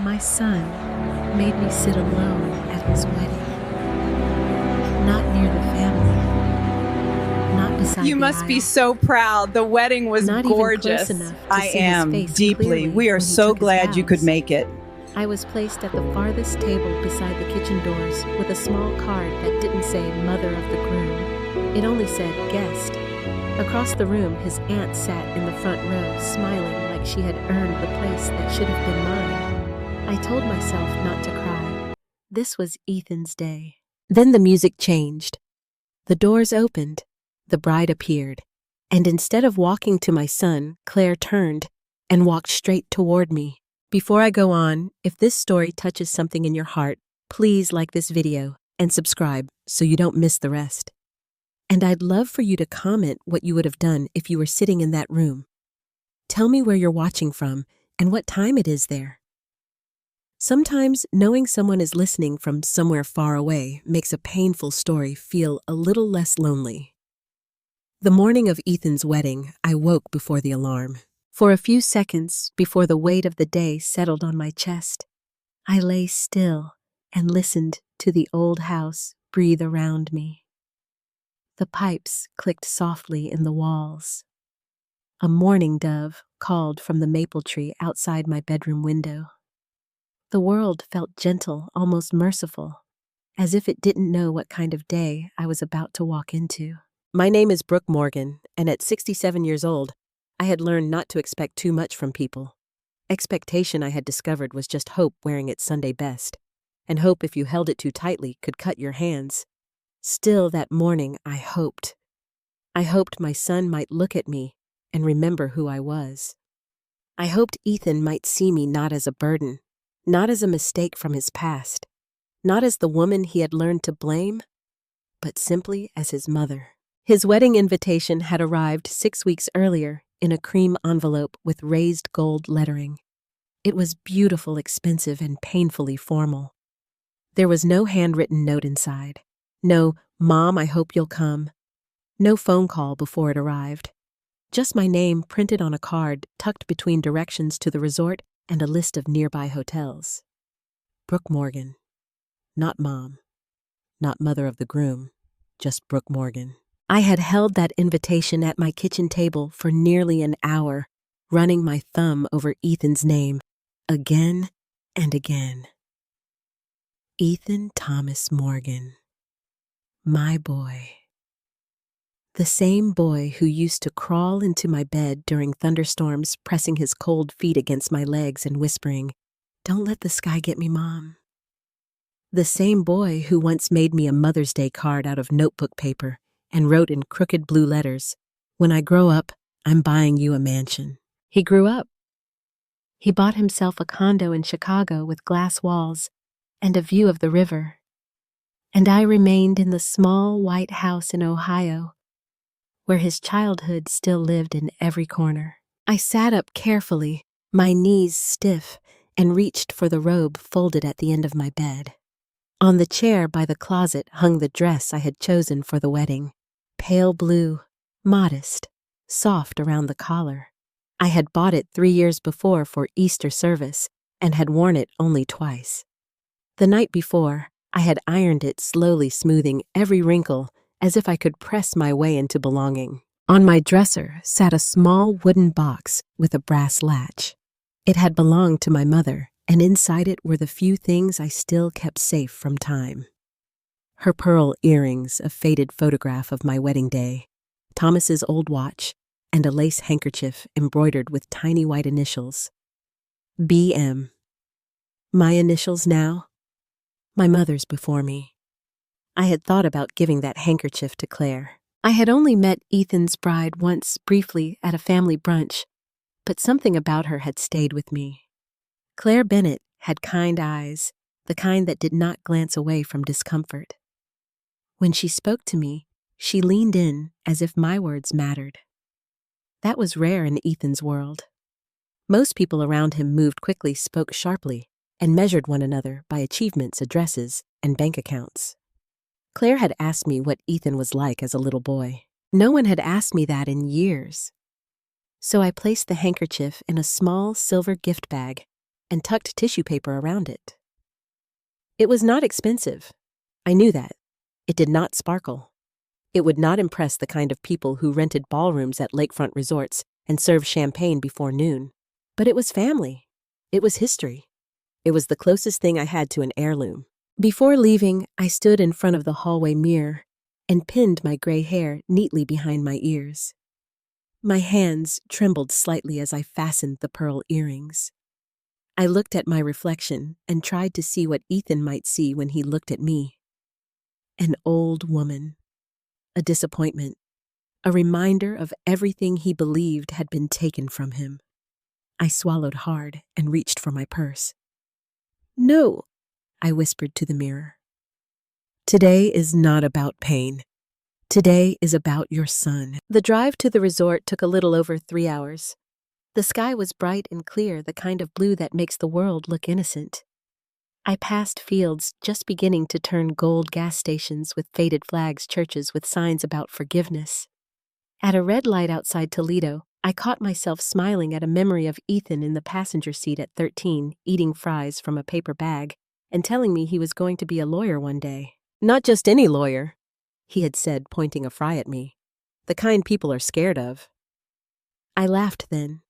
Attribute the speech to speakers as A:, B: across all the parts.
A: My son made me sit alone at his wedding, not near the family, not beside
B: You
A: the
B: must be
A: aisle,
B: so proud. The wedding was
A: not
B: gorgeous.
A: even close enough to
C: I
A: see his
C: am
A: face
C: deeply.
A: clearly
C: We are
A: when he
C: so
A: took his
C: glad you could
A: vows.
C: make it.
A: I was placed at the farthest table beside the kitchen doors with a small card that didn't say Mother of the Groom. It only said Guest. Across the room, his aunt sat in the front row, smiling like she had earned the place that should have been mine. I told myself not to cry. This was Ethan's day. Then the music changed. The doors opened. The bride appeared. And instead of walking to my son, Claire turned and walked straight toward me. Before I go on, if this story touches something in your heart, please like this video and subscribe so you don't miss the rest. And I'd love for you to comment what you would have done if you were sitting in that room. Tell me where you're watching from and what time it is there. Sometimes knowing someone is listening from somewhere far away makes a painful story feel a little less lonely. The morning of Ethan's wedding, I woke before the alarm. For a few seconds before the weight of the day settled on my chest, I lay still and listened to the old house breathe around me. The pipes clicked softly in the walls. A mourning dove called from the maple tree outside my bedroom window. The world felt gentle, almost merciful, as if it didn't know what kind of day I was about to walk into. My name is Brooke Morgan, and at 67 years old, I had learned not to expect too much from people. Expectation, I had discovered, was just hope wearing its Sunday best, and hope, if you held it too tightly, could cut your hands. Still, that morning, I hoped. I hoped my son might look at me and remember who I was. I hoped Ethan might see me not as a burden, not as a mistake from his past, not as the woman he had learned to blame, but simply as his mother. His wedding invitation had arrived 6 weeks earlier in a cream envelope with raised gold lettering. It was beautiful, expensive, and painfully formal. There was no handwritten note inside. No, "Mom, I hope you'll come." No phone call before it arrived. Just my name printed on a card tucked between directions to the resort and a list of nearby hotels. Brooke Morgan. Not Mom. Not mother of the groom. Just Brooke Morgan. I had held that invitation at my kitchen table for nearly an hour, running my thumb over Ethan's name again and again. Ethan Thomas Morgan. My boy. The same boy who used to crawl into my bed during thunderstorms, pressing his cold feet against my legs and whispering, "Don't let the sky get me, Mom." The same boy who once made me a Mother's Day card out of notebook paper and wrote in crooked blue letters, "When I grow up, I'm buying you a mansion." He grew up. He bought himself a condo in Chicago with glass walls and a view of the river. And I remained in the small white house in Ohio, where his childhood still lived in every corner. I sat up carefully, my knees stiff, and reached for the robe folded at the end of my bed. On the chair by the closet hung the dress I had chosen for the wedding. Pale blue, modest, soft around the collar. I had bought it 3 years before for Easter service and had worn it only twice. The night before, I had ironed it, slowly smoothing every wrinkle as if I could press my way into belonging. On my dresser sat a small wooden box with a brass latch. It had belonged to my mother, and inside it were the few things I still kept safe from time. Her pearl earrings, a faded photograph of my wedding day, Thomas's old watch, and a lace handkerchief embroidered with tiny white initials. BM. My initials now? My mother's before me. I had thought about giving that handkerchief to Claire. I had only met Ethan's bride once briefly at a family brunch, but something about her had stayed with me. Claire Bennett had kind eyes, the kind that did not glance away from discomfort. When she spoke to me, she leaned in as if my words mattered. That was rare in Ethan's world. Most people around him moved quickly, spoke sharply, and measured one another by achievements, addresses, and bank accounts. Claire had asked me what Ethan was like as a little boy. No one had asked me that in years. So I placed the handkerchief in a small silver gift bag and tucked tissue paper around it. It was not expensive. I knew that. It did not sparkle. It would not impress the kind of people who rented ballrooms at lakefront resorts and served champagne before noon. But it was family. It was history. It was the closest thing I had to an heirloom. Before leaving, I stood in front of the hallway mirror and pinned my gray hair neatly behind my ears. My hands trembled slightly as I fastened the pearl earrings. I looked at my reflection and tried to see what Ethan might see when he looked at me. An old woman. A disappointment. A reminder of everything he believed had been taken from him. I swallowed hard and reached for my purse. "No," I whispered to the mirror. "Today is not about pain. Today is about your son." The drive to the resort took a little over 3 hours. The sky was bright and clear, the kind of blue that makes the world look innocent. I passed fields just beginning to turn gold, gas stations with faded flags, churches with signs about forgiveness. At a red light outside Toledo, I caught myself smiling at a memory of Ethan in the passenger seat at 13, eating fries from a paper bag, and telling me he was going to be a lawyer one day. "Not just any lawyer," he had said, pointing a fry at me. "The kind people are scared of." I laughed then.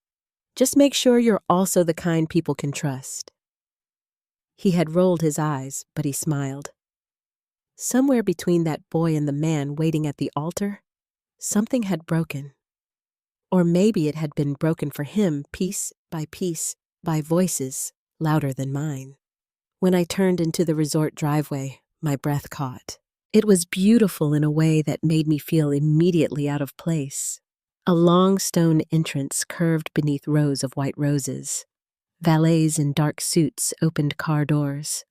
A: "Just make sure you're also the kind people can trust." He had rolled his eyes, but he smiled. Somewhere between that boy and the man waiting at the altar, something had broken. Or maybe it had been broken for him piece, by voices louder than mine. When I turned into the resort driveway, my breath caught. It was beautiful in a way that made me feel immediately out of place. A long stone entrance curved beneath rows of white roses. Valets in dark suits opened car doors.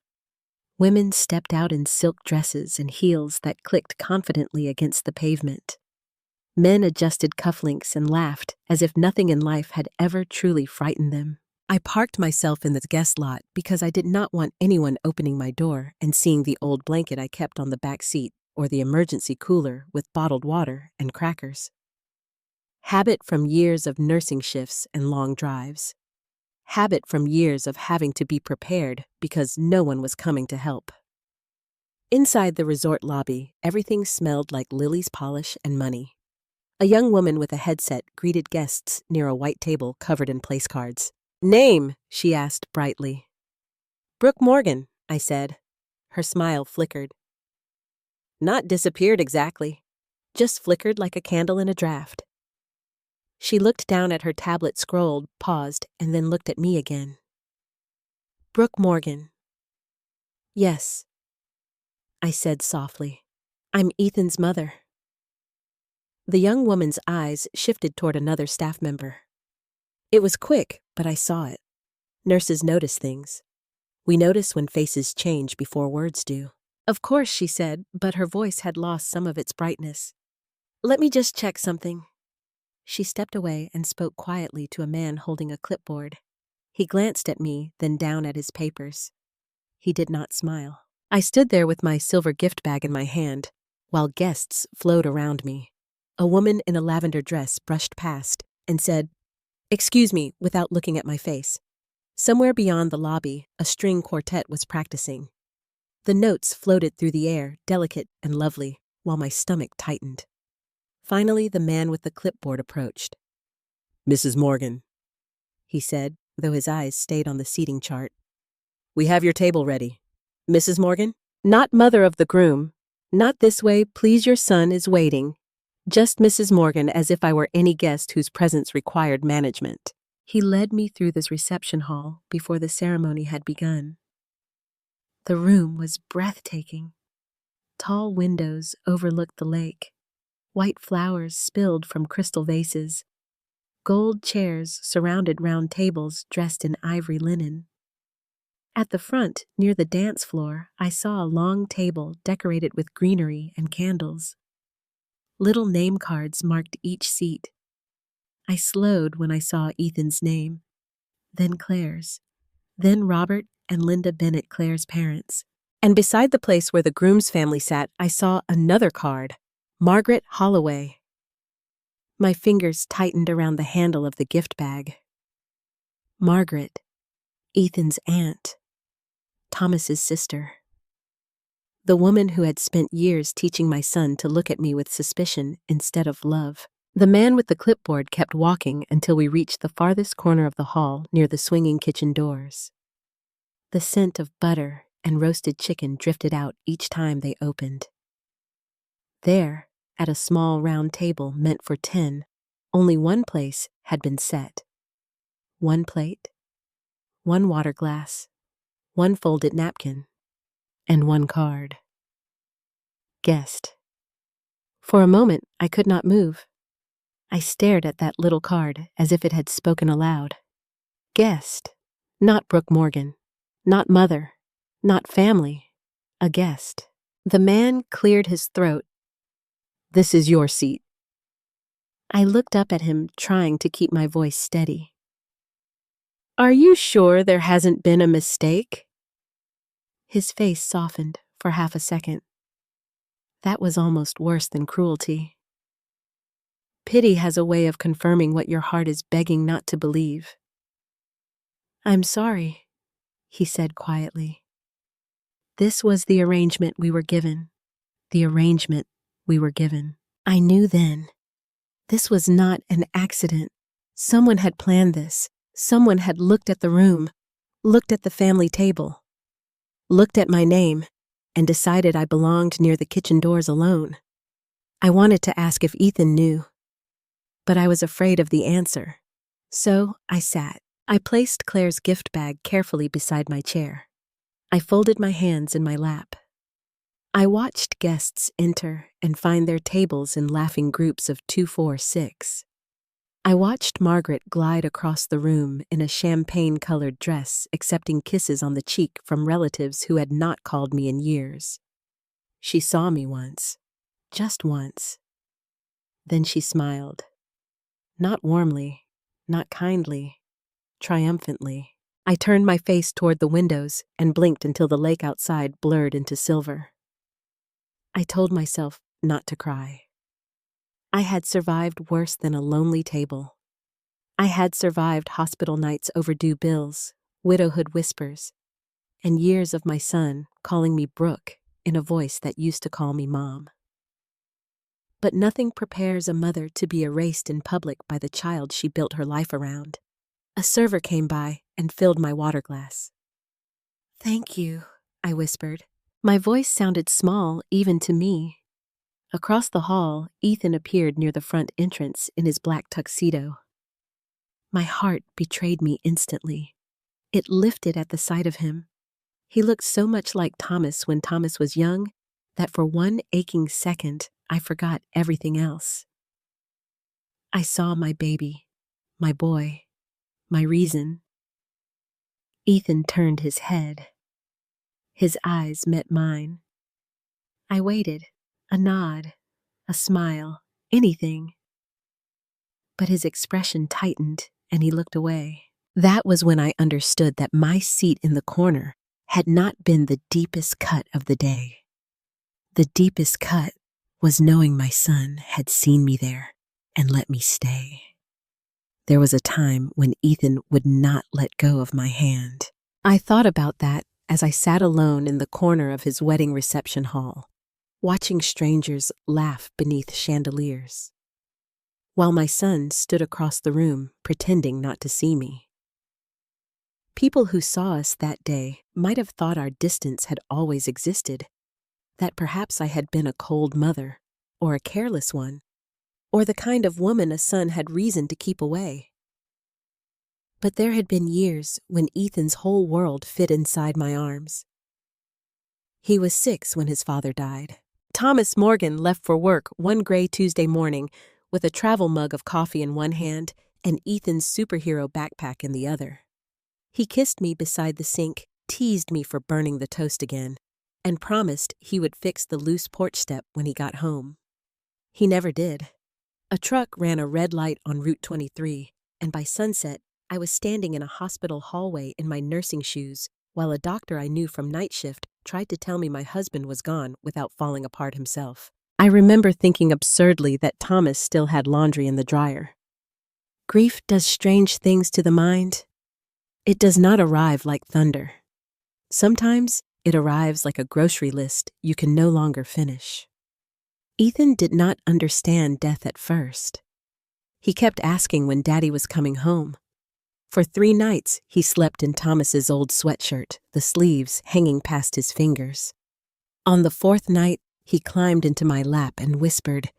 A: Women stepped out in silk dresses and heels that clicked confidently against the pavement. Men adjusted cufflinks and laughed as if nothing in life had ever truly frightened them. I parked myself in the guest lot because I did not want anyone opening my door and seeing the old blanket I kept on the back seat or the emergency cooler with bottled water and crackers. Habit from years of nursing shifts and long drives. Habit from years of having to be prepared because no one was coming to help. Inside the resort lobby, everything smelled like Lily's polish and money. A young woman with a headset greeted guests near a white table covered in place cards. "Name?" she asked brightly. "Brooke Morgan," I said. Her smile flickered. Not disappeared exactly, just flickered like a candle in a draft. She looked down at her tablet, scrolled, paused, and then looked at me again. "Brooke Morgan." "Yes," I said softly. "I'm Ethan's mother." The young woman's eyes shifted toward another staff member. It was quick, but I saw it. Nurses notice things. We notice when faces change before words do. "Of course," she said, but her voice had lost some of its brightness. "Let me just check something." She stepped away and spoke quietly to a man holding a clipboard. He glanced at me, then down at his papers. He did not smile. I stood there with my silver gift bag in my hand, while guests flowed around me. A woman in a lavender dress brushed past and said, "Excuse me," without looking at my face. Somewhere beyond the lobby, a string quartet was practicing. The notes floated through the air, delicate and lovely, while my stomach tightened. Finally, the man with the clipboard approached. "Mrs. Morgan," he said, though his eyes stayed on the seating chart. "We have your table ready. Mrs. Morgan?" "Not mother of the groom. Not this way, please, your son is waiting." Just Mrs. Morgan, as if I were any guest whose presence required management. He led me through this reception hall before the ceremony had begun. The room was breathtaking. Tall windows overlooked the lake. White flowers spilled from crystal vases. Gold chairs surrounded round tables dressed in ivory linen. At the front, near the dance floor, I saw a long table decorated with greenery and candles. Little name cards marked each seat. I slowed when I saw Ethan's name, then Claire's, then Robert and Linda Bennett, Claire's parents. And beside the place where the groom's family sat, I saw another card, Margaret Holloway. My fingers tightened around the handle of the gift bag. Margaret. Ethan's aunt, Thomas's sister. The woman who had spent years teaching my son to look at me with suspicion instead of love. The man with the clipboard kept walking until we reached the farthest corner of the hall near the swinging kitchen doors. The scent of butter and roasted chicken drifted out each time they opened. There, at a small round table meant for 10, only one place had been set. One plate, one water glass, one folded napkin, and one card. Guest. For a moment, I could not move. I stared at that little card as if it had spoken aloud. Guest. Not Brooke Morgan. Not mother. Not family. A guest. The man cleared his throat. "This is your seat." I looked up at him, trying to keep my voice steady. "Are you sure there hasn't been a mistake?" His face softened for half a second. That was almost worse than cruelty. Pity has a way of confirming what your heart is begging not to believe. "I'm sorry," he said quietly. This was the arrangement we were given. The arrangement we were given. I knew then. This was not an accident. Someone had planned this. Someone had looked at the room, looked at the family table, looked at my name, and decided I belonged near the kitchen doors alone. I wanted to ask if Ethan knew, but I was afraid of the answer. So I sat. I placed Claire's gift bag carefully beside my chair. I folded my hands in my lap. I watched guests enter and find their tables in laughing groups of 2, 4, 6. I watched Margaret glide across the room in a champagne-colored dress, accepting kisses on the cheek from relatives who had not called me in years. She saw me once. Just once. Then she smiled. Not warmly, not kindly, triumphantly. I turned my face toward the windows and blinked until the lake outside blurred into silver. I told myself not to cry. I had survived worse than a lonely table. I had survived hospital nights' overdue bills, widowhood whispers, and years of my son calling me Brooke in a voice that used to call me Mom. But nothing prepares a mother to be erased in public by the child she built her life around. A server came by and filled my water glass. "Thank you," I whispered. My voice sounded small even to me. Across the hall, Ethan appeared near the front entrance in his black tuxedo. My heart betrayed me instantly. It lifted at the sight of him. He looked so much like Thomas when Thomas was young that for one aching second, I forgot everything else. I saw my baby, my boy, my reason. Ethan turned his head. His eyes met mine. I waited. A nod, a smile, anything. But his expression tightened and he looked away. That was when I understood that my seat in the corner had not been the deepest cut of the day. The deepest cut was knowing my son had seen me there and let me stay. There was a time when Ethan would not let go of my hand. I thought about that as I sat alone in the corner of his wedding reception hall, watching strangers laugh beneath chandeliers, while my son stood across the room pretending not to see me. People who saw us that day might have thought our distance had always existed, that perhaps I had been a cold mother, or a careless one, or the kind of woman a son had reason to keep away. But there had been years when Ethan's whole world fit inside my arms. He was 6 when his father died. Thomas Morgan left for work one gray Tuesday morning with a travel mug of coffee in one hand and Ethan's superhero backpack in the other. He kissed me beside the sink, teased me for burning the toast again, and promised he would fix the loose porch step when he got home. He never did. A truck ran a red light on Route 23, and by sunset, I was standing in a hospital hallway in my nursing shoes while a doctor I knew from night shift tried to tell me my husband was gone without falling apart himself. I remember thinking absurdly that Thomas still had laundry in the dryer. Grief does strange things to the mind. It does not arrive like thunder. Sometimes it arrives like a grocery list you can no longer finish. Ethan did not understand death at first. He kept asking when Daddy was coming home. For 3 nights, he slept in Thomas's old sweatshirt, the sleeves hanging past his fingers. On the 4th night, he climbed into my lap and whispered,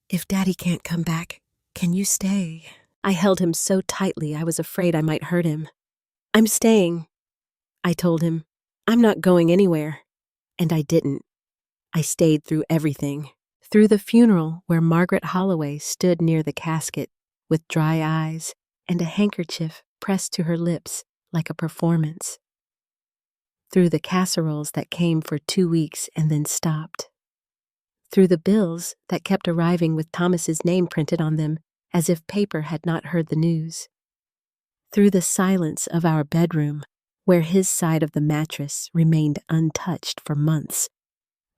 A: "If Daddy can't come back, can you stay?" I held him so tightly I was afraid I might hurt him. "I'm staying," I told him. "I'm not going anywhere." And I didn't. I stayed through everything. Through the funeral where Margaret Holloway stood near the casket with dry eyes and a handkerchief pressed to her lips like a performance. Through the casseroles that came for 2 weeks and then stopped. Through the bills that kept arriving with Thomas's name printed on them as if paper had not heard the news. Through the silence of our bedroom where his side of the mattress remained untouched for months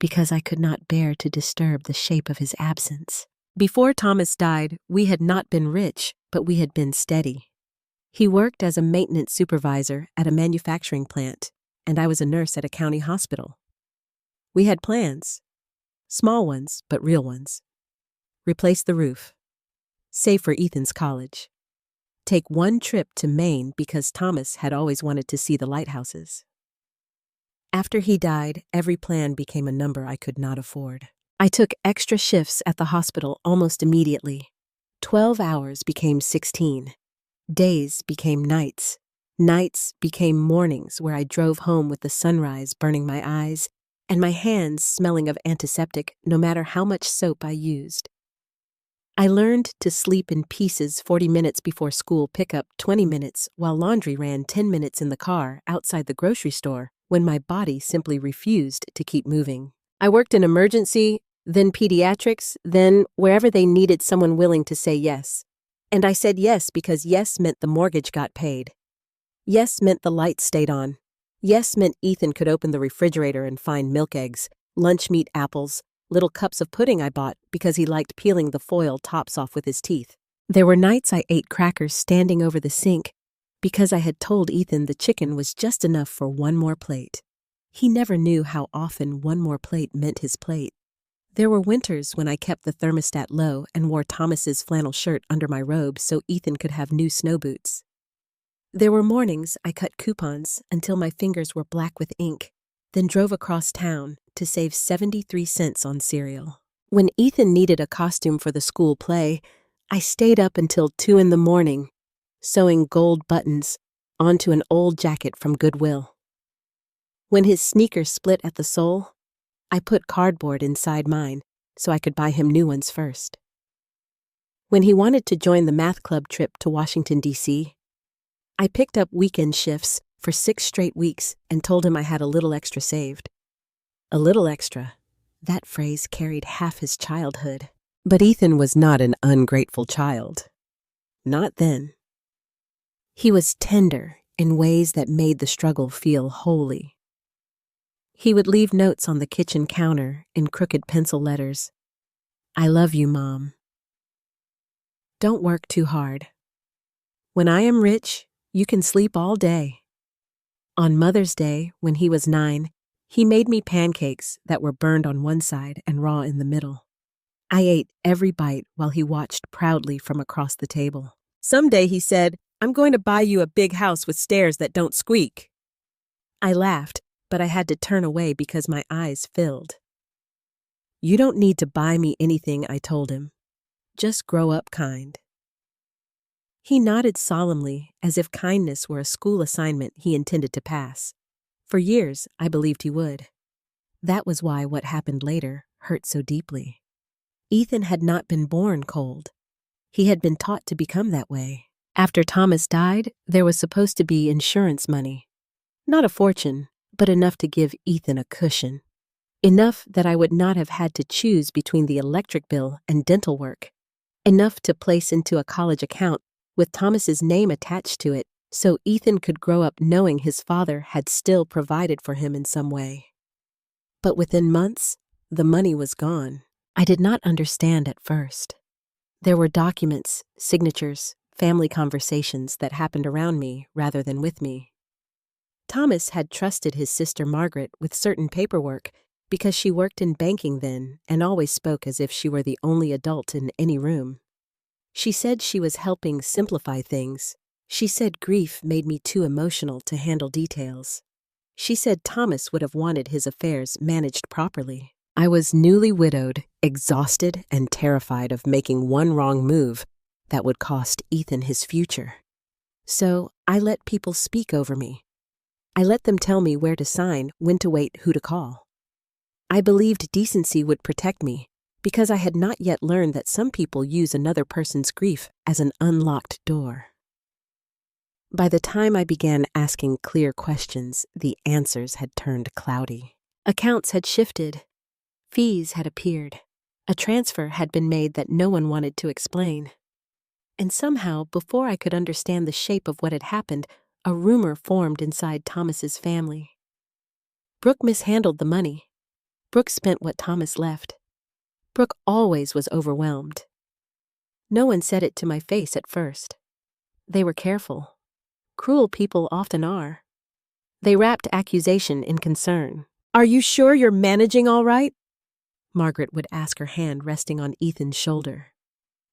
A: because I could not bear to disturb the shape of his absence. Before Thomas died, we had not been rich, but we had been steady. He worked as a maintenance supervisor at a manufacturing plant, and I was a nurse at a county hospital. We had plans. Small ones, but real ones. Replace the roof. Save for Ethan's college. Take 1 trip to Maine because Thomas had always wanted to see the lighthouses. After he died, every plan became a number I could not afford. I took extra shifts at the hospital almost immediately. 12 hours became 16. Days became nights. Nights became mornings where I drove home with the sunrise burning my eyes and my hands smelling of antiseptic no matter how much soap I used. I learned to sleep in pieces 40 minutes before school pickup, 20 minutes, while laundry ran 10 minutes in the car outside the grocery store when my body simply refused to keep moving. I worked in emergency, then pediatrics, then wherever they needed someone willing to say yes. And I said yes because yes meant the mortgage got paid. Yes meant the lights stayed on. Yes meant Ethan could open the refrigerator and find milk eggs, lunch meat apples, little cups of pudding I bought because he liked peeling the foil tops off with his teeth. There were nights I ate crackers standing over the sink because I had told Ethan the chicken was just enough for 1 more plate. He never knew how often 1 more plate meant his plate. There were winters when I kept the thermostat low and wore Thomas's flannel shirt under my robe so Ethan could have new snow boots. There were mornings I cut coupons until my fingers were black with ink, then drove across town to save 73 cents on cereal. When Ethan needed a costume for the school play, I stayed up until 2 in the morning, sewing gold buttons onto an old jacket from Goodwill. When his sneakers split at the sole, I put cardboard inside mine so I could buy him new ones first. When he wanted to join the math club trip to Washington, D.C., I picked up weekend shifts for 6 straight weeks and told him I had a little extra saved. A little extra. That phrase carried half his childhood. But Ethan was not an ungrateful child. Not then. He was tender in ways that made the struggle feel holy. He would leave notes on the kitchen counter in crooked pencil letters. "I love you, Mom. Don't work too hard. When I am rich, you can sleep all day." On Mother's Day, when he was 9, he made me pancakes that were burned on one side and raw in the middle. I ate every bite while he watched proudly from across the table. Someday, he said, "I'm going to buy you a big house with stairs that don't squeak." I laughed, but I had to turn away because my eyes filled. "You don't need to buy me anything," I told him. "Just grow up kind." He nodded solemnly, as if kindness were a school assignment he intended to pass. For years, I believed he would. That was why what happened later hurt so deeply. Ethan had not been born cold. He had been taught to become that way. After Thomas died, there was supposed to be insurance money. Not a fortune, but enough to give Ethan a cushion. Enough that I would not have had to choose between the electric bill and dental work. Enough to place into a college account with Thomas's name attached to it, so Ethan could grow up knowing his father had still provided for him in some way. But within months, the money was gone. I did not understand at first. There were documents, signatures, family conversations that happened around me rather than with me. Thomas had trusted his sister Margaret with certain paperwork because she worked in banking then and always spoke as if she were the only adult in any room. She said she was helping simplify things. She said grief made me too emotional to handle details. She said Thomas would have wanted his affairs managed properly. I was newly widowed, exhausted, and terrified of making one wrong move that would cost Ethan his future. So I let people speak over me. I let them tell me where to sign, when to wait, who to call. I believed decency would protect me because I had not yet learned that some people use another person's grief as an unlocked door. By the time I began asking clear questions, the answers had turned cloudy. Accounts had shifted. Fees had appeared. A transfer had been made that no one wanted to explain. And somehow, before I could understand the shape of what had happened, a rumor formed inside Thomas's family. Brooke mishandled the money. Brooke spent what Thomas left. Brooke always was overwhelmed. No one said it to my face at first. They were careful. Cruel people often are. They wrapped accusation in concern. "Are you sure you're managing all right?" Margaret would ask, her hand resting on Ethan's shoulder.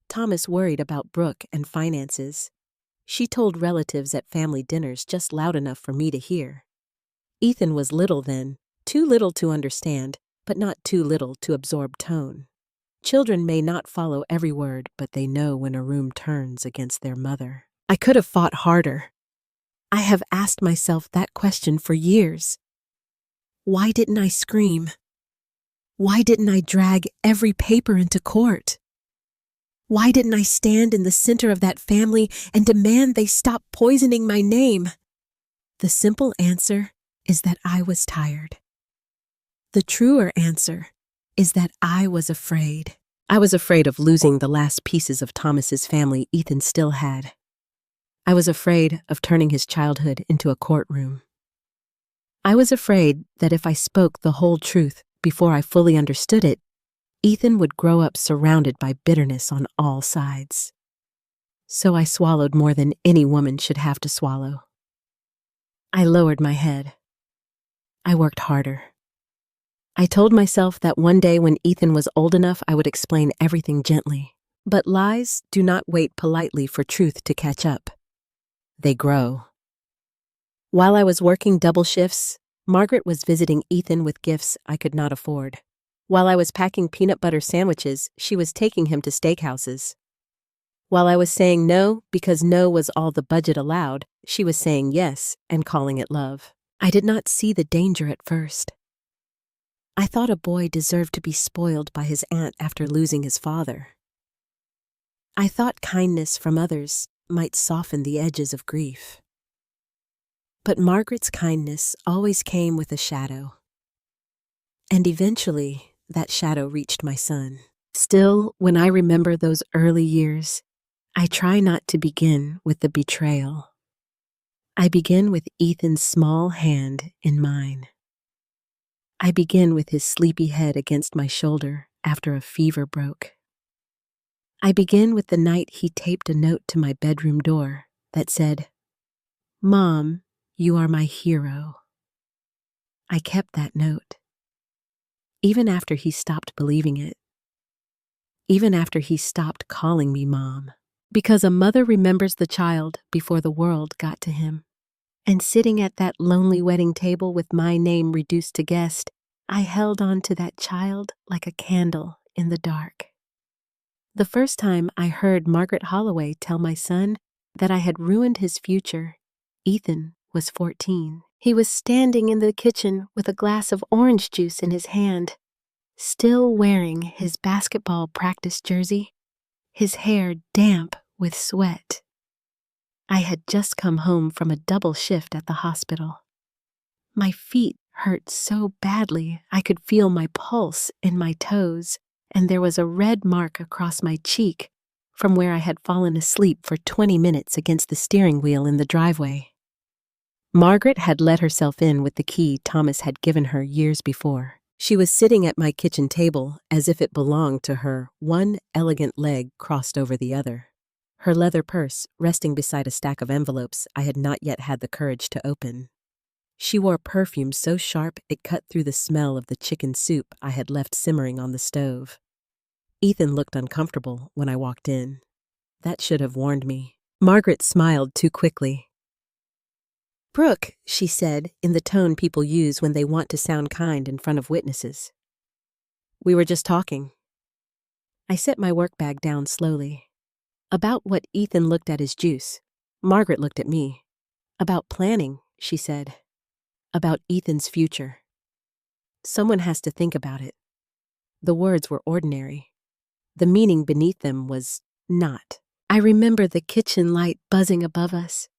A: Thomas worried about Brooke and finances. She told relatives at family dinners just loud enough for me to hear. Ethan was little then, too little to understand, but not too little to absorb tone. Children may not follow every word, but they know when a room turns against their mother. I could have fought harder. I have asked myself that question for years. Why didn't I scream? Why didn't I drag every paper into court? Why didn't I stand in the center of that family and demand they stop poisoning my name? The simple answer is that I was tired. The truer answer is that I was afraid. I was afraid of losing the last pieces of Thomas's family Ethan still had. I was afraid of turning his childhood into a courtroom. I was afraid that if I spoke the whole truth before I fully understood it, Ethan would grow up surrounded by bitterness on all sides. So I swallowed more than any woman should have to swallow. I lowered my head. I worked harder. I told myself that one day when Ethan was old enough, I would explain everything gently. But lies do not wait politely for truth to catch up. They grow. While I was working double shifts, Margaret was visiting Ethan with gifts I could not afford. While I was packing peanut butter sandwiches, she was taking him to steakhouses. While I was saying no because no was all the budget allowed, she was saying yes and calling it love. I did not see the danger at first. I thought a boy deserved to be spoiled by his aunt after losing his father. I thought kindness from others might soften the edges of grief. But Margaret's kindness always came with a shadow. And eventually, that shadow reached my son. Still, when I remember those early years, I try not to begin with the betrayal. I begin with Ethan's small hand in mine. I begin with his sleepy head against my shoulder after a fever broke. I begin with the night he taped a note to my bedroom door that said, "Mom, you are my hero." I kept that note. Even after he stopped believing it. Even after he stopped calling me Mom. Because a mother remembers the child before the world got to him. And sitting at that lonely wedding table with my name reduced to guest, I held on to that child like a candle in the dark. The first time I heard Margaret Holloway tell my son that I had ruined his future, Ethan was 14. He was standing in the kitchen with a glass of orange juice in his hand, still wearing his basketball practice jersey, his hair damp with sweat. I had just come home from a double shift at the hospital. My feet hurt so badly I could feel my pulse in my toes, and there was a red mark across my cheek from where I had fallen asleep for 20 minutes against the steering wheel in the driveway. Margaret had let herself in with the key Thomas had given her years before. She was sitting at my kitchen table as if it belonged to her, one elegant leg crossed over the other. her leather purse resting beside a stack of envelopes I had not yet had the courage to open. She wore perfume so sharp it cut through the smell of the chicken soup I had left simmering on the stove. Ethan looked uncomfortable when I walked in. That should have warned me. Margaret smiled too quickly. "Brooke," she said in the tone people use when they want to sound kind in front of witnesses. "We were just talking." I set my work bag down slowly. About what? Ethan looked at his juice. Margaret looked at me. "About planning," she said. "About Ethan's future. Someone has to think about it." The words were ordinary. The meaning beneath them was not. I remember the kitchen light buzzing above us.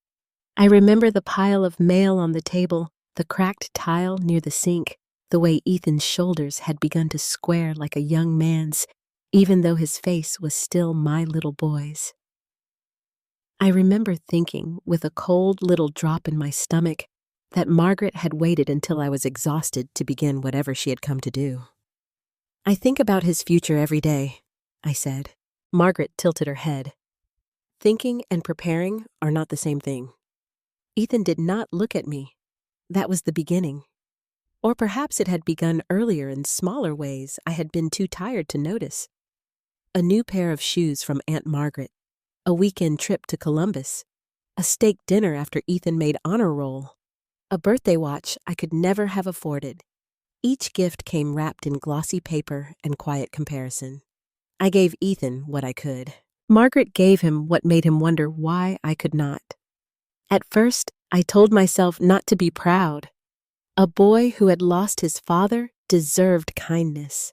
A: I remember the pile of mail on the table, the cracked tile near the sink, the way Ethan's shoulders had begun to square like a young man's, even though his face was still my little boy's. I remember thinking, with a cold little drop in my stomach, that Margaret had waited until I was exhausted to begin whatever she had come to do. "I think about his future every day," I said. Margaret tilted her head. Thinking and preparing are not the same thing. Ethan did not look at me. That was the beginning. Or perhaps it had begun earlier in smaller ways I had been too tired to notice. A new pair of shoes from Aunt Margaret, a weekend trip to Columbus, a steak dinner after Ethan made honor roll, a birthday watch I could never have afforded. Each gift came wrapped in glossy paper and quiet comparison. I gave Ethan what I could. Margaret gave him what made him wonder why I could not. At first, I told myself not to be proud. A boy who had lost his father deserved kindness.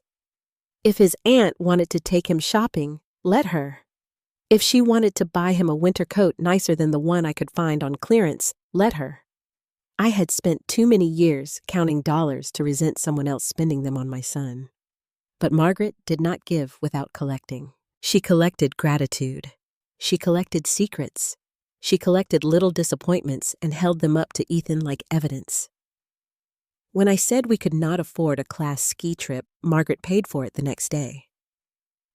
A: If his aunt wanted to take him shopping, let her. If she wanted to buy him a winter coat nicer than the one I could find on clearance, let her. I had spent too many years counting dollars to resent someone else spending them on my son. But Margaret did not give without collecting. She collected gratitude. She collected secrets. She collected little disappointments and held them up to Ethan like evidence. When I said we could not afford a class ski trip, Margaret paid for it the next day.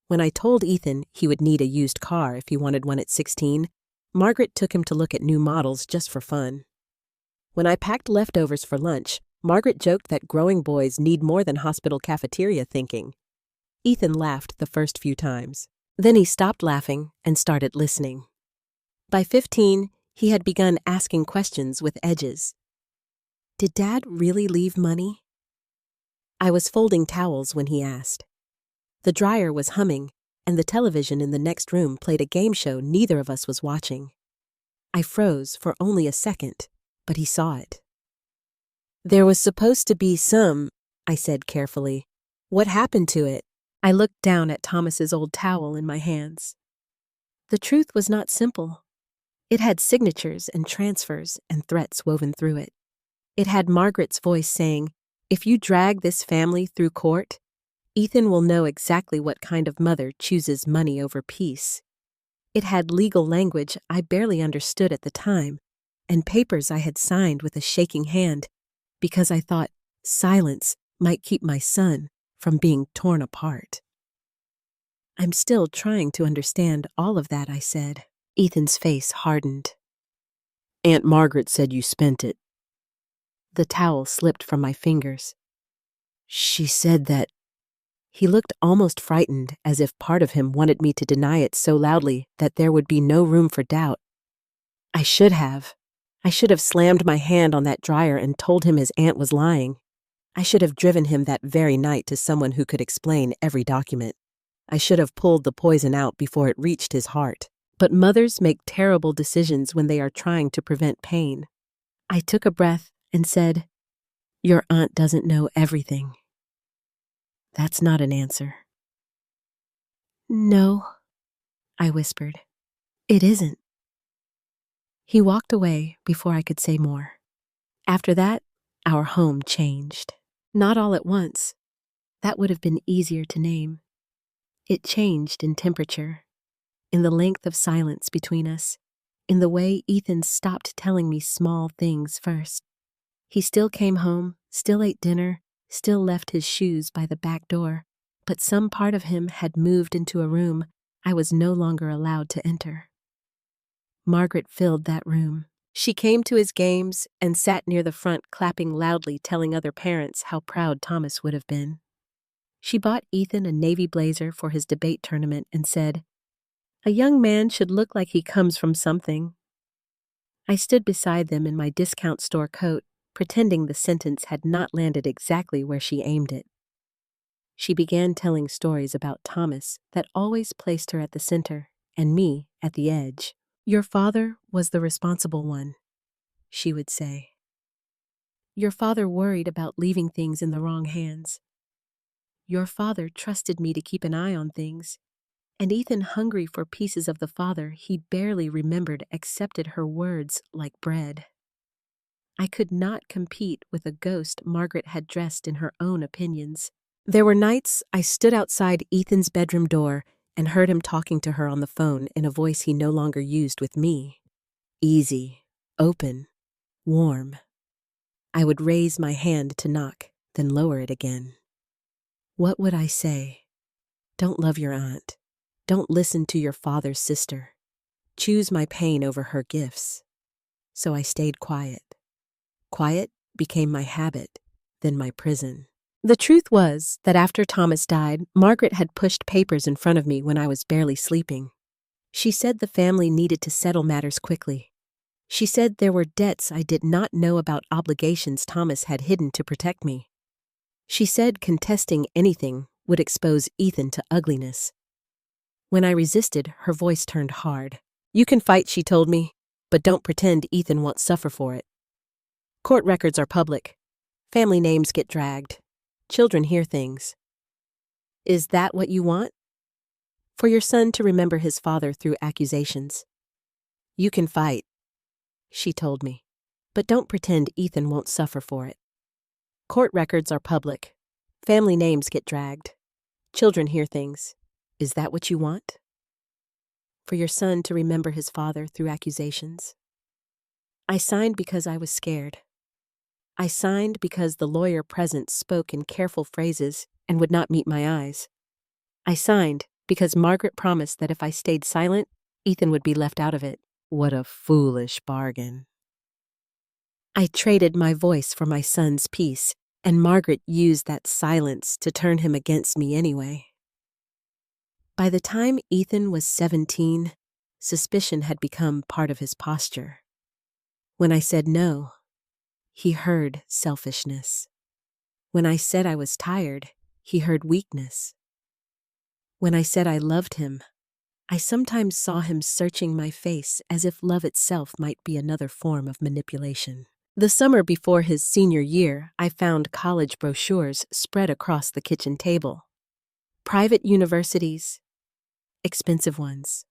A: When I told Ethan he would need a used car if he wanted one at 16, Margaret took him to look at new models just for fun. When I packed leftovers for lunch, Margaret joked that growing boys need more than hospital cafeteria thinking. Ethan laughed the first few times. Then he stopped laughing and started listening. By 15, he had begun asking questions with edges. "Did Dad really leave money?" I was folding towels when he asked. The dryer was humming, and the television in the next room played a game show neither of us was watching. I froze for only a second, but he saw it. "There was supposed to be some," I said carefully. "What happened to it?" I looked down at Thomas's old towel in my hands. The truth was not simple. It had signatures and transfers and threats woven through it. It had Margaret's voice saying, "If you drag this family through court, Ethan will know exactly what kind of mother chooses money over peace." It had legal language I barely understood at the time, and papers I had signed with a shaking hand because I thought silence might keep my son from being torn apart. "I'm still trying to understand all of that," I said. Ethan's face hardened. "Aunt Margaret said you spent it." The towel slipped from my fingers. "She said that." He looked almost frightened, as if part of him wanted me to deny it so loudly that there would be no room for doubt. I should have slammed my hand on that dryer and told him his aunt was lying. I should have driven him that very night to someone who could explain every document. I should have pulled the poison out before it reached his heart. But mothers make terrible decisions when they are trying to prevent pain. I took a breath and said, "Your aunt doesn't know everything." That's not an answer. "No," I whispered. "It isn't." He walked away before I could say more. After that, our home changed. Not all at once. That would have been easier to name. It changed in temperature, in the length of silence between us, in the way Ethan stopped telling me small things first. He still came home, still ate dinner, still left his shoes by the back door, but some part of him had moved into a room I was no longer allowed to enter. Margaret filled that room. She came to his games and sat near the front, clapping loudly, telling other parents how proud Thomas would have been. She bought Ethan a navy blazer for his debate tournament and said, "A young man should look like he comes from something." I stood beside them in my discount store coat, pretending the sentence had not landed exactly where she aimed it. She began telling stories about Thomas that always placed her at the center and me at the edge. "Your father was the responsible one," she would say. "Your father worried about leaving things in the wrong hands. Your father trusted me to keep an eye on things, and Ethan, hungry for pieces of the father he barely remembered, accepted her words like bread." I could not compete with a ghost Margaret had dressed in her own opinions. There were nights I stood outside Ethan's bedroom door and heard him talking to her on the phone in a voice he no longer used with me. Easy, open, warm. I would raise my hand to knock, then lower it again. What would I say? Don't love your aunt. Don't listen to your father's sister. Choose my pain over her gifts. So I stayed quiet. Quiet became my habit, then my prison. The truth was that after Thomas died, Margaret had pushed papers in front of me when I was barely sleeping. She said the family needed to settle matters quickly. She said there were debts I did not know about, obligations Thomas had hidden to protect me. She said contesting anything would expose Ethan to ugliness. When I resisted, her voice turned hard. "You can fight," she told me, "but don't pretend Ethan won't suffer for it. Court records are public. Family names get dragged. Children hear things. Is that what you want? For your son to remember his father through accusations? You can fight," she told me, "but don't pretend Ethan won't suffer for it. Court records are public. Family names get dragged. Children hear things. Is that what you want? For your son to remember his father through accusations?" I signed because I was scared. I signed because the lawyer present spoke in careful phrases and would not meet my eyes. I signed because Margaret promised that if I stayed silent, Ethan would be left out of it. What a foolish bargain. I traded my voice for my son's peace, and Margaret used that silence to turn him against me anyway. By the time Ethan was 17, suspicion had become part of his posture. When I said no, he heard selfishness. When I said I was tired, he heard weakness. When I said I loved him, I sometimes saw him searching my face as if love itself might be another form of manipulation. The summer before his senior year, I found college brochures spread across the kitchen table. Private universities, expensive ones.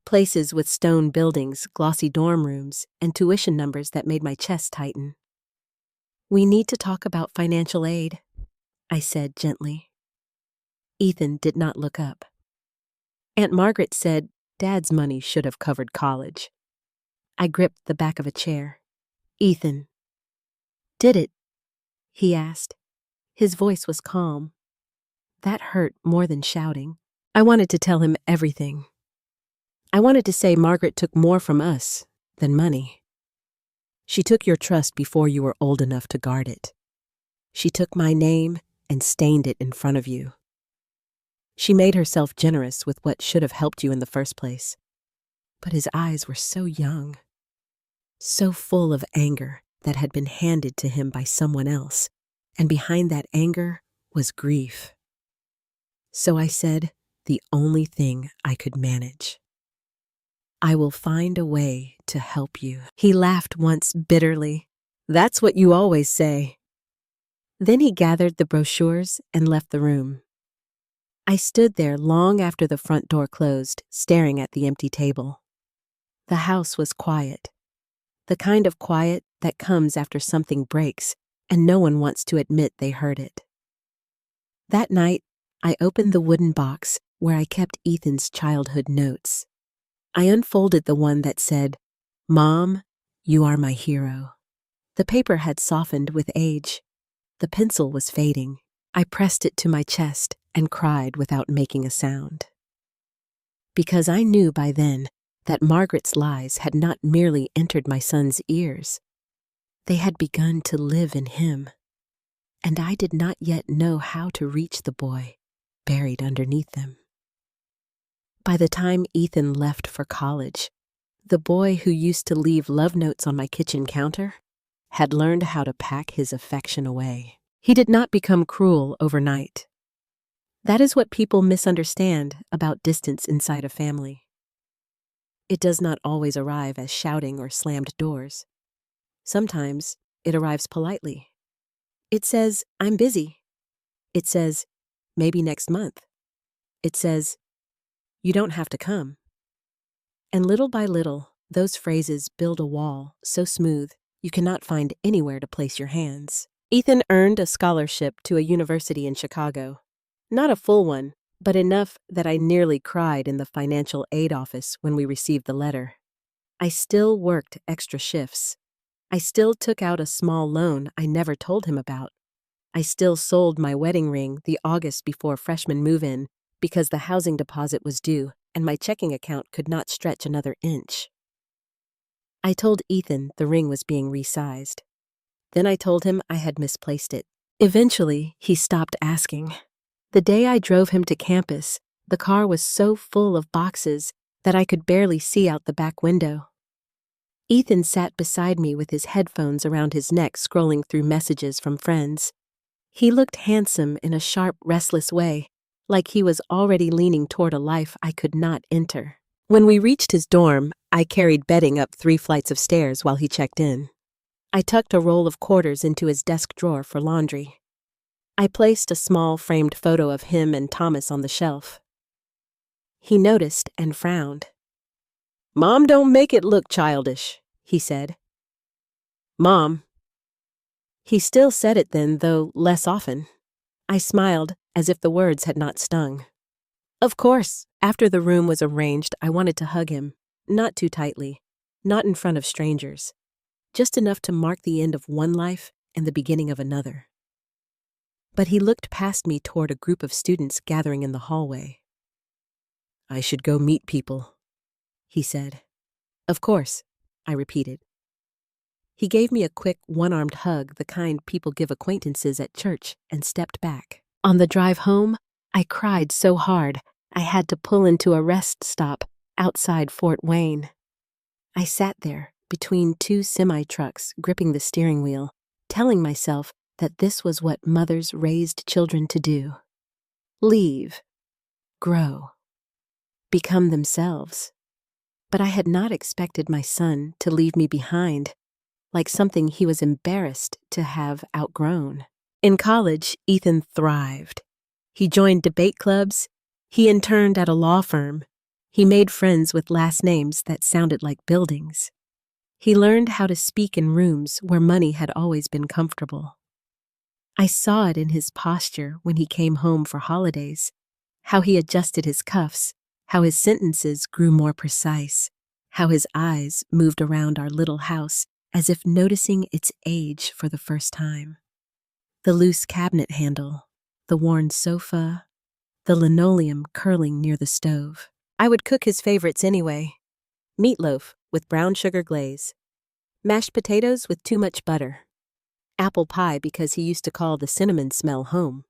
A: Places with stone buildings, glossy dorm rooms, and tuition numbers that made my chest tighten. "We need to talk about financial aid," I said gently. Ethan did not look up. Aunt Margaret said Dad's money should have covered college. I gripped the back of a chair. "Ethan, did it?" he asked. His voice was calm. That hurt more than shouting. I wanted to tell him everything. I wanted to say Margaret took more from us than money. She took your trust before you were old enough to guard it. She took my name and stained it in front of you. She made herself generous with what should have helped you in the first place. But his eyes were so young, so full of anger that had been handed to him by someone else, and behind that anger was grief. So I said the only thing I could manage. "I will find a way to help you." He laughed once bitterly. "That's what you always say." Then he gathered the brochures and left the room. I stood there long after the front door closed, staring at the empty table. The house was quiet. The kind of quiet that comes after something breaks and no one wants to admit they heard it. That night, I opened the wooden box where I kept Ethan's childhood notes. I unfolded the one that said, "Mom, you are my hero." The paper had softened with age. The pencil was fading. I pressed it to my chest and cried without making a sound. Because I knew by then that Margaret's lies had not merely entered my son's ears. They had begun to live in him, and I did not yet know how to reach the boy buried underneath them. By the time Ethan left for college, the boy who used to leave love notes on my kitchen counter had learned how to pack his affection away. He did not become cruel overnight. That is what people misunderstand about distance inside a family. It does not always arrive as shouting or slammed doors. Sometimes it arrives politely. It says, "I'm busy." It says, "Maybe next month." It says, "You don't have to come." And little by little, those phrases build a wall so smooth you cannot find anywhere to place your hands. Ethan earned a scholarship to a university in Chicago. Not a full one, but enough that I nearly cried in the financial aid office when we received the letter. I still worked extra shifts. I still took out a small loan I never told him about. I still sold my wedding ring the August before freshman move-in because the housing deposit was due and my checking account could not stretch another inch. I told Ethan the ring was being resized. Then I told him I had misplaced it. Eventually, he stopped asking. The day I drove him to campus, the car was so full of boxes that I could barely see out the back window. Ethan sat beside me with his headphones around his neck scrolling through messages from friends. He looked handsome in a sharp, restless way, like he was already leaning toward a life I could not enter. When we reached his dorm, I carried bedding up 3 flights of stairs while he checked in. I tucked a roll of quarters into his desk drawer for laundry. I placed a small framed photo of him and Thomas on the shelf. He noticed and frowned. "Mom don't make it look childish," he said. "Mom." He still said it then, though less often. I smiled, as if the words had not stung. Of course, after the room was arranged, I wanted to hug him, not too tightly, not in front of strangers, just enough to mark the end of one life and the beginning of another. But he looked past me toward a group of students gathering in the hallway. "I should go meet people," he said. "Of course," I repeated. He gave me a quick, one-armed hug, the kind people give acquaintances at church, and stepped back. On the drive home, I cried so hard I had to pull into a rest stop outside Fort Wayne. I sat there, between 2 semi-trucks, gripping the steering wheel, telling myself that this was what mothers raised children to do. Leave. Grow. Become themselves. But I had not expected my son to leave me behind, like something he was embarrassed to have outgrown. In college, Ethan thrived. He joined debate clubs. He interned at a law firm. He made friends with last names that sounded like buildings. He learned how to speak in rooms where money had always been comfortable. I saw it in his posture when he came home for holidays, how he adjusted his cuffs, how his sentences grew more precise, how his eyes moved around our little house as if noticing its age for the first time. The loose cabinet handle, the worn sofa, the linoleum curling near the stove. I would cook his favorites anyway. Meatloaf with brown sugar glaze, mashed potatoes with too much butter, apple pie because he used to call the cinnamon smell home.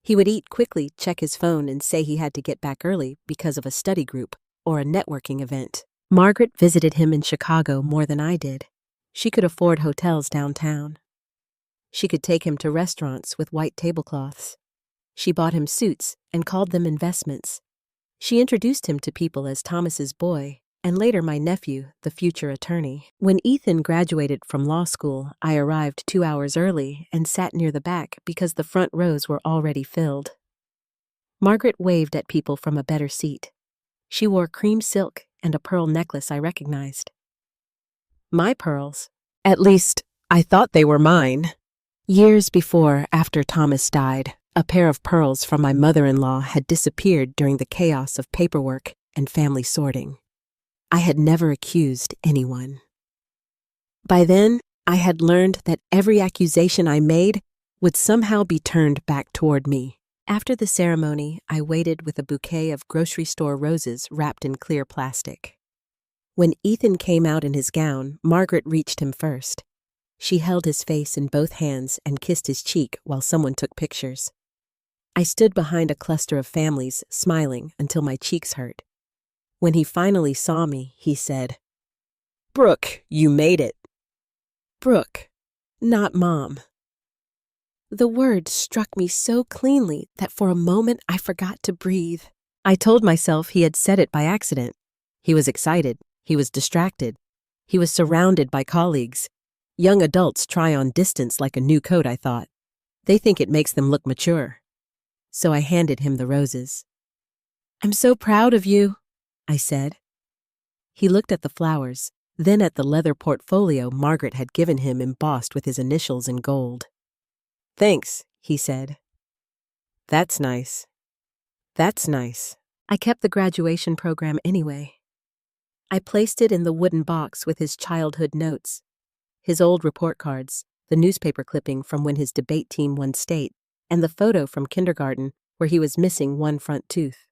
A: He would eat quickly, check his phone, and say he had to get back early because of a study group or a networking event. Margaret visited him in Chicago more than I did. She could afford hotels downtown. She could take him to restaurants with white tablecloths. She bought him suits and called them investments. She introduced him to people as Thomas's boy, and later my nephew, the future attorney. When Ethan graduated from law school, I arrived 2 hours early and sat near the back because the front rows were already filled. Margaret waved at people from a better seat. She wore cream silk and a pearl necklace I recognized. My pearls. At least, I thought they were mine. Years before, after Thomas died, a pair of pearls from my mother-in-law had disappeared during the chaos of paperwork and family sorting. I had never accused anyone. By then, I had learned that every accusation I made would somehow be turned back toward me. After the ceremony, I waited with a bouquet of grocery store roses wrapped in clear plastic. When Ethan came out in his gown, Margaret reached him first. She held his face in both hands and kissed his cheek while someone took pictures. I stood behind a cluster of families, smiling until my cheeks hurt. When he finally saw me, he said, "Brooke, you made it." Brooke, not Mom. The word struck me so cleanly that for a moment I forgot to breathe. I told myself he had said it by accident. He was excited. He was distracted. He was surrounded by colleagues. Young adults try on distance like a new coat, I thought. They think it makes them look mature. So I handed him the roses. "I'm so proud of you," I said. He looked at the flowers, then at the leather portfolio Margaret had given him embossed with his initials in gold. "Thanks," he said. "That's nice. That's nice." I kept the graduation program anyway. I placed it in the wooden box with his childhood notes, his old report cards, the newspaper clipping from when his debate team won state, and the photo from kindergarten where he was missing one front tooth.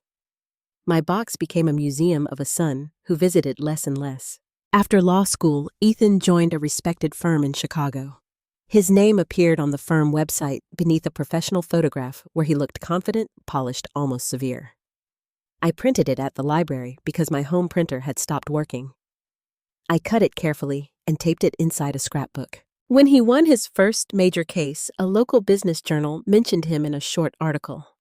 A: My box became a museum of a son who visited less and less. After law school, Ethan joined a respected firm in Chicago. His name appeared on the firm website beneath a professional photograph where he looked confident, polished, almost severe. I printed it at the library because my home printer had stopped working. I cut it carefully and taped it inside a scrapbook. When he won his first major case, a local business journal mentioned him in a short article.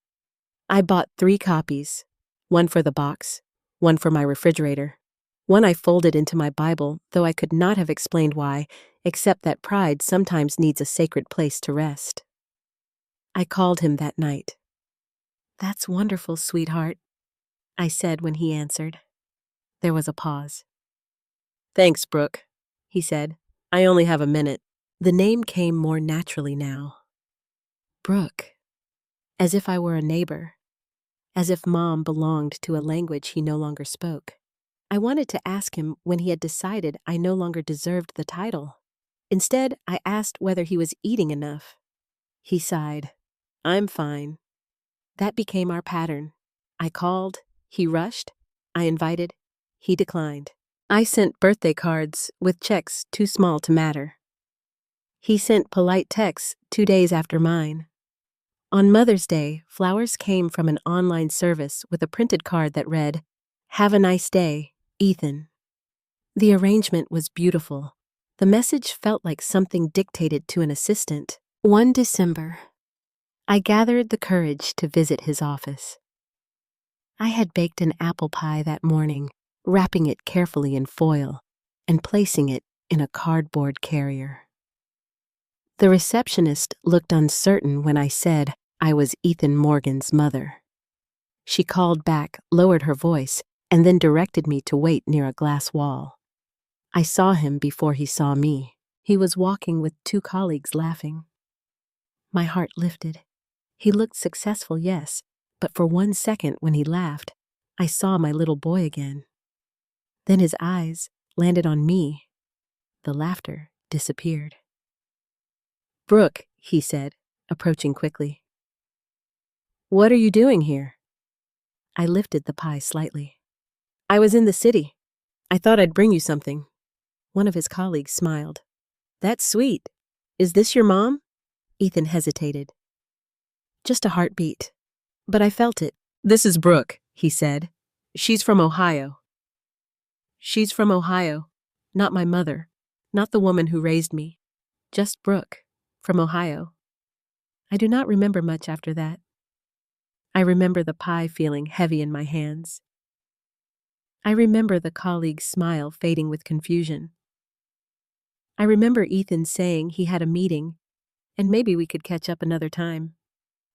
A: I bought 3 copies, one for the box, one for my refrigerator. One I folded into my Bible, though I could not have explained why, except that pride sometimes needs a sacred place to rest. I called him that night. "That's wonderful, sweetheart," I said when he answered. There was a pause. "Thanks, Brooke," he said. "I only have a minute." The name came more naturally now. Brooke. As if I were a neighbor. As if Mom belonged to a language he no longer spoke. I wanted to ask him when he had decided I no longer deserved the title. Instead, I asked whether he was eating enough. He sighed. "I'm fine." That became our pattern. I called, he rushed, I invited, he declined. I sent birthday cards with checks too small to matter. He sent polite texts 2 days after mine. On Mother's Day, flowers came from an online service with a printed card that read, "Have a nice day, Ethan." The arrangement was beautiful. The message felt like something dictated to an assistant. One December, I gathered the courage to visit his office. I had baked an apple pie that morning, wrapping it carefully in foil and placing it in a cardboard carrier. The receptionist looked uncertain when I said I was Ethan Morgan's mother. She called back, lowered her voice, and then directed me to wait near a glass wall. I saw him before he saw me. He was walking with 2 colleagues laughing. My heart lifted. He looked successful, yes, but for 1 second when he laughed, I saw my little boy again. Then his eyes landed on me. The laughter disappeared. "Brooke," he said, approaching quickly. "What are you doing here?" I lifted the pie slightly. "I was in the city. I thought I'd bring you something." One of his colleagues smiled. "That's sweet. Is this your mom?" Ethan hesitated. Just a heartbeat. But I felt it. "This is Brooke," he said. "She's from Ohio." She's from Ohio. Not my mother. Not the woman who raised me. Just Brooke, from Ohio. I do not remember much after that. I remember the pie feeling heavy in my hands. I remember the colleague's smile fading with confusion. I remember Ethan saying he had a meeting, and maybe we could catch up another time.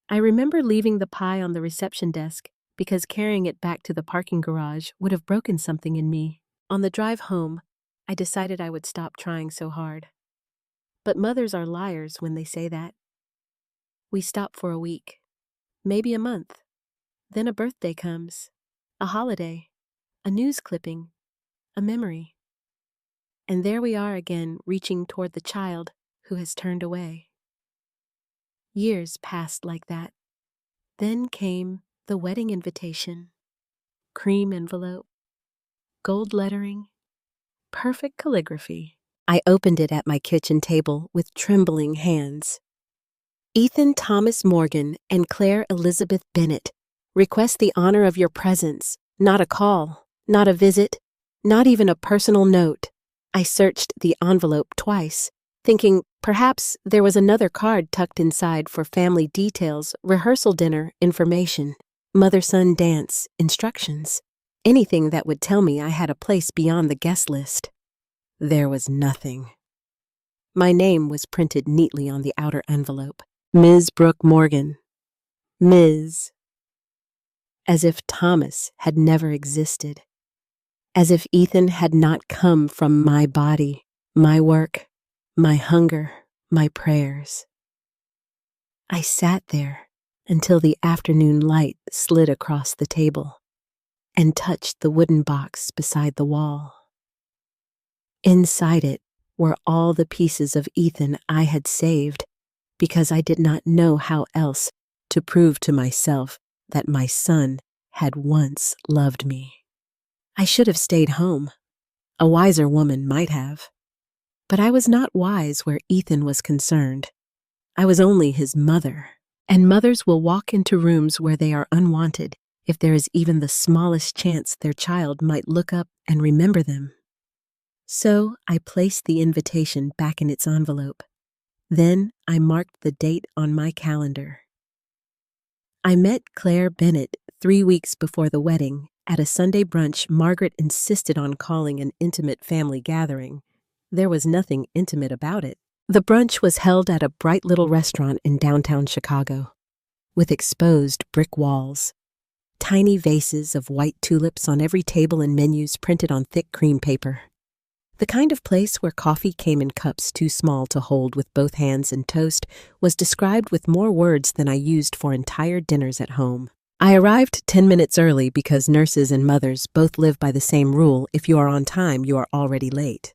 A: I remember leaving the pie on the reception desk because carrying it back to the parking garage would have broken something in me. On the drive home, I decided I would stop trying so hard. But mothers are liars when they say that. We stop for a week, maybe a month. Then a birthday comes, a holiday, a news clipping, a memory. And there we are again, reaching toward the child who has turned away. Years passed like that. Then came the wedding invitation. Cream envelope, gold lettering, perfect calligraphy. I opened it at my kitchen table with trembling hands. Ethan Thomas Morgan and Claire Elizabeth Bennett request the honor of your presence, not a call, not a visit, not even a personal note. I searched the envelope twice, thinking perhaps there was another card tucked inside for family details, rehearsal dinner, information, mother-son dance, instructions, anything that would tell me I had a place beyond the guest list. There was nothing. My name was printed neatly on the outer envelope. Ms. Brooke Morgan. Ms. As if Thomas had never existed. As if Ethan had not come from my body, my work, my hunger, my prayers. I sat there until the afternoon light slid across the table and touched the wooden box beside the wall. Inside it were all the pieces of Ethan I had saved because I did not know how else to prove to myself that my son had once loved me. I should have stayed home. A wiser woman might have. But I was not wise where Ethan was concerned. I was only his mother, and mothers will walk into rooms where they are unwanted if there is even the smallest chance their child might look up and remember them. So I placed the invitation back in its envelope. Then I marked the date on my calendar. I met Claire Bennett 3 weeks before the wedding at a Sunday brunch Margaret insisted on calling an intimate family gathering. There was nothing intimate about it. The brunch was held at a bright little restaurant in downtown Chicago, with exposed brick walls, tiny vases of white tulips on every table and menus printed on thick cream paper. The kind of place where coffee came in cups too small to hold with both hands and toast was described with more words than I used for entire dinners at home. I arrived 10 minutes early because nurses and mothers both live by the same rule: if you are on time, you are already late.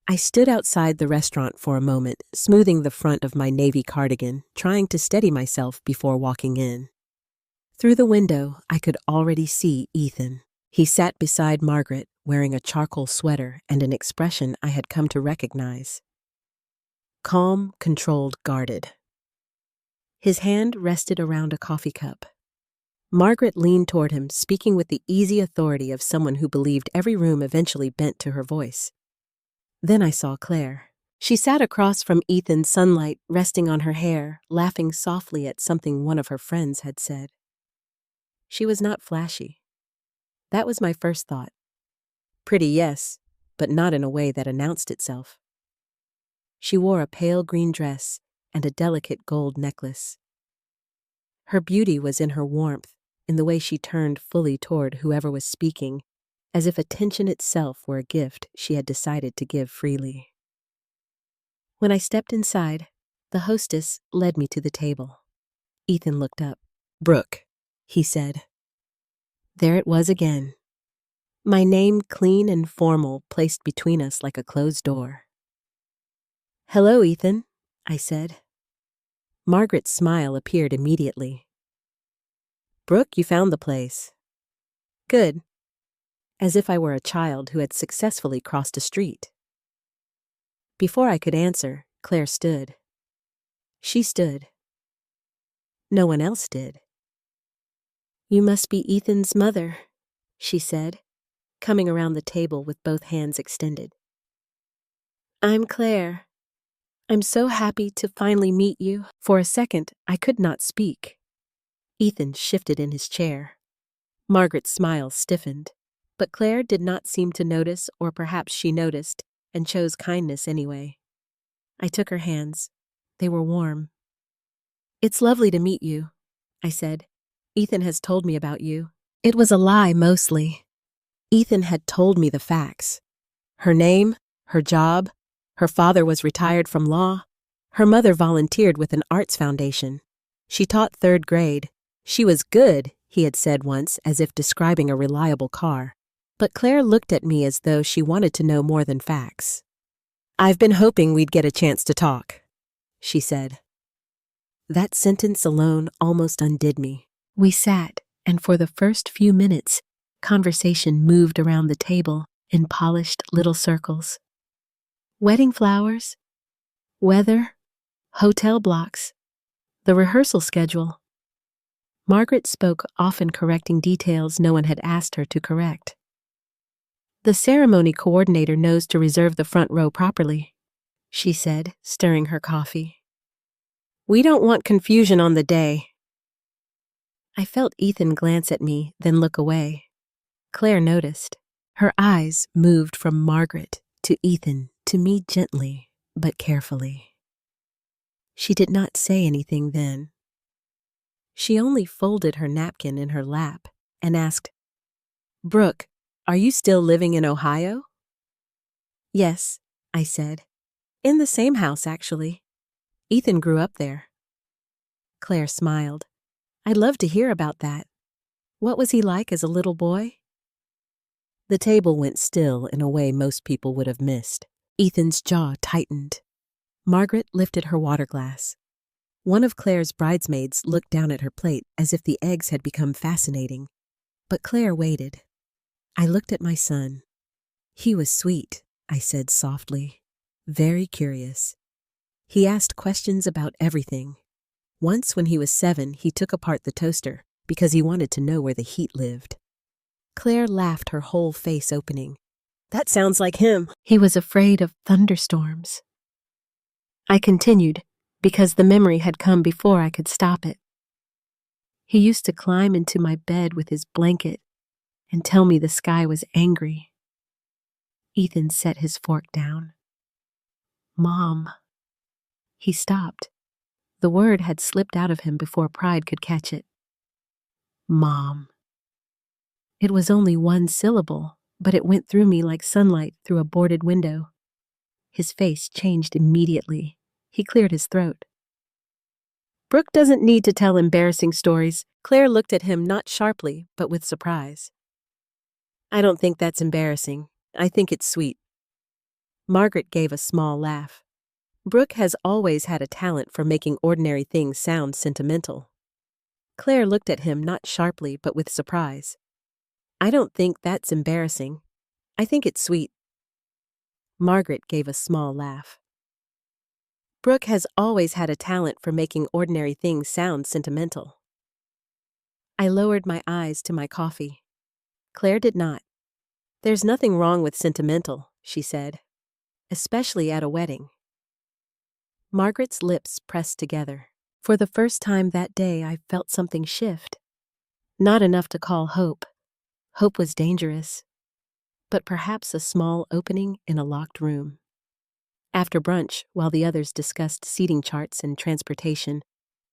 A: I stood outside the restaurant for a moment, smoothing the front of my navy cardigan, trying to steady myself before walking in. Through the window, I could already see Ethan. He sat beside Margaret, wearing a charcoal sweater and an expression I had come to recognize. Calm, controlled, guarded. His hand rested around a coffee cup. Margaret leaned toward him, speaking with the easy authority of someone who believed every room eventually bent to her voice. Then I saw Claire. She sat across from Ethan, sunlight resting on her hair, laughing softly at something one of her friends had said. She was not flashy. That was my first thought. Pretty, yes, but not in a way that announced itself. She wore a pale green dress and a delicate gold necklace. Her beauty was in her warmth, in the way she turned fully toward whoever was speaking, as if attention itself were a gift she had decided to give freely. When I stepped inside, the hostess led me to the table. Ethan looked up. "Brooke," he said. There it was again. My name, clean and formal, placed between us like a closed door. "Hello, Ethan," I said. Margaret's smile appeared immediately. "Brooke, you found the place." "Good." As if I were a child who had successfully crossed a street. Before I could answer, Claire stood. She stood. No one else did. "You must be Ethan's mother," she said, coming around the table with both hands extended. "I'm Claire. I'm so happy to finally meet you." For a second, I could not speak. Ethan shifted in his chair. Margaret's smile stiffened, but Claire did not seem to notice, or perhaps she noticed and chose kindness anyway. I took her hands. They were warm. "It's lovely to meet you," I said. "Ethan has told me about you." It was a lie, mostly. Ethan had told me the facts. Her name, her job, her father was retired from law. Her mother volunteered with an arts foundation. She taught 3rd grade. She was good, he had said once, as if describing a reliable car. But Claire looked at me as though she wanted to know more than facts. "I've been hoping we'd get a chance to talk," she said. That sentence alone almost undid me. We sat, and for the first few minutes, conversation moved around the table in polished little circles. Wedding flowers, weather, hotel blocks, the rehearsal schedule. Margaret spoke, often correcting details no one had asked her to correct. The ceremony coordinator knows to reserve the front row properly, she said, stirring her coffee. We don't want confusion on the day. I felt Ethan glance at me, then look away. Claire noticed. Her eyes moved from Margaret to Ethan to me gently, but carefully. She did not say anything then. She only folded her napkin in her lap and asked, Brooke, are you still living in Ohio? Yes, I said. In the same house, actually. Ethan grew up there. Claire smiled. I'd love to hear about that. What was he like as a little boy? The table went still in a way most people would have missed. Ethan's jaw tightened. Margaret lifted her water glass. One of Claire's bridesmaids looked down at her plate as if the eggs had become fascinating. But Claire waited. I looked at my son. He was sweet, I said softly. Very curious. He asked questions about everything. Once when he was 7, he took apart the toaster because he wanted to know where the heat lived. Claire laughed, her whole face opening. That sounds like him. He was afraid of thunderstorms. I continued, because the memory had come before I could stop it. He used to climb into my bed with his blanket and tell me the sky was angry. Ethan set his fork down. Mom. He stopped. The word had slipped out of him before pride could catch it. Mom. It was only one syllable, but it went through me like sunlight through a boarded window. His face changed immediately. He cleared his throat. Brooke doesn't need to tell embarrassing stories. Claire looked at him not sharply, but with surprise. I don't think that's embarrassing. I think it's sweet. Margaret gave a small laugh. Brooke has always had a talent for making ordinary things sound sentimental. Claire looked at him not sharply, but with surprise. I don't think that's embarrassing. I think it's sweet. Margaret gave a small laugh. Brooke has always had a talent for making ordinary things sound sentimental. I lowered my eyes to my coffee. Claire did not. There's nothing wrong with sentimental, she said, especially at a wedding. Margaret's lips pressed together. For the first time that day, I felt something shift. Not enough to call hope. Hope was dangerous, but perhaps a small opening in a locked room. After brunch, while the others discussed seating charts and transportation,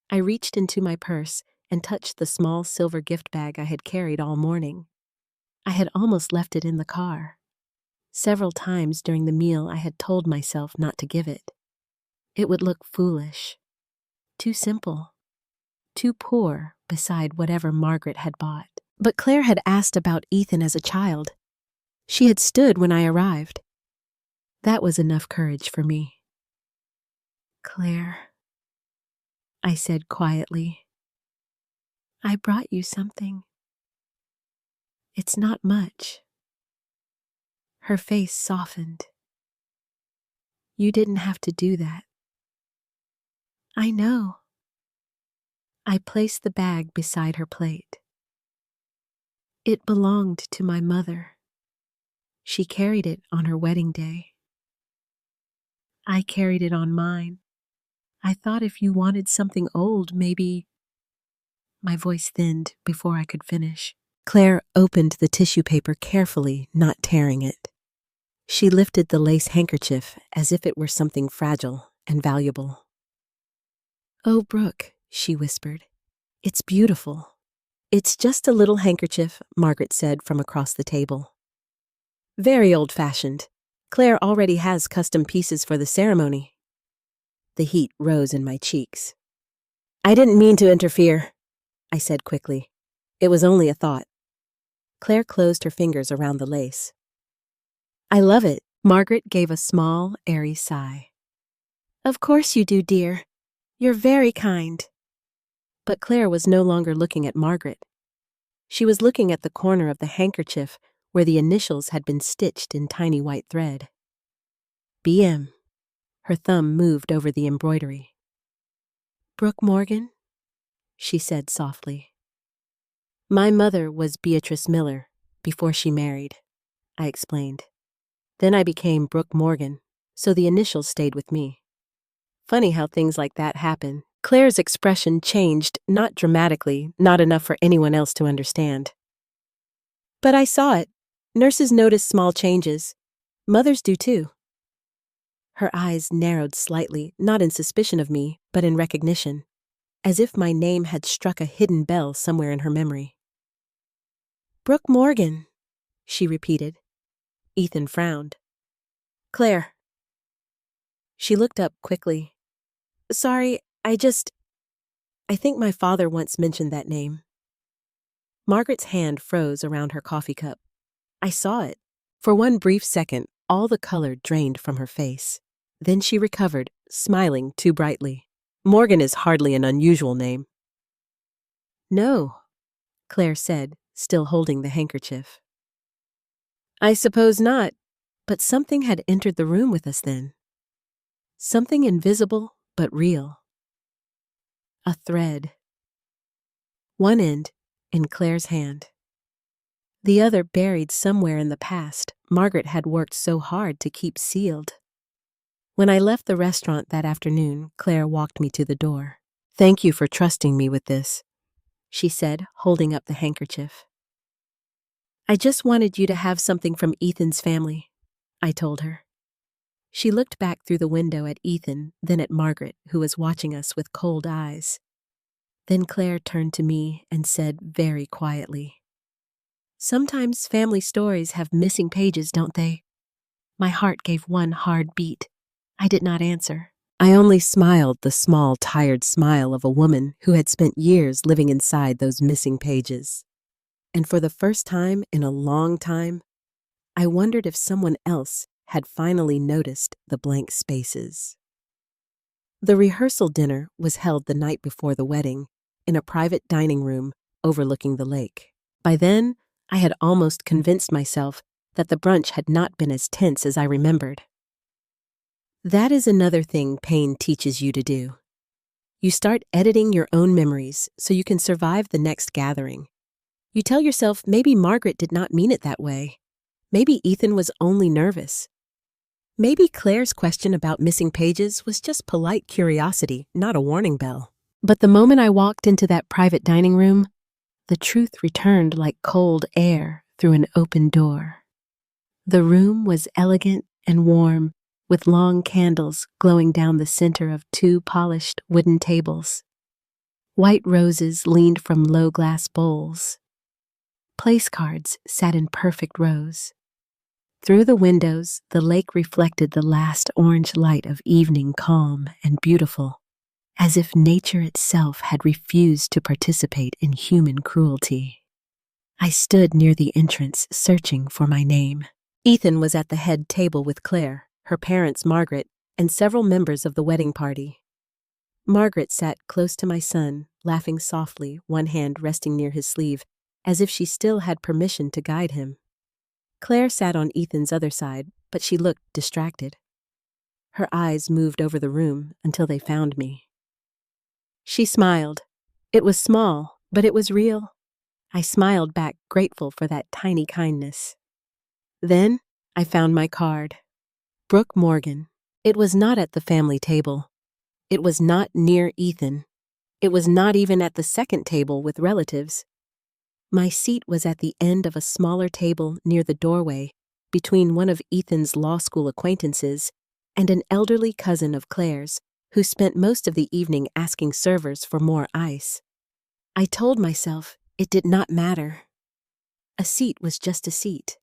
A: I reached into my purse and touched the small silver gift bag I had carried all morning. I had almost left it in the car. Several times during the meal, I had told myself not to give it. It would look foolish, too simple, too poor beside whatever Margaret had bought. But Claire had asked about Ethan as a child. She had stood when I arrived. That was enough courage for me. Claire, I said quietly, I brought you something. It's not much. Her face softened. You didn't have to do that. I know. I placed the bag beside her plate. It belonged to my mother. She carried it on her wedding day. I carried it on mine. I thought if you wanted something old, maybe... My voice thinned before I could finish. Claire opened the tissue paper carefully, not tearing it. She lifted the lace handkerchief as if it were something fragile and valuable. Oh, Brooke, she whispered. It's beautiful. It's just a little handkerchief, Margaret said from across the table. Very old-fashioned. Claire already has custom pieces for the ceremony. The heat rose in my cheeks. I didn't mean to interfere, I said quickly. It was only a thought. Claire closed her fingers around the lace. I love it. Margaret gave a small, airy sigh. Of course you do, dear. You're very kind. But Claire was no longer looking at Margaret. She was looking at the corner of the handkerchief where the initials had been stitched in tiny white thread. BM. Her thumb moved over the embroidery. Brooke Morgan? She said softly. My mother was Beatrice Miller before she married, I explained. Then I became Brooke Morgan, so the initials stayed with me. Funny how things like that happen. Claire's expression changed, not dramatically, not enough for anyone else to understand. But I saw it. Nurses notice small changes. Mothers do too. Her eyes narrowed slightly, not in suspicion of me, but in recognition, as if my name had struck a hidden bell somewhere in her memory. Brooke Morgan, she repeated. Ethan frowned. Claire. She looked up quickly. Sorry, I think my father once mentioned that name. Margaret's hand froze around her coffee cup. I saw it. For one brief second, all the color drained from her face. Then she recovered, smiling too brightly. Morgan is hardly an unusual name. No, Claire said, still holding the handkerchief. I suppose not, but something had entered the room with us then. Something invisible but real. A thread. One end in Claire's hand. The other buried somewhere in the past Margaret had worked so hard to keep sealed. When I left the restaurant that afternoon, Claire walked me to the door. Thank you for trusting me with this, she said, holding up the handkerchief. I just wanted you to have something from Ethan's family, I told her. She looked back through the window at Ethan, then at Margaret, who was watching us with cold eyes. Then Claire turned to me and said very quietly, Sometimes family stories have missing pages, don't they? My heart gave one hard beat. I did not answer. I only smiled the small, tired smile of a woman who had spent years living inside those missing pages. And for the first time in a long time, I wondered if someone else had finally noticed the blank spaces. The rehearsal dinner was held the night before the wedding in a private dining room overlooking the lake. By then, I had almost convinced myself that the brunch had not been as tense as I remembered. That is another thing pain teaches you to do. You start editing your own memories so you can survive the next gathering. You tell yourself maybe Margaret did not mean it that way. Maybe Ethan was only nervous. Maybe Claire's question about missing pages was just polite curiosity, not a warning bell. But the moment I walked into that private dining room, the truth returned like cold air through an open door. The room was elegant and warm, with long candles glowing down the center of two polished wooden tables. White roses leaned from low glass bowls. Place cards sat in perfect rows. Through the windows, the lake reflected the last orange light of evening, calm and beautiful, as if nature itself had refused to participate in human cruelty. I stood near the entrance, searching for my name. Ethan was at the head table with Claire, her parents Margaret, and several members of the wedding party. Margaret sat close to my son, laughing softly, one hand resting near his sleeve, as if she still had permission to guide him. Claire sat on Ethan's other side, but she looked distracted. Her eyes moved over the room until they found me. She smiled. It was small, but it was real. I smiled back, grateful for that tiny kindness. Then I found my card. Brooke Morgan. It was not at the family table. It was not near Ethan. It was not even at the second table with relatives. My seat was at the end of a smaller table near the doorway, between one of Ethan's law school acquaintances and an elderly cousin of Claire's, who spent most of the evening asking servers for more ice. I told myself it did not matter. A seat was just a seat.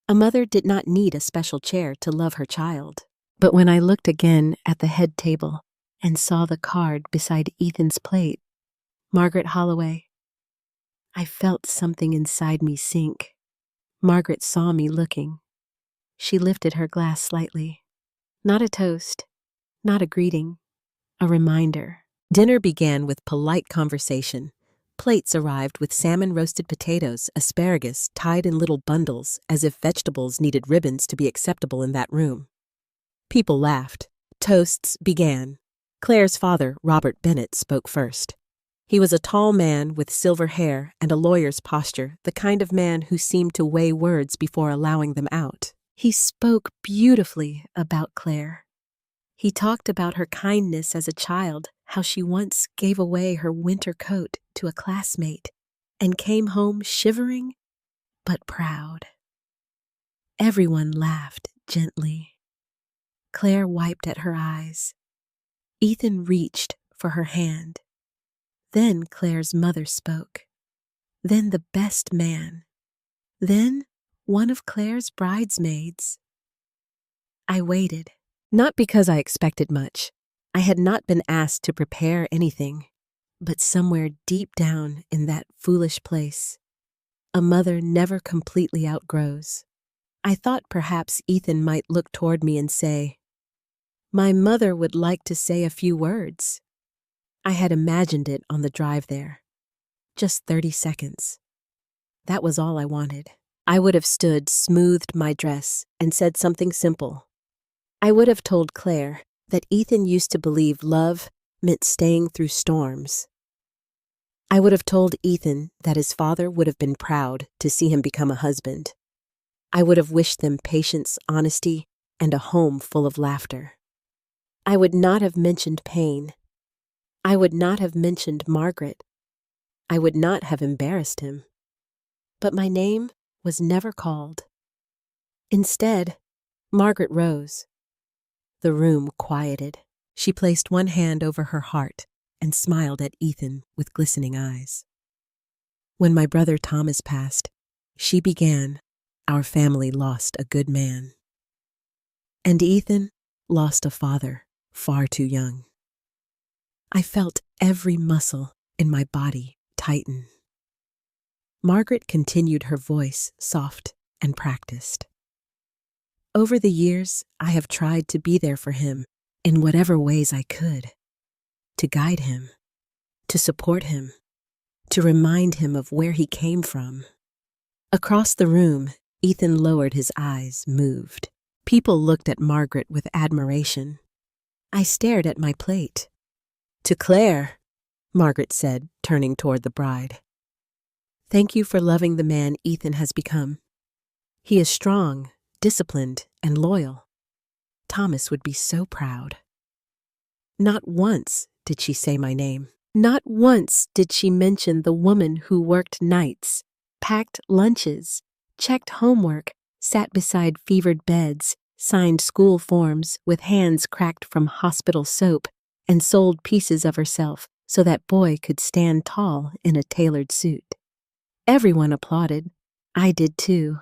A: A mother did not need a special chair to love her child. But when I looked again at the head table and saw the card beside Ethan's plate, Margaret Holloway, I felt something inside me sink. Margaret saw me looking. She lifted her glass slightly. Not a toast, not a greeting, a reminder. Dinner began with polite conversation, Plates arrived with salmon roasted potatoes, asparagus tied in little bundles as if vegetables needed ribbons to be acceptable in that room. People laughed. Toasts began. Claire's father, Robert Bennett, spoke first. He was a tall man with silver hair and a lawyer's posture, the kind of man who seemed to weigh words before allowing them out. He spoke beautifully about Claire. He talked about her kindness as a child, how she once gave away her winter coat to a classmate and came home shivering but proud. Everyone laughed gently. Claire wiped at her eyes. Ethan reached for her hand. Then Claire's mother spoke. Then the best man. Then one of Claire's bridesmaids. I waited, not because I expected much. I had not been asked to prepare anything, but somewhere deep down in that foolish place, a mother never completely outgrows. I thought perhaps Ethan might look toward me and say, "My mother would like to say a few words." I had imagined it on the drive there. Just 30 seconds. That was all I wanted. I would have stood, smoothed my dress, and said something simple. I would have told Claire that Ethan used to believe love meant staying through storms. I would have told Ethan that his father would have been proud to see him become a husband. I would have wished them patience, honesty, and a home full of laughter. I would not have mentioned pain. I would not have mentioned Margaret. I would not have embarrassed him. But my name was never called. Instead, Margaret rose. The room quieted. She placed one hand over her heart and smiled at Ethan with glistening eyes. When my brother Thomas passed, she began, "Our family lost a good man." And Ethan lost a father far too young. I felt every muscle in my body tighten. Margaret continued, her voice soft and practiced. Over the years, I have tried to be there for him in whatever ways I could, to guide him, to support him, to remind him of where he came from. Across the room, Ethan lowered his eyes, moved. People looked at Margaret with admiration. I stared at my plate. "To Claire," Margaret said, turning toward the bride. "Thank you for loving the man Ethan has become. He is strong, disciplined, and loyal. Thomas would be so proud." Not once did she say my name. Not once did she mention the woman who worked nights, packed lunches, checked homework, sat beside fevered beds, signed school forms with hands cracked from hospital soap, and sold pieces of herself so that boy could stand tall in a tailored suit. Everyone applauded. I did too,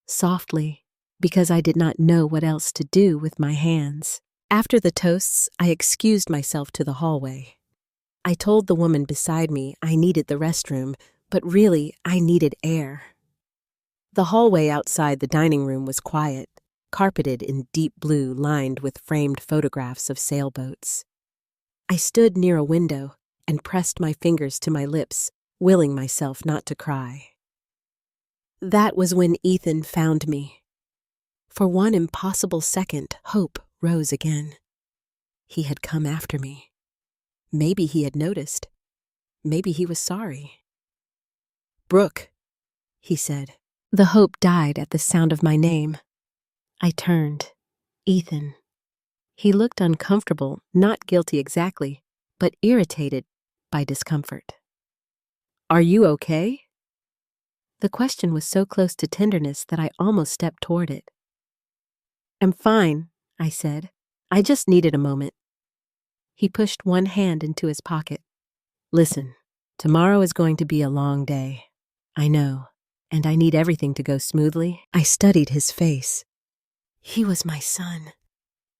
A: softly, because I did not know what else to do with my hands. After the toasts, I excused myself to the hallway. I told the woman beside me I needed the restroom, but really I needed air. The hallway outside the dining room was quiet, carpeted in deep blue lined with framed photographs of sailboats. I stood near a window and pressed my fingers to my lips, willing myself not to cry. That was when Ethan found me. For one impossible second, hope rose again. He had come after me. Maybe he had noticed. Maybe he was sorry. "Brooke," he said. The hope died at the sound of my name. I turned. Ethan. He looked uncomfortable, not guilty exactly, but irritated by discomfort. "Are you okay?" The question was so close to tenderness that I almost stepped toward it. "I'm fine," I said. "I just needed a moment." He pushed one hand into his pocket. "Listen, tomorrow is going to be a long day. I know, and I need everything to go smoothly." I studied his face. He was my son.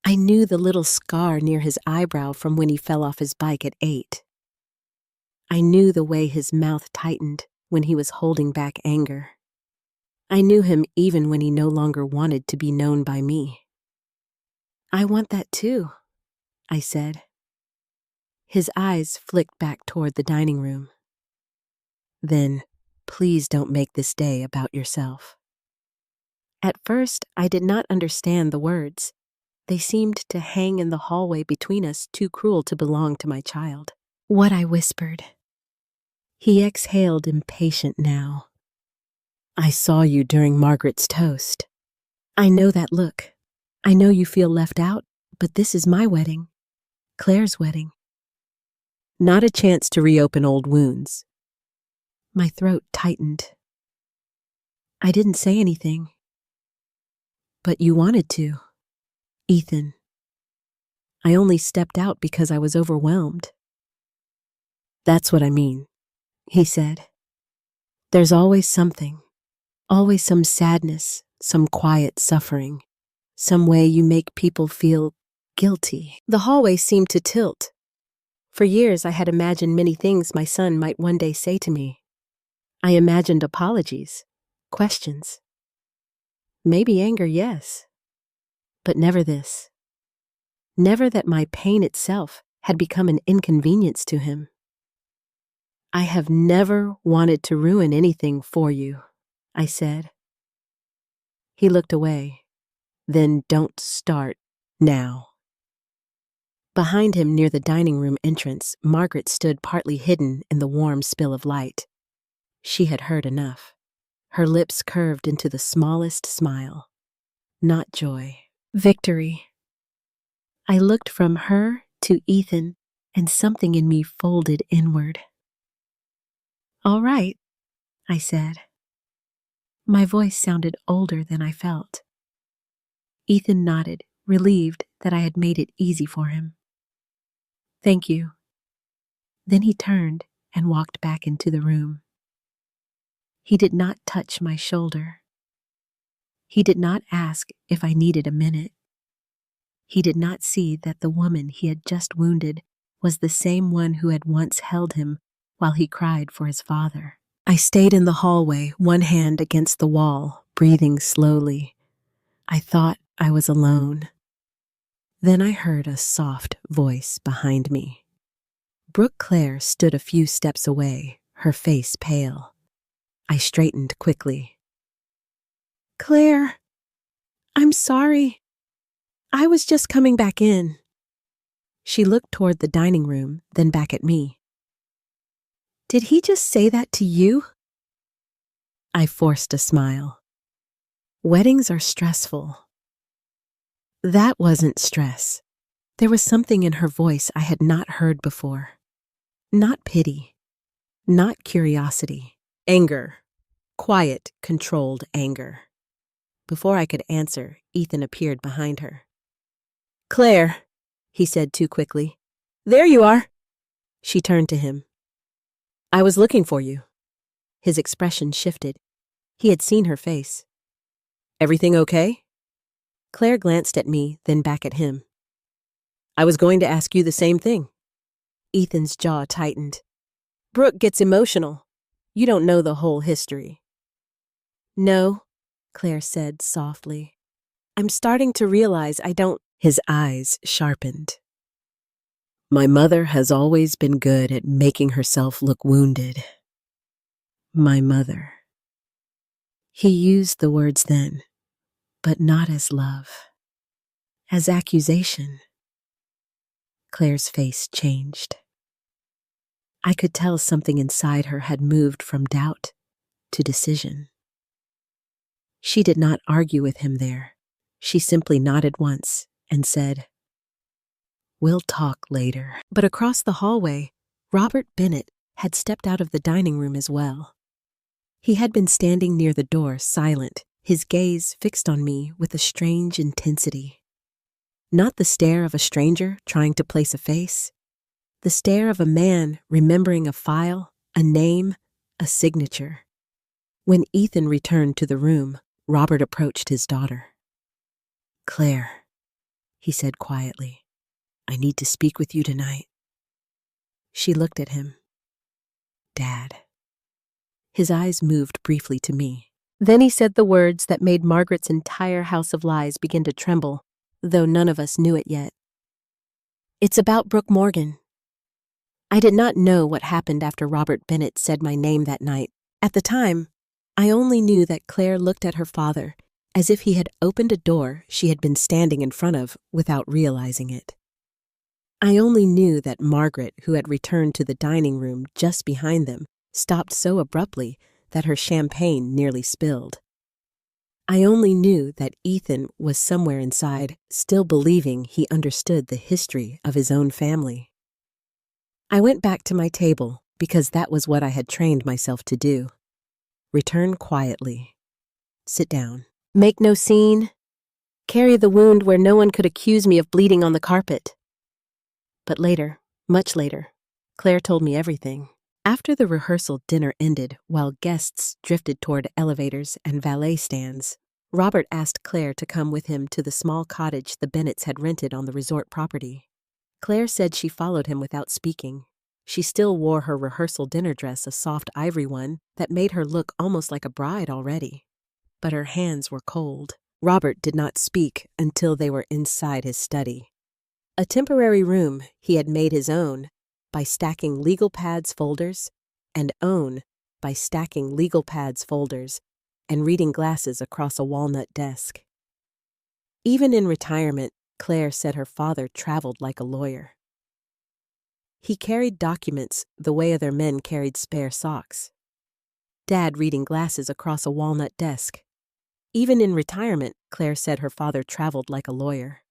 A: I knew the little scar near his eyebrow from when he fell off his bike at 8. I knew the way his mouth tightened when he was holding back anger. I knew him even when he no longer wanted to be known by me. "I want that too," I said. His eyes flicked back toward the dining room. Then, please don't make this day about yourself. At first, I did not understand the words. They seemed to hang in the hallway between us, too cruel to belong to my child. What I whispered. He exhaled, impatient now. I saw you during Margaret's toast. I know that look. I know you feel left out, but this is my wedding. Claire's wedding. Not a chance to reopen old wounds. My throat tightened. I didn't say anything. But you wanted to, Ethan. I only stepped out because I was overwhelmed. That's what I mean, he said. There's always something, always some sadness, some quiet suffering, some way you make people feel guilty. The hallway seemed to tilt. For years I had imagined many things my son might one day say to me. I imagined apologies, questions. Maybe anger, yes. But never this. Never that my pain itself had become an inconvenience to him. I have never wanted to ruin anything for you, I said. He looked away. Then don't start now. Behind him, near the dining room entrance, Margaret stood partly hidden in the warm spill of light. She had heard enough. Her lips curved into the smallest smile. Not joy. Victory. I looked from her to Ethan, and something in me folded inward. All right, I said. My voice sounded older than I felt. Ethan nodded, relieved that I had made it easy for him. Thank you. Then he turned and walked back into the room. He did not touch my shoulder. He did not ask if I needed a minute. He did not see that the woman he had just wounded was the same one who had once held him while he cried for his father. I stayed in the hallway, one hand against the wall, breathing slowly. I thought I was alone. Then I heard a soft voice behind me. Brooke Claire stood a few steps away, her face pale. I straightened quickly. Claire, I'm sorry. I was just coming back in. She looked toward the dining room, then back at me. Did he just say that to you? I forced a smile. Weddings are stressful. That wasn't stress. There was something in her voice I had not heard before. Not pity. Not curiosity. Anger. Quiet, controlled anger. Before I could answer, Ethan appeared behind her. Claire, he said too quickly. There you are. She turned to him. I was looking for you. His expression shifted. He had seen her face. Everything okay? Claire glanced at me, then back at him. I was going to ask you the same thing. Ethan's jaw tightened. Brooke gets emotional. You don't know the whole history. No, Claire said softly. I'm starting to realize I don't. His eyes sharpened. My mother has always been good at making herself look wounded. My mother. He used the words then, but not as love. As accusation. Claire's face changed. I could tell something inside her had moved from doubt to decision. She did not argue with him there. She simply nodded once and said, We'll talk later. But across the hallway, Robert Bennett had stepped out of the dining room as well. He had been standing near the door, silent, his gaze fixed on me with a strange intensity. Not the stare of a stranger trying to place a face. The stare of a man remembering a file, a name, a signature. When Ethan returned to the room, Robert approached his daughter. Claire, he said quietly, I need to speak with you tonight. She looked at him. Dad. His eyes moved briefly to me. Then he said the words that made Margaret's entire house of lies begin to tremble, though none of us knew it yet. It's about Brooke Morgan. I did not know what happened after Robert Bennett said my name that night. At the time, I only knew that Claire looked at her father as if he had opened a door she had been standing in front of without realizing it. I only knew that Margaret, who had returned to the dining room just behind them, stopped so abruptly that her champagne nearly spilled. I only knew that Ethan was somewhere inside, still believing he understood the history of his own family. I went back to my table because that was what I had trained myself to do. Return quietly. Sit down. Make no scene. Carry the wound where no one could accuse me of bleeding on the carpet. But later, much later, Claire told me everything. After the rehearsal dinner ended, while guests drifted toward elevators and valet stands, Robert asked Claire to come with him to the small cottage the Bennetts had rented on the resort property. Claire said she followed him without speaking. She still wore her rehearsal dinner dress, a soft ivory one that made her look almost like a bride already. But her hands were cold. Robert did not speak until they were inside his study. A temporary room he had made his own by stacking legal pads folders and own by stacking legal pads folders and reading glasses across a walnut desk. Even in retirement, Claire said her father traveled like a lawyer. He carried documents the way other men carried spare socks. Dad reading glasses across a walnut desk. Even in retirement, Claire said her father traveled like a lawyer.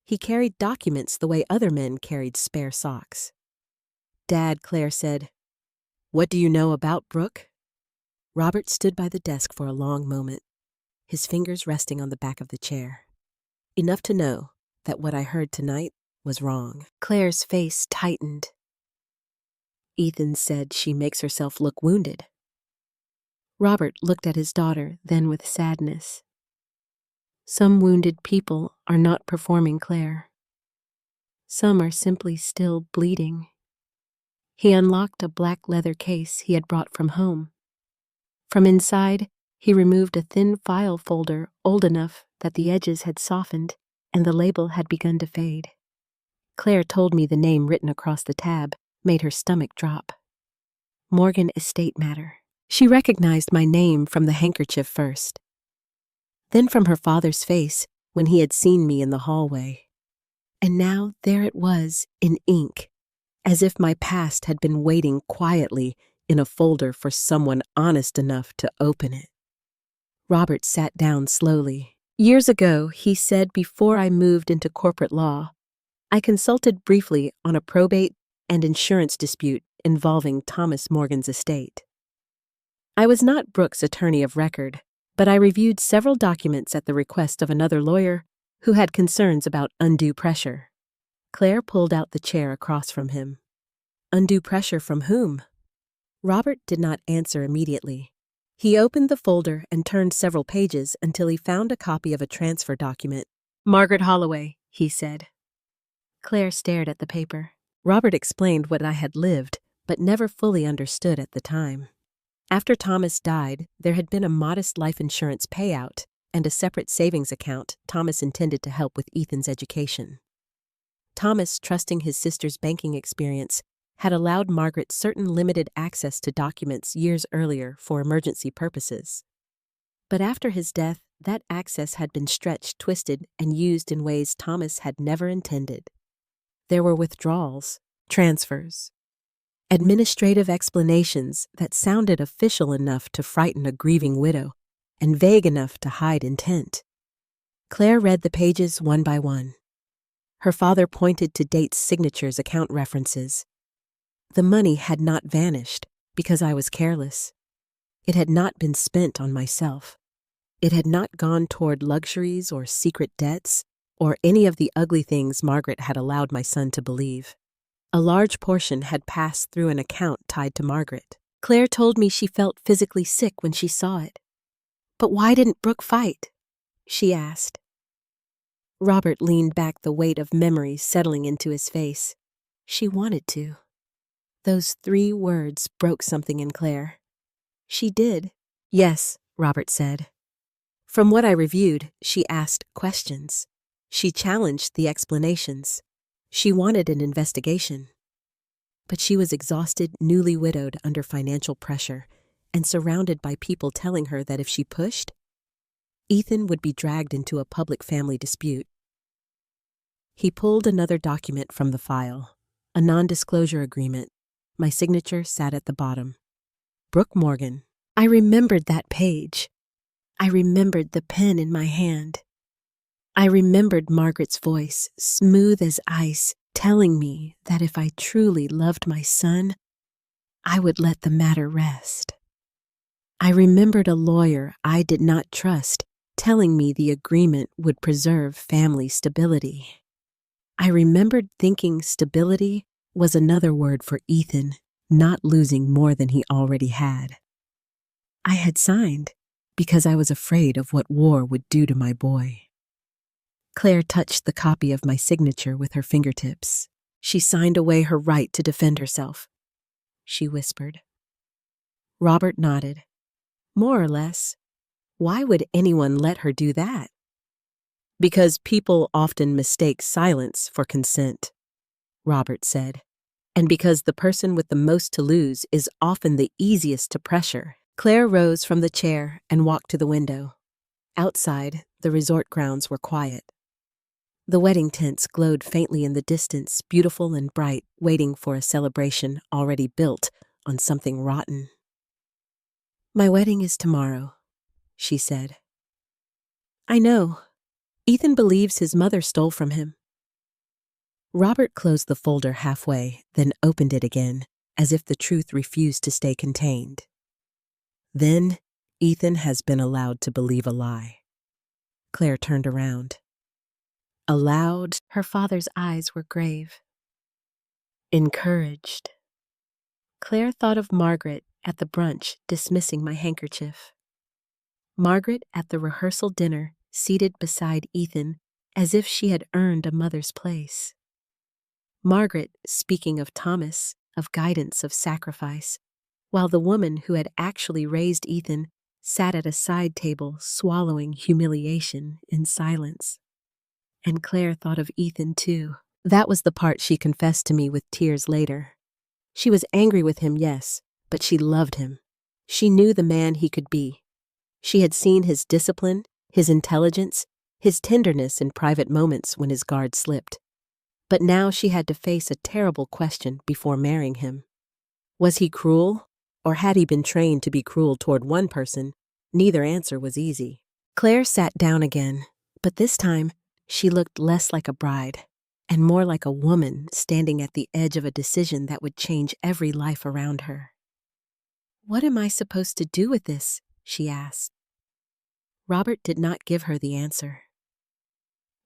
A: He carried documents the way other men carried spare socks. Dad, Claire said, "What do you know about Brooke?" Robert stood by the desk for a long moment, his fingers resting on the back of the chair. Enough to know that what I heard tonight was wrong. Claire's face tightened. Ethan said she makes herself look wounded. Robert looked at his daughter, then with sadness. Some wounded people are not performing, Claire. Some are simply still bleeding. He unlocked a black leather case he had brought from home. From inside, he removed a thin file folder old enough that the edges had softened and the label had begun to fade. Claire told me the name written across the tab made her stomach drop. Morgan Estate Matter. She recognized my name from the handkerchief first, then from her father's face when he had seen me in the hallway. And now there it was in ink, as if my past had been waiting quietly in a folder for someone honest enough to open it. Robert sat down slowly. Years ago, he said, before I moved into corporate law, I consulted briefly on a probate and insurance dispute involving Thomas Morgan's estate. I was not Brooke's attorney of record, but I reviewed several documents at the request of another lawyer who had concerns about undue pressure. Claire pulled out the chair across from him. Undue pressure from whom? Robert did not answer immediately. He opened the folder and turned several pages until he found a copy of a transfer document. Margaret Holloway, he said. Claire stared at the paper. Robert explained what I had lived, but never fully understood at the time. After Thomas died, there had been a modest life insurance payout and a separate savings account Thomas intended to help with Ethan's education. Thomas, trusting his sister's banking experience, had allowed Margaret certain limited access to documents years earlier for emergency purposes. But after his death, that access had been stretched, twisted, and used in ways Thomas had never intended. There were withdrawals, transfers, administrative explanations that sounded official enough to frighten a grieving widow and vague enough to hide intent. Claire read the pages one by one. Her father pointed to dates, signatures, account references. The money had not vanished because I was careless. It had not been spent on myself. It had not gone toward luxuries or secret debts or any of the ugly things Margaret had allowed my son to believe. A large portion had passed through an account tied to Margaret. Claire told me she felt physically sick when she saw it. But why didn't Brooke fight? She asked. Robert leaned back, the weight of memories settling into his face. She wanted to. Those 3 words broke something in Claire. She did. Yes, Robert said. From what I reviewed, she asked questions. She challenged the explanations. She wanted an investigation. But she was exhausted, newly widowed under financial pressure, and surrounded by people telling her that if she pushed, Ethan would be dragged into a public family dispute. He pulled another document from the file, a non-disclosure agreement. My signature sat at the bottom. Brooke Morgan. I remembered that page. I remembered the pen in my hand. I remembered Margaret's voice, smooth as ice, telling me that if I truly loved my son, I would let the matter rest. I remembered a lawyer I did not trust telling me the agreement would preserve family stability. I remembered thinking stability was another word for Ethan not losing more than he already had. I had signed because I was afraid of what war would do to my boy. Claire touched the copy of my signature with her fingertips. She signed away her right to defend herself, she whispered. Robert nodded. More or less. Why would anyone let her do that? Because people often mistake silence for consent, Robert said. And because the person with the most to lose is often the easiest to pressure. Claire rose from the chair and walked to the window. Outside, the resort grounds were quiet. The wedding tents glowed faintly in the distance, beautiful and bright, waiting for a celebration already built on something rotten. My wedding is tomorrow, she said. I know. Ethan believes his mother stole from him. Robert closed the folder halfway, then opened it again, as if the truth refused to stay contained. Then, Ethan has been allowed to believe a lie. Claire turned around. Allowed, her father's eyes were grave. Encouraged. Claire thought of Margaret at the brunch dismissing my handkerchief. Margaret at the rehearsal dinner, seated beside Ethan, as if she had earned a mother's place. Margaret speaking of Thomas, of guidance, of sacrifice, while the woman who had actually raised Ethan sat at a side table swallowing humiliation in silence. And Claire thought of Ethan too. That was the part she confessed to me with tears later. She was angry with him, yes, but she loved him. She knew the man he could be. She had seen his discipline, his intelligence, his tenderness in private moments when his guard slipped. But now she had to face a terrible question before marrying him. Was he cruel, or had he been trained to be cruel toward one person? Neither answer was easy. Claire sat down again, but this time she looked less like a bride and more like a woman standing at the edge of a decision that would change every life around her. What am I supposed to do with this? She asked. Robert did not give her the answer.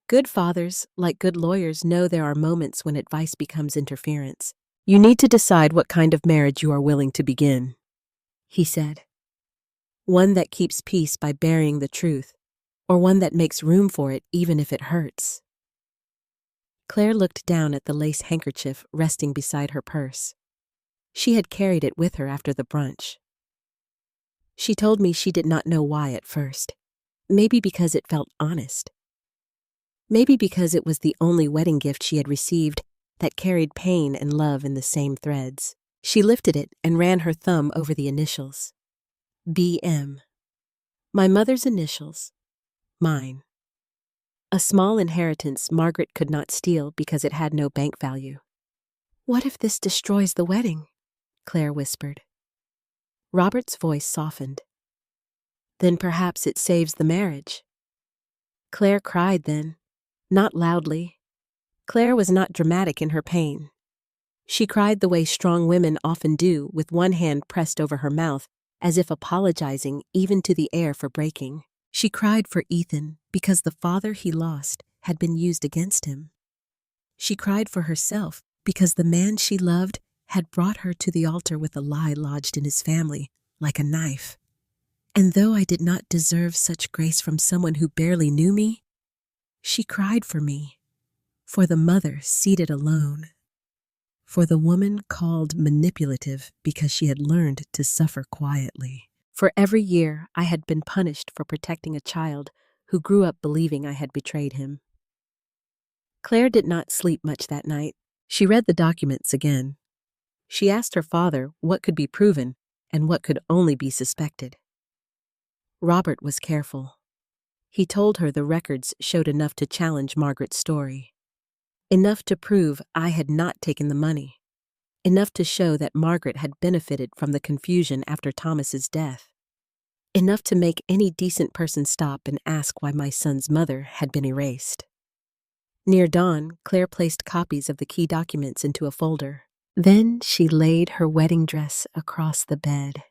A: Good fathers, like good lawyers, know there are moments when advice becomes interference. You need to decide what kind of marriage you are willing to begin, he said. One that keeps peace by burying the truth, or one that makes room for it even if it hurts. Claire looked down at the lace handkerchief resting beside her purse. She had carried it with her after the brunch. She told me she did not know why at first. Maybe because it felt honest. Maybe because it was the only wedding gift she had received that carried pain and love in the same threads. She lifted it and ran her thumb over the initials. B.M. My mother's initials. Mine. A small inheritance Margaret could not steal because it had no bank value. What if this destroys the wedding? Claire whispered. Robert's voice softened. Then perhaps it saves the marriage. Claire cried then, not loudly. Claire was not dramatic in her pain. She cried the way strong women often do, with one hand pressed over her mouth, as if apologizing even to the air for breaking. She cried for Ethan because the father he lost had been used against him. She cried for herself because the man she loved had brought her to the altar with a lie lodged in his family, like a knife. And though I did not deserve such grace from someone who barely knew me, she cried for me, for the mother seated alone, for the woman called manipulative because she had learned to suffer quietly. For every year I had been punished for protecting a child who grew up believing I had betrayed him. Claire did not sleep much that night. She read the documents again. She asked her father what could be proven and what could only be suspected. Robert was careful. He told her the records showed enough to challenge Margaret's story. Enough to prove I had not taken the money. Enough to show that Margaret had benefited from the confusion after Thomas's death. Enough to make any decent person stop and ask why my son's mother had been erased. Near dawn, Claire placed copies of the key documents into a folder. Then she laid her wedding dress across the bed.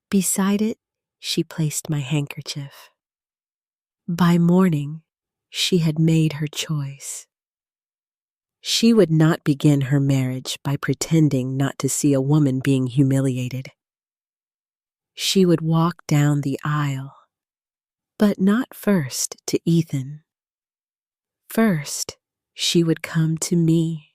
A: Beside it, she placed my handkerchief. By morning, she had made her choice. She would not begin her marriage by pretending not to see a woman being humiliated. She would walk down the aisle, but not first to Ethan. First, she would come to me.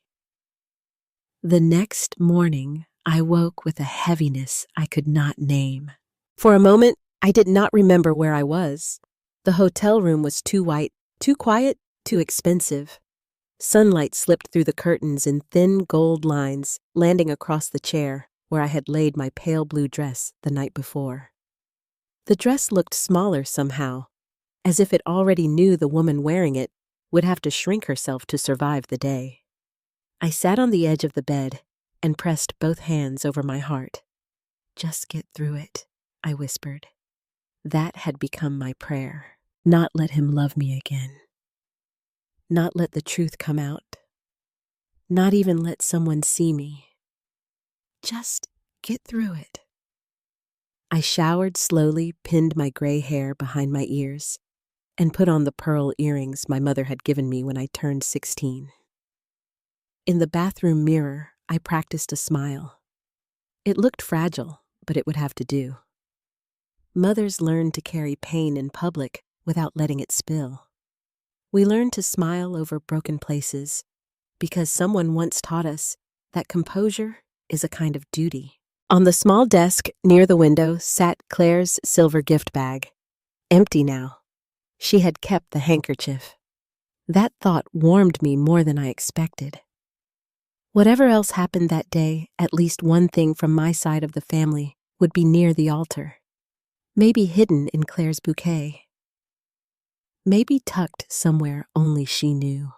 A: The next morning, I woke with a heaviness I could not name. For a moment, I did not remember where I was. The hotel room was too white, too quiet, too expensive. Sunlight slipped through the curtains in thin gold lines, landing across the chair where I had laid my pale blue dress the night before. The dress looked smaller somehow, as if it already knew the woman wearing it would have to shrink herself to survive the day. I sat on the edge of the bed and pressed both hands over my heart. Just get through it, I whispered. That had become my prayer. Not let him love me again. Not let the truth come out. Not even let someone see me. Just get through it. I showered slowly, pinned my gray hair behind my ears, and put on the pearl earrings my mother had given me when I turned 16. In the bathroom mirror, I practiced a smile. It looked fragile, but it would have to do. Mothers learn to carry pain in public without letting it spill. We learn to smile over broken places because someone once taught us that composure is a kind of duty. On the small desk near the window sat Claire's silver gift bag, empty now. She had kept the handkerchief. That thought warmed me more than I expected. Whatever else happened that day, at least one thing from my side of the family would be near the altar. Maybe hidden in Claire's bouquet. Maybe tucked somewhere only she knew.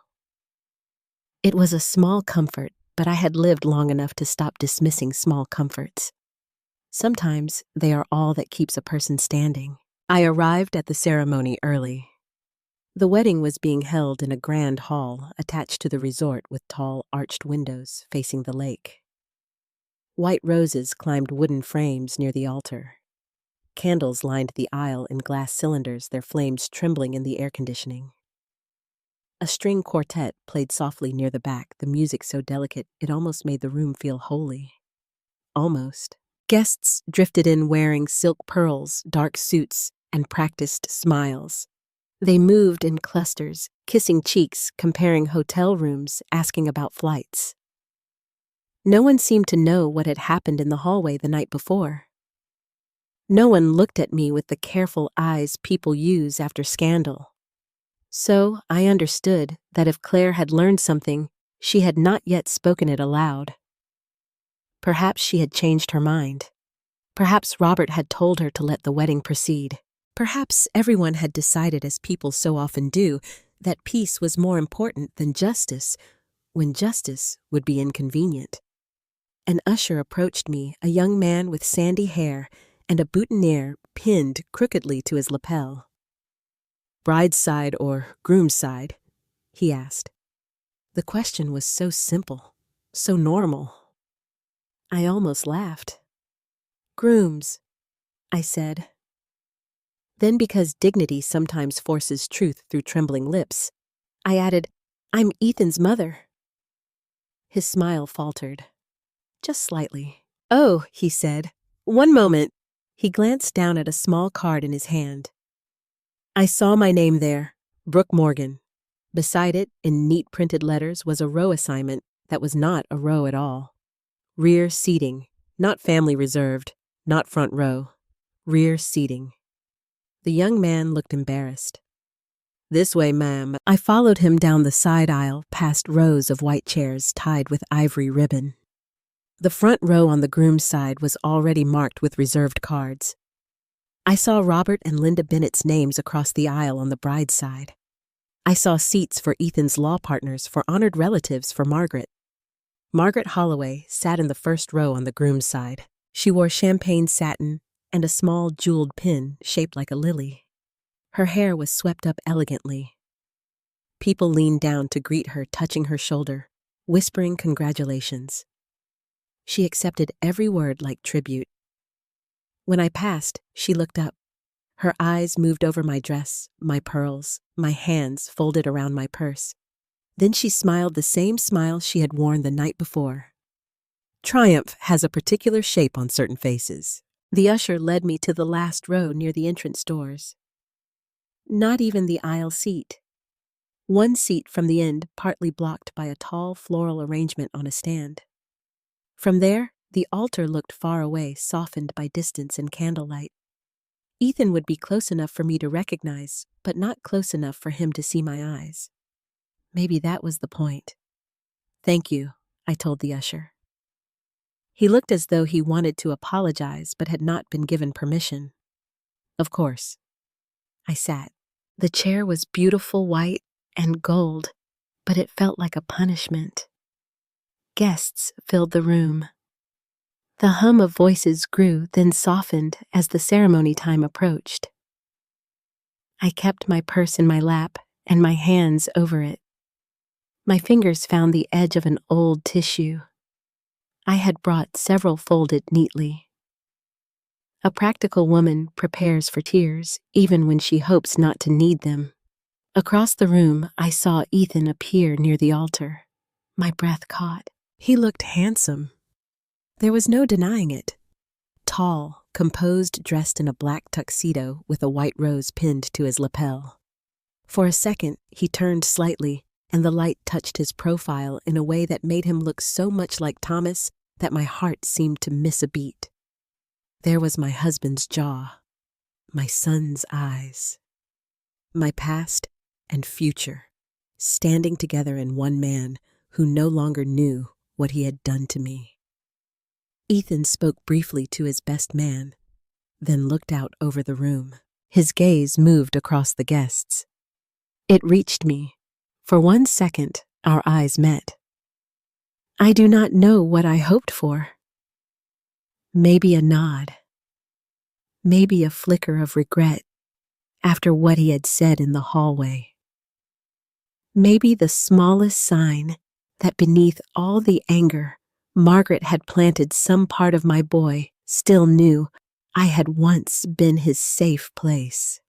A: It was a small comfort, but I had lived long enough to stop dismissing small comforts. Sometimes they are all that keeps a person standing. I arrived at the ceremony early. The wedding was being held in a grand hall attached to the resort with tall arched windows facing the lake. White roses climbed wooden frames near the altar. Candles lined the aisle in glass cylinders, their flames trembling in the air conditioning. A string quartet played softly near the back, the music so delicate it almost made the room feel holy. Almost. Guests drifted in wearing silk pearls, dark suits, and practiced smiles. They moved in clusters, kissing cheeks, comparing hotel rooms, asking about flights. No one seemed to know what had happened in the hallway the night before. No one looked at me with the careful eyes people use after scandal. So I understood that if Claire had learned something, she had not yet spoken it aloud. Perhaps she had changed her mind. Perhaps Robert had told her to let the wedding proceed. Perhaps everyone had decided, as people so often do, that peace was more important than justice, when justice would be inconvenient. An usher approached me, a young man with sandy hair and a boutonniere pinned crookedly to his lapel. "Bride's side or groom's side?" he asked. The question was so simple, so normal. I almost laughed. "Groom's," I said. Then, because dignity sometimes forces truth through trembling lips, I added, "I'm Ethan's mother." His smile faltered. Just slightly. "Oh," he said. "One moment." He glanced down at a small card in his hand. I saw my name there, Brooke Morgan. Beside it, in neat printed letters, was a row assignment that was not a row at all. Rear seating, not family reserved, not front row. Rear seating. The young man looked embarrassed. "This way, ma'am." I followed him down the side aisle, past rows of white chairs tied with ivory ribbon. The front row on the groom's side was already marked with reserved cards. I saw Robert and Linda Bennett's names across the aisle on the bride's side. I saw seats for Ethan's law partners, for honored relatives for Margaret. Margaret Holloway sat in the first row on the groom's side. She wore champagne satin and a small jeweled pin shaped like a lily. Her hair was swept up elegantly. People leaned down to greet her, touching her shoulder, whispering congratulations. She accepted every word like tribute. When I passed, she looked up. Her eyes moved over my dress, my pearls, my hands folded around my purse. Then she smiled the same smile she had worn the night before. Triumph has a particular shape on certain faces. The usher led me to the last row near the entrance doors. Not even the aisle seat. One seat from the end partly blocked by a tall floral arrangement on a stand. From there, the altar looked far away, softened by distance and candlelight. Ethan would be close enough for me to recognize, but not close enough for him to see my eyes. Maybe that was the point. "Thank you," I told the usher. He looked as though he wanted to apologize but had not been given permission. "Of course." I sat. The chair was beautiful white and gold, but it felt like a punishment. Guests filled the room. The hum of voices grew, then softened as the ceremony time approached. I kept my purse in my lap and my hands over it. My fingers found the edge of an old tissue. I had brought several folded neatly. A practical woman prepares for tears, even when she hopes not to need them. Across the room, I saw Ethan appear near the altar. My breath caught. He looked handsome. There was no denying it. Tall, composed, dressed in a black tuxedo with a white rose pinned to his lapel. For a second, he turned slightly, and the light touched his profile in a way that made him look so much like Thomas that my heart seemed to miss a beat. There was my husband's jaw, my son's eyes, my past and future, standing together in one man who no longer knew what he had done to me. Ethan spoke briefly to his best man, then looked out over the room. His gaze moved across the guests. It reached me. For 1 second, our eyes met. I do not know what I hoped for. Maybe a nod. Maybe a flicker of regret after what he had said in the hallway. Maybe the smallest sign that beneath all the anger, Margaret had planted some part of my boy still knew I had once been his safe place.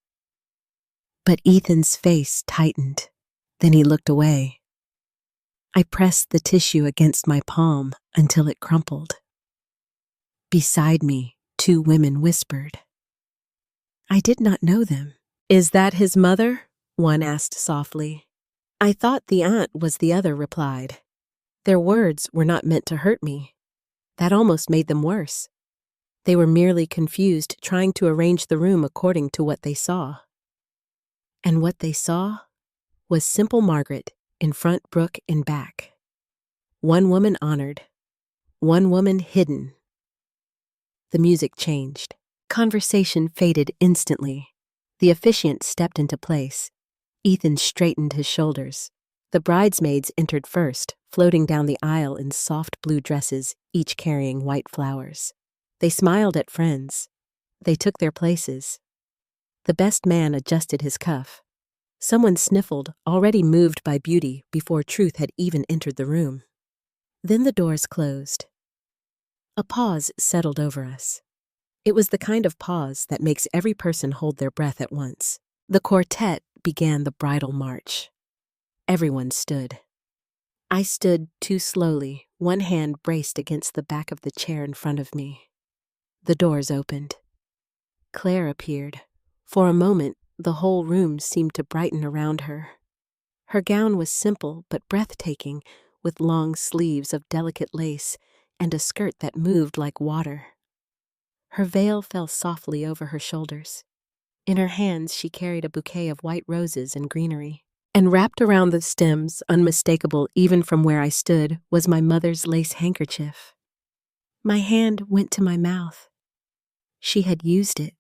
A: But Ethan's face tightened. Then he looked away. I pressed the tissue against my palm until it crumpled. Beside me, 2 women whispered. I did not know them. "Is that his mother?" one asked softly. "I thought the aunt was," the other replied. Their words were not meant to hurt me. That almost made them worse. They were merely confused, trying to arrange the room according to what they saw. And what they saw was simple Margaret in front, Brooke in back. One woman honored, one woman hidden. The music changed. Conversation faded instantly. The officiant stepped into place. Ethan straightened his shoulders. The bridesmaids entered first, floating down the aisle in soft blue dresses, each carrying white flowers. They smiled at friends. They took their places. The best man adjusted his cuff. Someone sniffled, already moved by beauty, before truth had even entered the room. Then the doors closed. A pause settled over us. It was the kind of pause that makes every person hold their breath at once. The quartet began the bridal march. Everyone stood. I stood too slowly, one hand braced against the back of the chair in front of me. The doors opened. Claire appeared. For a moment, the whole room seemed to brighten around her. Her gown was simple but breathtaking, with long sleeves of delicate lace and a skirt that moved like water. Her veil fell softly over her shoulders. In her hands she carried a bouquet of white roses and greenery. And wrapped around the stems, unmistakable even from where I stood, was my mother's lace handkerchief. My hand went to my mouth. She had used it.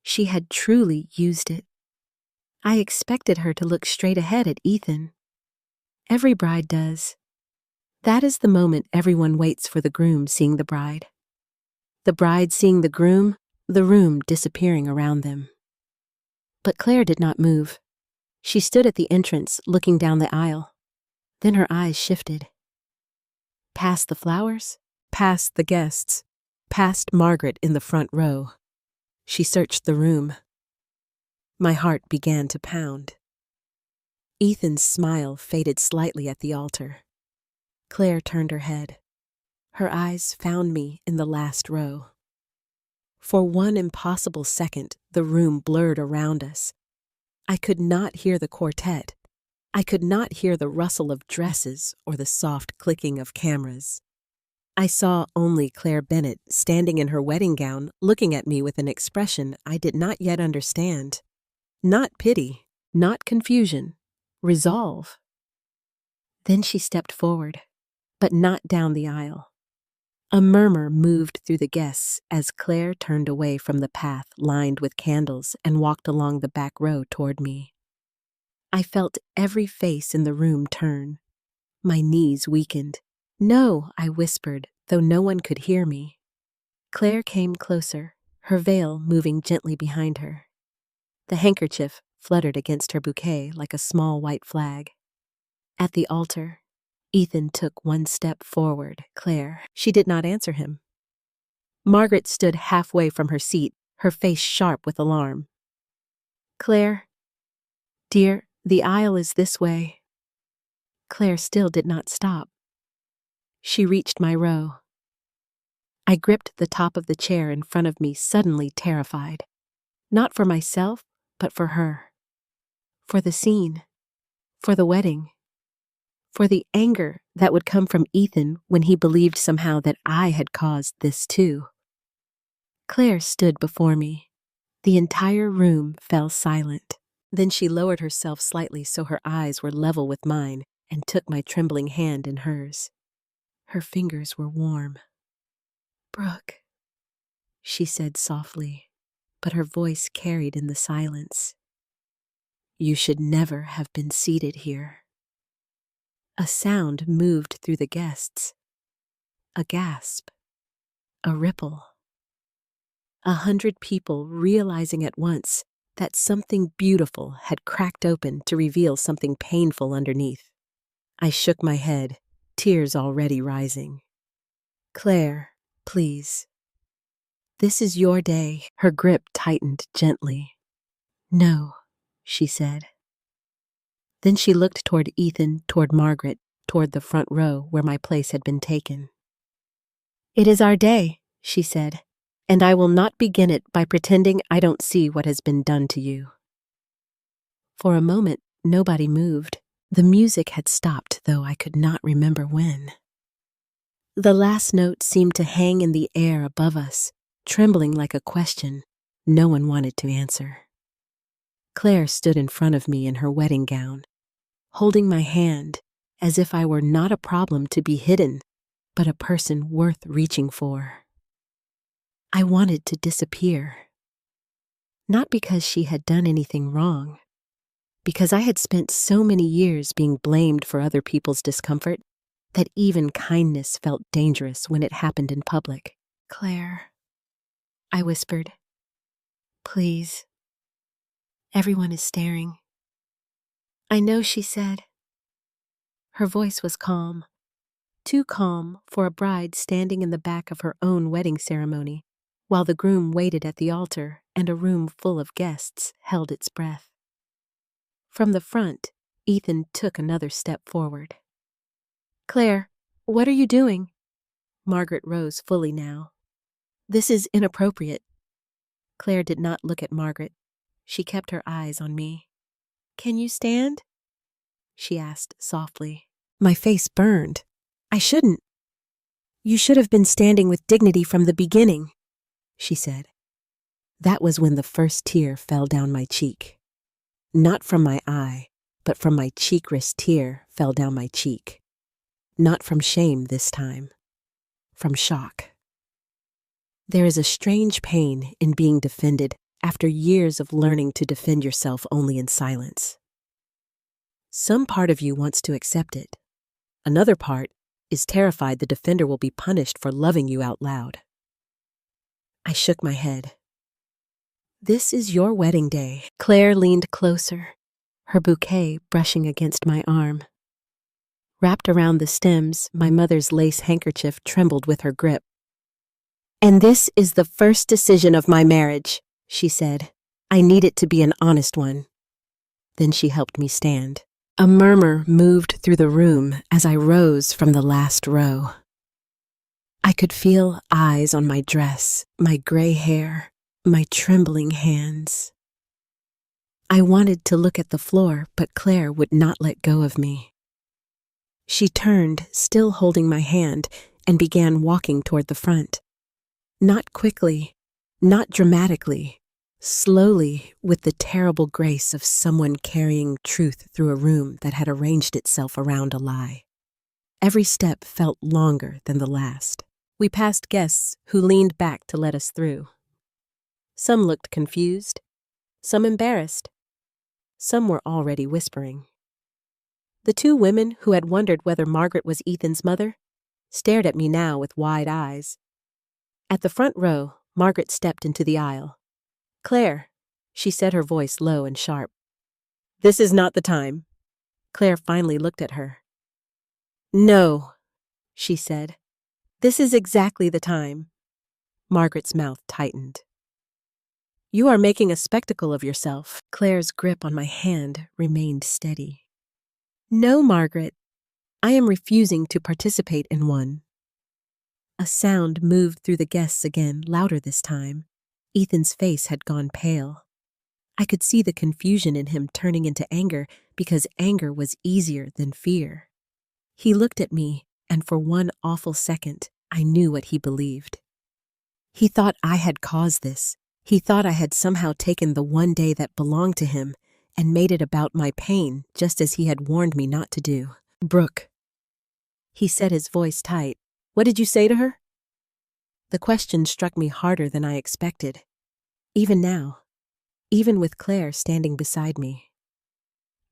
A: She had truly used it. I expected her to look straight ahead at Ethan. Every bride does. That is the moment everyone waits for, the groom seeing the bride. The bride seeing the groom, the room disappearing around them. But Claire did not move. She stood at the entrance, looking down the aisle. Then her eyes shifted. Past the flowers, past the guests, past Margaret in the front row. She searched the room. My heart began to pound. Ethan's smile faded slightly at the altar. Claire turned her head. Her eyes found me in the last row. For one impossible second, the room blurred around us. I could not hear the quartet. I could not hear the rustle of dresses or the soft clicking of cameras. I saw only Claire Bennett standing in her wedding gown, looking at me with an expression I did not yet understand. Not pity, not confusion, resolve. Then she stepped forward, but not down the aisle. A murmur moved through the guests as Claire turned away from the path lined with candles and walked along the back row toward me. I felt every face in the room turn. My knees weakened. "No," I whispered, though no one could hear me. Claire came closer, her veil moving gently behind her. The handkerchief fluttered against her bouquet like a small white flag. At the altar, Ethan took one step forward. Claire, she did not answer him. Margaret stood halfway from her seat, her face sharp with alarm. "Claire, dear, the aisle is this way." Claire still did not stop. She reached my row. I gripped the top of the chair in front of me, suddenly terrified. Not for myself, but for her. For the scene. For the wedding. For the anger that would come from Ethan when he believed somehow that I had caused this too. Claire stood before me. The entire room fell silent. Then she lowered herself slightly so her eyes were level with mine and took my trembling hand in hers. Her fingers were warm. "Brooke," she said softly, but her voice carried in the silence. "You should never have been seated here." A sound moved through the guests. A gasp. A ripple. 100 people realizing at once that something beautiful had cracked open to reveal something painful underneath. I shook my head, tears already rising. "Claire, please. This is your day." Her grip tightened gently. "No," she said. Then she looked toward Ethan, toward Margaret, toward the front row where my place had been taken. "It is our day," she said, "and I will not begin it by pretending I don't see what has been done to you." For a moment, nobody moved. The music had stopped, though I could not remember when. The last note seemed to hang in the air above us, trembling like a question no one wanted to answer. Claire stood in front of me in her wedding gown, holding my hand as if I were not a problem to be hidden, but a person worth reaching for. I wanted to disappear. Not because she had done anything wrong, because I had spent so many years being blamed for other people's discomfort that even kindness felt dangerous when it happened in public. "Claire," I whispered, "please. Everyone is staring." "I know," she said. Her voice was calm, too calm for a bride standing in the back of her own wedding ceremony, while the groom waited at the altar and a room full of guests held its breath. From the front, Ethan took another step forward. "Claire, what are you doing?" Margaret rose fully now. "This is inappropriate." Claire did not look at Margaret. She kept her eyes on me. "Can you stand?" she asked softly. My face burned. "I shouldn't." "You should have been standing with dignity from the beginning," she said. That was when the first tear fell down my cheek. Not from my eye, but from my cheek-wrist tear fell down my cheek. Not from shame this time. From shock. There is a strange pain in being defended after years of learning to defend yourself only in silence. Some part of you wants to accept it. Another part is terrified the defender will be punished for loving you out loud. I shook my head. This is your wedding day. Claire leaned closer, her bouquet brushing against my arm. Wrapped around the stems, my mother's lace handkerchief trembled with her grip. And this is the first decision of my marriage, she said. I need it to be an honest one. Then she helped me stand. A murmur moved through the room as I rose from the last row. I could feel eyes on my dress, my gray hair, my trembling hands. I wanted to look at the floor, but Claire would not let go of me. She turned, still holding my hand, and began walking toward the front. Not quickly, not dramatically, slowly, with the terrible grace of someone carrying truth through a room that had arranged itself around a lie. Every step felt longer than the last. We passed guests who leaned back to let us through. Some looked confused, some embarrassed. Some were already whispering. The two women who had wondered whether Margaret was Ethan's mother stared at me now with wide eyes. At the front row, Margaret stepped into the aisle. Claire, she said, her voice low and sharp. This is not the time. Claire finally looked at her. No, she said. This is exactly the time. Margaret's mouth tightened. You are making a spectacle of yourself. Claire's grip on my hand remained steady. No, Margaret. I am refusing to participate in one. A sound moved through the guests again, louder this time. Ethan's face had gone pale. I could see the confusion in him turning into anger because anger was easier than fear. He looked at me, and for one awful second, I knew what he believed. He thought I had caused this. He thought I had somehow taken the one day that belonged to him and made it about my pain, just as he had warned me not to do. Brooke. He said, his voice tight. What did you say to her? The question struck me harder than I expected. Even now, even with Claire standing beside me.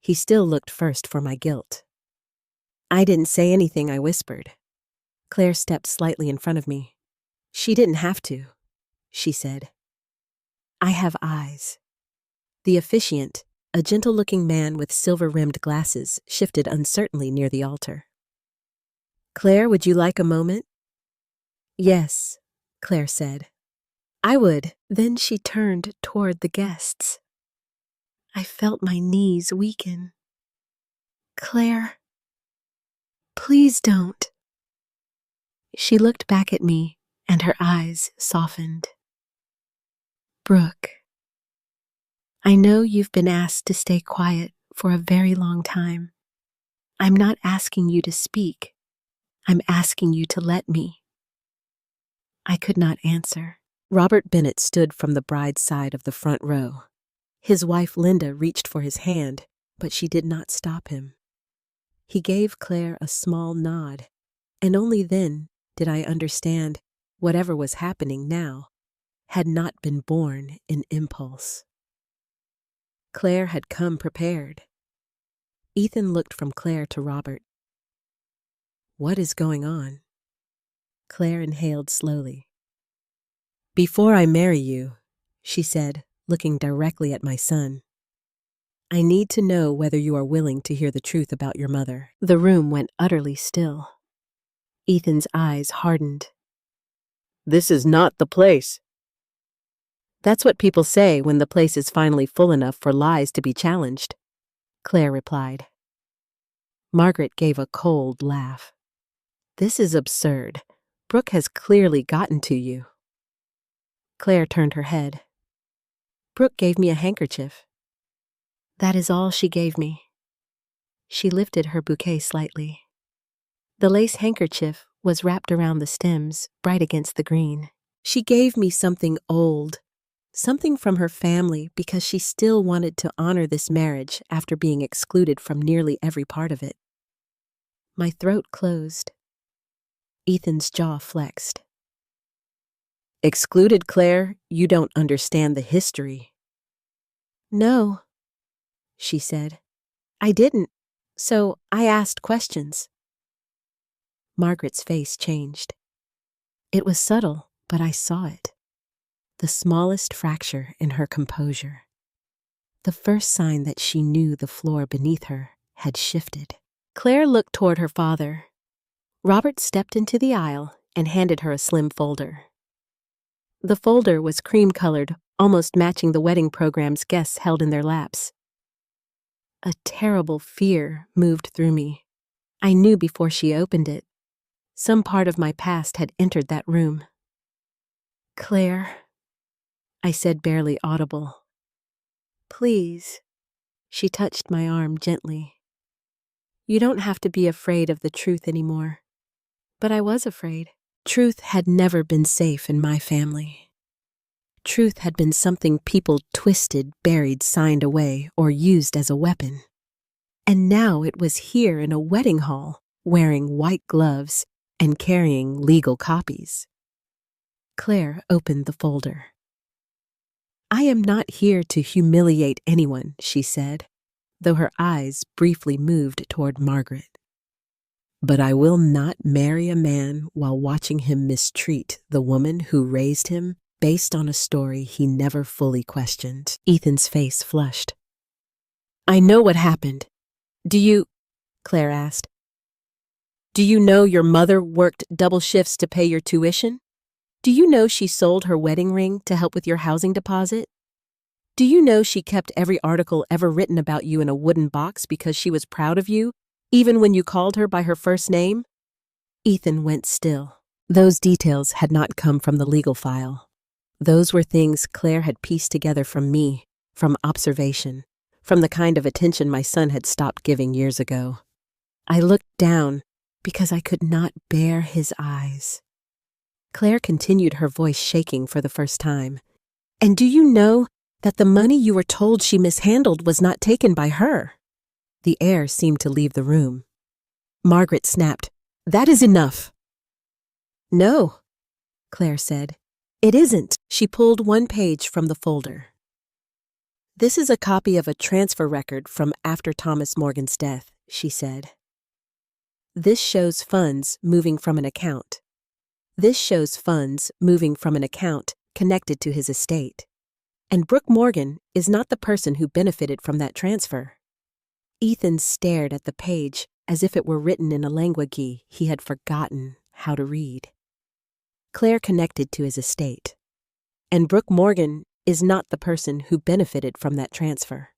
A: He still looked first for my guilt. I didn't say anything, I whispered. Claire stepped slightly in front of me. She didn't have to, she said. I have eyes. The officiant, a gentle-looking man with silver-rimmed glasses, shifted uncertainly near the altar. Claire, would you like a moment? Yes, Claire said. I would. Then she turned toward the guests. I felt my knees weaken. Claire, please don't. She looked back at me, and her eyes softened. Brooke, I know you've been asked to stay quiet for a very long time. I'm not asking you to speak. I'm asking you to let me. I could not answer. Robert Bennett stood from the bride's side of the front row. His wife Linda reached for his hand, but she did not stop him. He gave Claire a small nod, and only then did I understand whatever was happening now had not been born in impulse. Claire had come prepared. Ethan looked from Claire to Robert. What is going on? Claire inhaled slowly. Before I marry you, she said, looking directly at my son, I need to know whether you are willing to hear the truth about your mother. The room went utterly still. Ethan's eyes hardened. This is not the place. That's what people say when the place is finally full enough for lies to be challenged, Claire replied. Margaret gave a cold laugh. This is absurd. Brooke has clearly gotten to you. Claire turned her head. Brooke gave me a handkerchief. That is all she gave me. She lifted her bouquet slightly. The lace handkerchief was wrapped around the stems, bright against the green. She gave me something old, something from her family, because she still wanted to honor this marriage after being excluded from nearly every part of it. My throat closed. Ethan's jaw flexed. Excluded, Claire, you don't understand the history. No, she said. I didn't, so I asked questions. Margaret's face changed. It was subtle, but I saw it. The smallest fracture in her composure. The first sign that she knew the floor beneath her had shifted. Claire looked toward her father. Robert stepped into the aisle and handed her a slim folder. The folder was cream-colored, almost matching the wedding program's guests held in their laps. A terrible fear moved through me. I knew before she opened it. Some part of my past had entered that room. Claire, I said, barely audible. Please. She touched my arm gently. You don't have to be afraid of the truth anymore. But I was afraid. Truth had never been safe in my family. Truth had been something people twisted, buried, signed away, or used as a weapon. And now it was here in a wedding hall, wearing white gloves and carrying legal copies. Claire opened the folder. I am not here to humiliate anyone, she said, though her eyes briefly moved toward Margaret. But I will not marry a man while watching him mistreat the woman who raised him based on a story he never fully questioned. Ethan's face flushed. I know what happened. Do you, Claire asked, do you know your mother worked double shifts to pay your tuition? Do you know she sold her wedding ring to help with your housing deposit? Do you know she kept every article ever written about you in a wooden box because she was proud of you, even when you called her by her first name? Ethan went still. Those details had not come from the legal file. Those were things Claire had pieced together from me, from observation, from the kind of attention my son had stopped giving years ago. I looked down because I could not bear his eyes. Claire continued, her voice shaking for the first time. And do you know that the money you were told she mishandled was not taken by her? The air seemed to leave the room. Margaret snapped, That is enough. No, Claire said. It isn't. She pulled one page from the folder. This is a copy of a transfer record from after Thomas Morgan's death, she said. This shows funds moving from an account. This shows funds moving from an account connected to his estate. And Brooke Morgan is not the person who benefited from that transfer. Ethan stared at the page as if it were written in a language he had forgotten how to read. Claire connected to his estate. And Brooke Morgan is not the person who benefited from that transfer.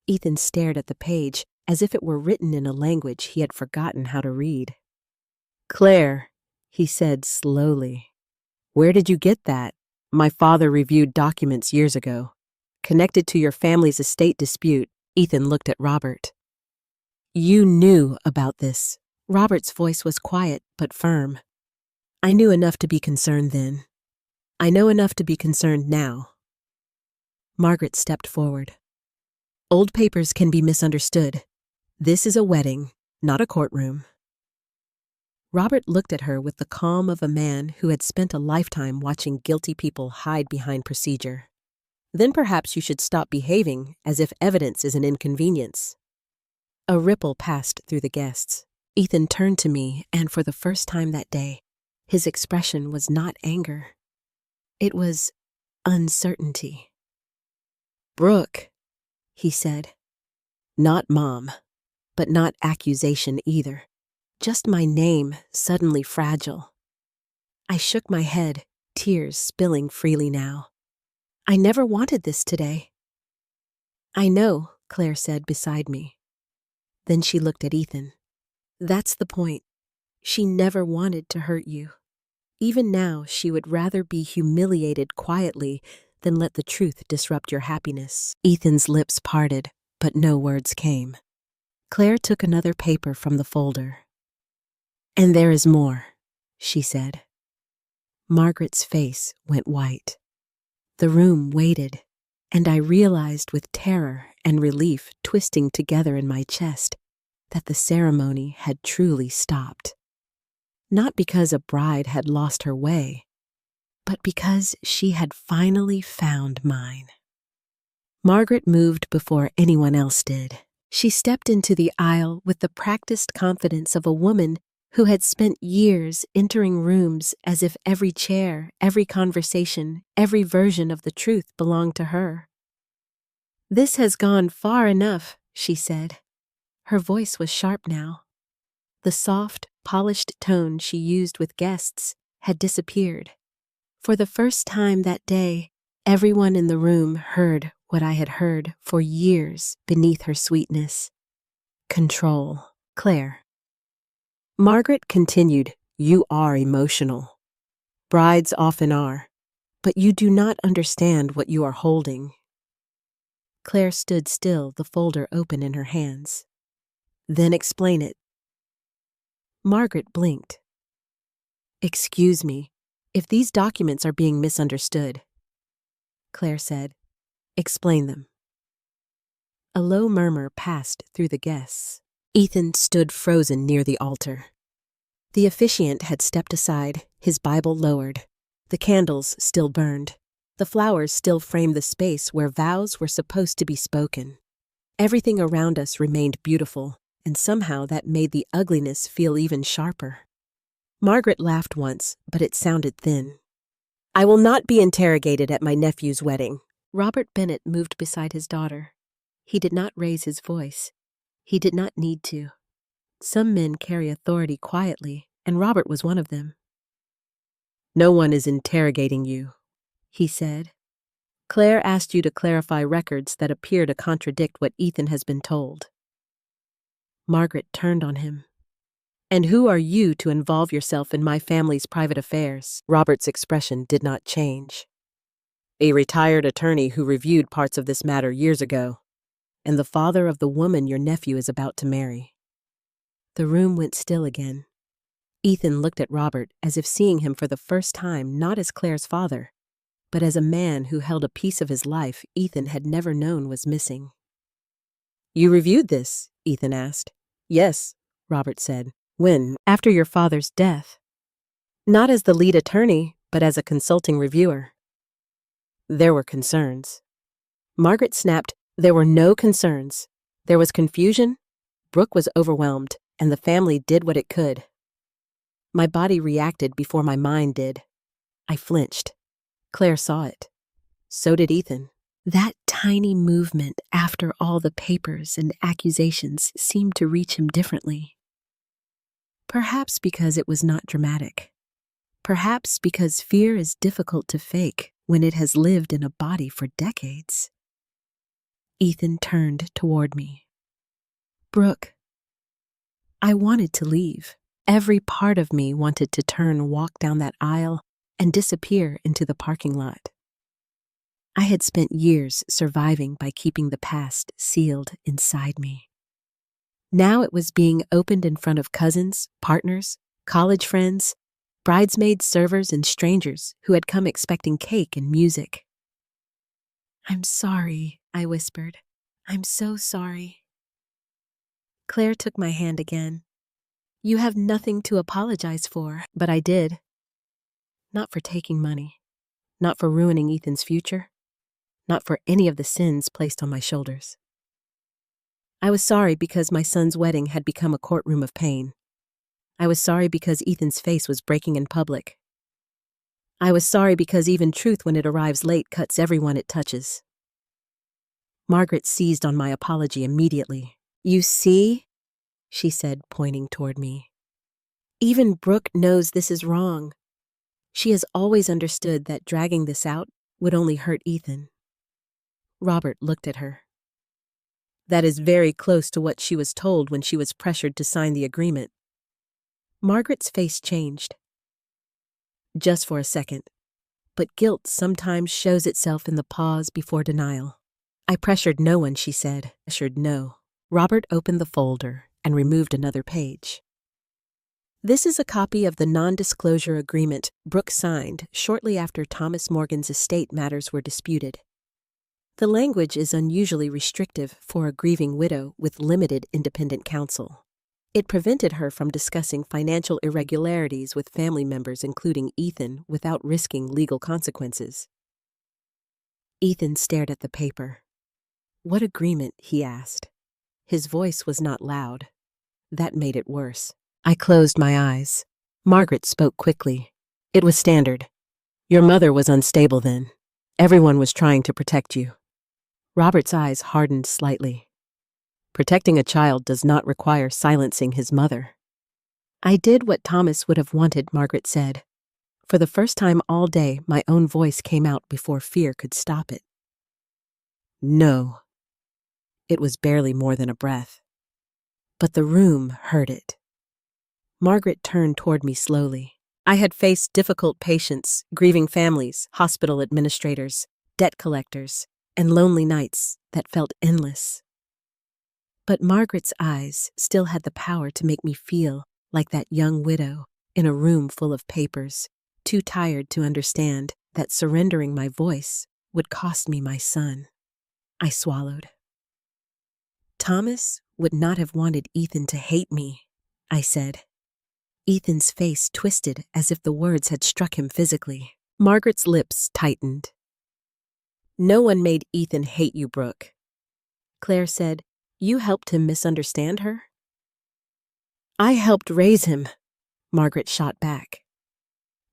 A: Ethan stared at the page as if it were written in a language he had forgotten how to read. Claire, he said slowly, where did you get that? My father reviewed documents years ago. Connected to your family's estate dispute, Ethan looked at Robert. You knew about this. Robert's voice was quiet but firm. I knew enough to be concerned then. I know enough to be concerned now. Margaret stepped forward. Old papers can be misunderstood. This is a wedding, not a courtroom. Robert looked at her with the calm of a man who had spent a lifetime watching guilty people hide behind procedure. Then perhaps you should stop behaving as if evidence is an inconvenience. A ripple passed through the guests. Ethan turned to me, and for the first time that day, his expression was not anger. It was uncertainty. Brooke, he said. Not Mom, but not accusation either. Just my name, suddenly fragile. I shook my head, tears spilling freely now. I never wanted this today. I know, Claire said beside me. Then she looked at Ethan. That's the point. She never wanted to hurt you. Even now, she would rather be humiliated quietly than let the truth disrupt your happiness. Ethan's lips parted, but no words came. Claire took another paper from the folder. And there is more, she said. Margaret's face went white. The room waited, and I realized with terror and relief twisting together in my chest that the ceremony had truly stopped. Not because a bride had lost her way, but because she had finally found mine. Margaret moved before anyone else did. She stepped into the aisle with the practiced confidence of a woman who had spent years entering rooms as if every chair, every conversation, every version of the truth belonged to her. "This has gone far enough," she said. Her voice was sharp now. The soft, polished tone she used with guests had disappeared. For the first time that day, everyone in the room heard what I had heard for years beneath her sweetness. Control. Claire. Margaret continued, "You are emotional. Brides often are, but you do not understand what you are holding." Claire stood still, the folder open in her hands. "Then explain it." Margaret blinked. "Excuse me, if these documents are being misunderstood," Claire said. "Explain them." A low murmur passed through the guests. Ethan stood frozen near the altar. The officiant had stepped aside, his Bible lowered. The candles still burned. The flowers still framed the space where vows were supposed to be spoken. Everything around us remained beautiful, and somehow that made the ugliness feel even sharper. Margaret laughed once, but it sounded thin. "I will not be interrogated at my nephew's wedding." Robert Bennett moved beside his daughter. He did not raise his voice. He did not need to. Some men carry authority quietly, and Robert was one of them. "No one is interrogating you," he said. "Claire asked you to clarify records that appear to contradict what Ethan has been told." Margaret turned on him. "And who are you to involve yourself in my family's private affairs?" Robert's expression did not change. "A retired attorney who reviewed parts of this matter years ago, and the father of the woman your nephew is about to marry." The room went still again. Ethan looked at Robert as if seeing him for the first time not as Claire's father, but as a man who held a piece of his life Ethan had never known was missing. "You reviewed this?" Ethan asked. "Yes," Robert said. "When?" "After your father's death. Not as the lead attorney, but as a consulting reviewer." "There were concerns." Margaret snapped, "There were no concerns. There was confusion. Brooke was overwhelmed, and the family did what it could. My body reacted before my mind did. I flinched. Claire saw it. So did Ethan." That tiny movement after all the papers and accusations seemed to reach him differently. Perhaps because it was not dramatic. Perhaps because fear is difficult to fake when it has lived in a body for decades. Ethan turned toward me. "Brooke." I wanted to leave. Every part of me wanted to turn, walk down that aisle, and disappear into the parking lot. I had spent years surviving by keeping the past sealed inside me. Now it was being opened in front of cousins, partners, college friends, bridesmaids, servers, and strangers who had come expecting cake and music. "I'm sorry," I whispered. "I'm so sorry." Claire took my hand again. "You have nothing to apologize for," but I did. Not for taking money. Not for ruining Ethan's future. Not for any of the sins placed on my shoulders. I was sorry because my son's wedding had become a courtroom of pain. I was sorry because Ethan's face was breaking in public. I was sorry because even truth when it arrives late cuts everyone it touches. Margaret seized on my apology immediately. "You see?" she said, pointing toward me. "Even Brooke knows this is wrong. She has always understood that dragging this out would only hurt Ethan." Robert looked at her. "That is very close to what she was told when she was pressured to sign the agreement." Margaret's face changed. "Just for a second. But guilt sometimes shows itself in the pause before denial." "I pressured no one," she said. "Pressured no." Robert opened the folder and removed another page. "This is a copy of the non-disclosure agreement Brooke signed shortly after Thomas Morgan's estate matters were disputed. The language is unusually restrictive for a grieving widow with limited independent counsel. It prevented her from discussing financial irregularities with family members, including Ethan, without risking legal consequences. Ethan stared at the paper. "What agreement?" he asked. His voice was not loud. That made it worse. I closed my eyes. Margaret spoke quickly. "It was standard. Your mother was unstable then. Everyone was trying to protect you." Robert's eyes hardened slightly. "Protecting a child does not require silencing his mother." "I did what Thomas would have wanted," Margaret said. For the first time all day, my own voice came out before fear could stop it. "No." It was barely more than a breath. But the room heard it. Margaret turned toward me slowly. I had faced difficult patients, grieving families, hospital administrators, debt collectors, and lonely nights that felt endless. But Margaret's eyes still had the power to make me feel like that young widow in a room full of papers, too tired to understand that surrendering my voice would cost me my son. I swallowed. "Thomas would not have wanted Ethan to hate me," I said. Ethan's face twisted as if the words had struck him physically. Margaret's lips tightened. "No one made Ethan hate you, Brooke." Claire said, "You helped him misunderstand her?" "I helped raise him," Margaret shot back.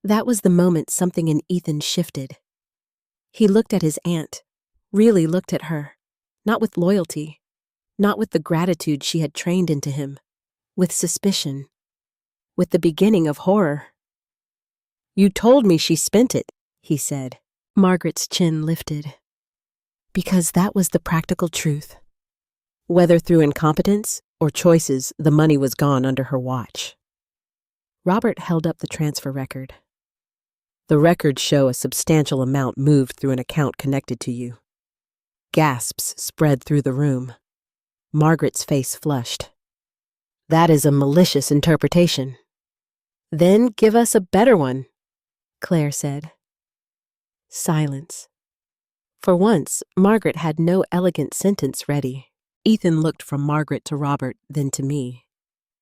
A: That was the moment something in Ethan shifted. He looked at his aunt, really looked at her, not with loyalty, not with the gratitude she had trained into him, with suspicion, with the beginning of horror. "You told me she spent it," he said. Margaret's chin lifted. Because that was the practical truth. Whether through incompetence or choices, the money was gone under her watch. Robert held up the transfer record. "The records show a substantial amount moved through an account connected to you." Gasps spread through the room. Margaret's face flushed. "That is a malicious interpretation." "Then give us a better one," Claire said. Silence. For once, Margaret had no elegant sentence ready. Ethan looked from Margaret to Robert, then to me.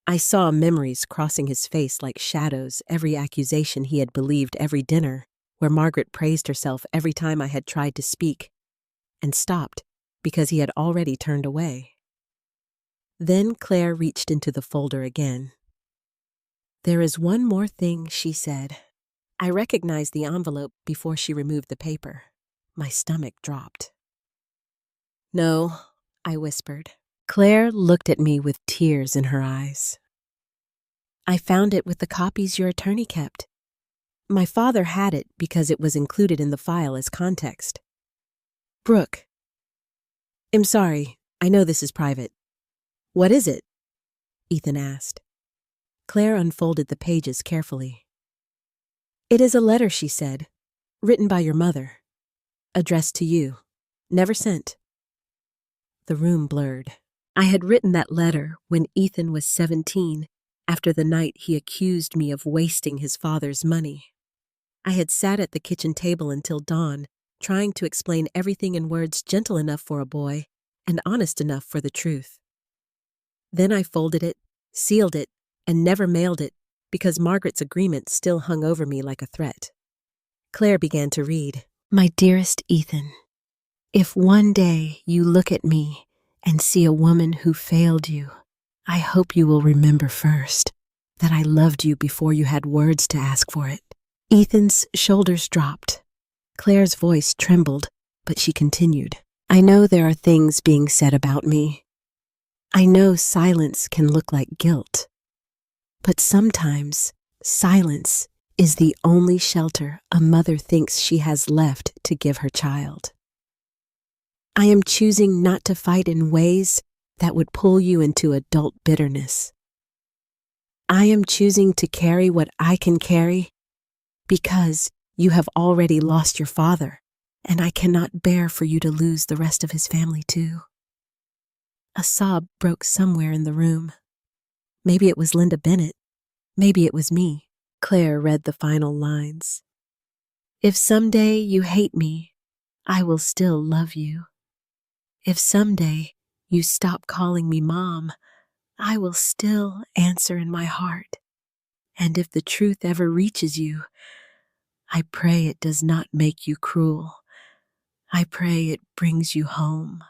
A: I saw memories crossing his face like shadows, every accusation he had believed every dinner, where Margaret praised herself every time I had tried to speak, and stopped because he had already turned away. Then Claire reached into the folder again. "There is one more thing," she said. I recognized the envelope before she removed the paper. My stomach dropped. "No," I whispered. Claire looked at me with tears in her eyes. "I found it with the copies your attorney kept. My father had it because it was included in the file as context." "Brooke." "I'm sorry, I know this is private." "What is it?" Ethan asked. Claire unfolded the pages carefully. "It is a letter," she said, "written by your mother. Addressed to you. Never sent." The room blurred. I had written that letter when Ethan was 17, after the night he accused me of wasting his father's money. I had sat at the kitchen table until dawn, trying to explain everything in words gentle enough for a boy and honest enough for the truth. Then I folded it, sealed it, and never mailed it because Margaret's agreement still hung over me like a threat. Claire began to read. "My dearest Ethan, if one day you look at me and see a woman who failed you, I hope you will remember first that I loved you before you had words to ask for it." Ethan's shoulders dropped. Claire's voice trembled, but she continued. "I know there are things being said about me. I know silence can look like guilt. But sometimes silence is the only shelter a mother thinks she has left to give her child. I am choosing not to fight in ways that would pull you into adult bitterness. I am choosing to carry what I can carry because you have already lost your father, and I cannot bear for you to lose the rest of his family too." A sob broke somewhere in the room. Maybe it was Linda Bennett. Maybe it was me. Claire read the final lines. "If someday you hate me, I will still love you. If someday you stop calling me Mom, I will still answer in my heart. And if the truth ever reaches you, I pray it does not make you cruel. I pray it brings you home.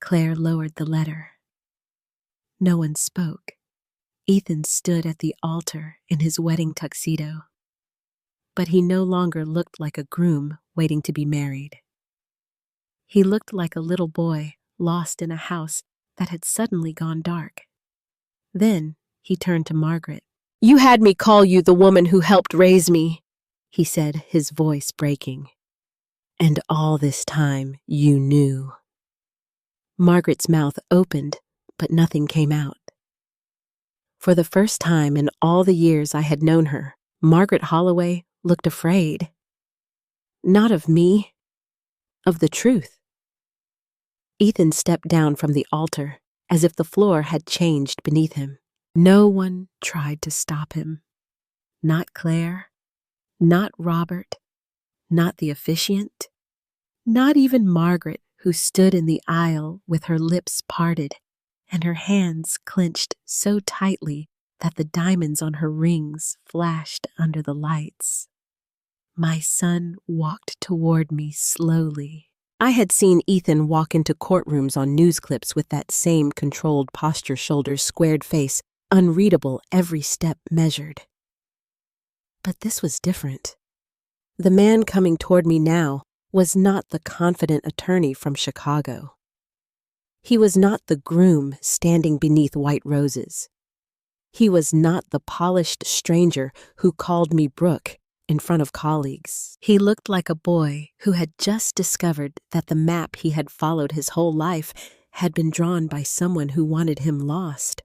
A: Claire lowered the letter. No one spoke. Ethan stood at the altar in his wedding tuxedo. But he no longer looked like a groom waiting to be married. He looked like a little boy lost in a house that had suddenly gone dark. Then he turned to Margaret. "You had me call you the woman who helped raise me," he said, his voice breaking. "And all this time you knew." Margaret's mouth opened, but nothing came out. For the first time in all the years I had known her, Margaret Holloway looked afraid. Not of me, of the truth. Ethan stepped down from the altar, as if the floor had changed beneath him. No one tried to stop him. Not Claire, not Robert, not the officiant, not even Margaret, who stood in the aisle with her lips parted and her hands clenched so tightly that the diamonds on her rings flashed under the lights. My son walked toward me slowly. I had seen Ethan walk into courtrooms on news clips with that same controlled posture, shoulders, squared face, unreadable, every step measured. But this was different. The man coming toward me now was not the confident attorney from Chicago. He was not the groom standing beneath white roses. He was not the polished stranger who called me Brooke in front of colleagues. He looked like a boy who had just discovered that the map he had followed his whole life had been drawn by someone who wanted him lost.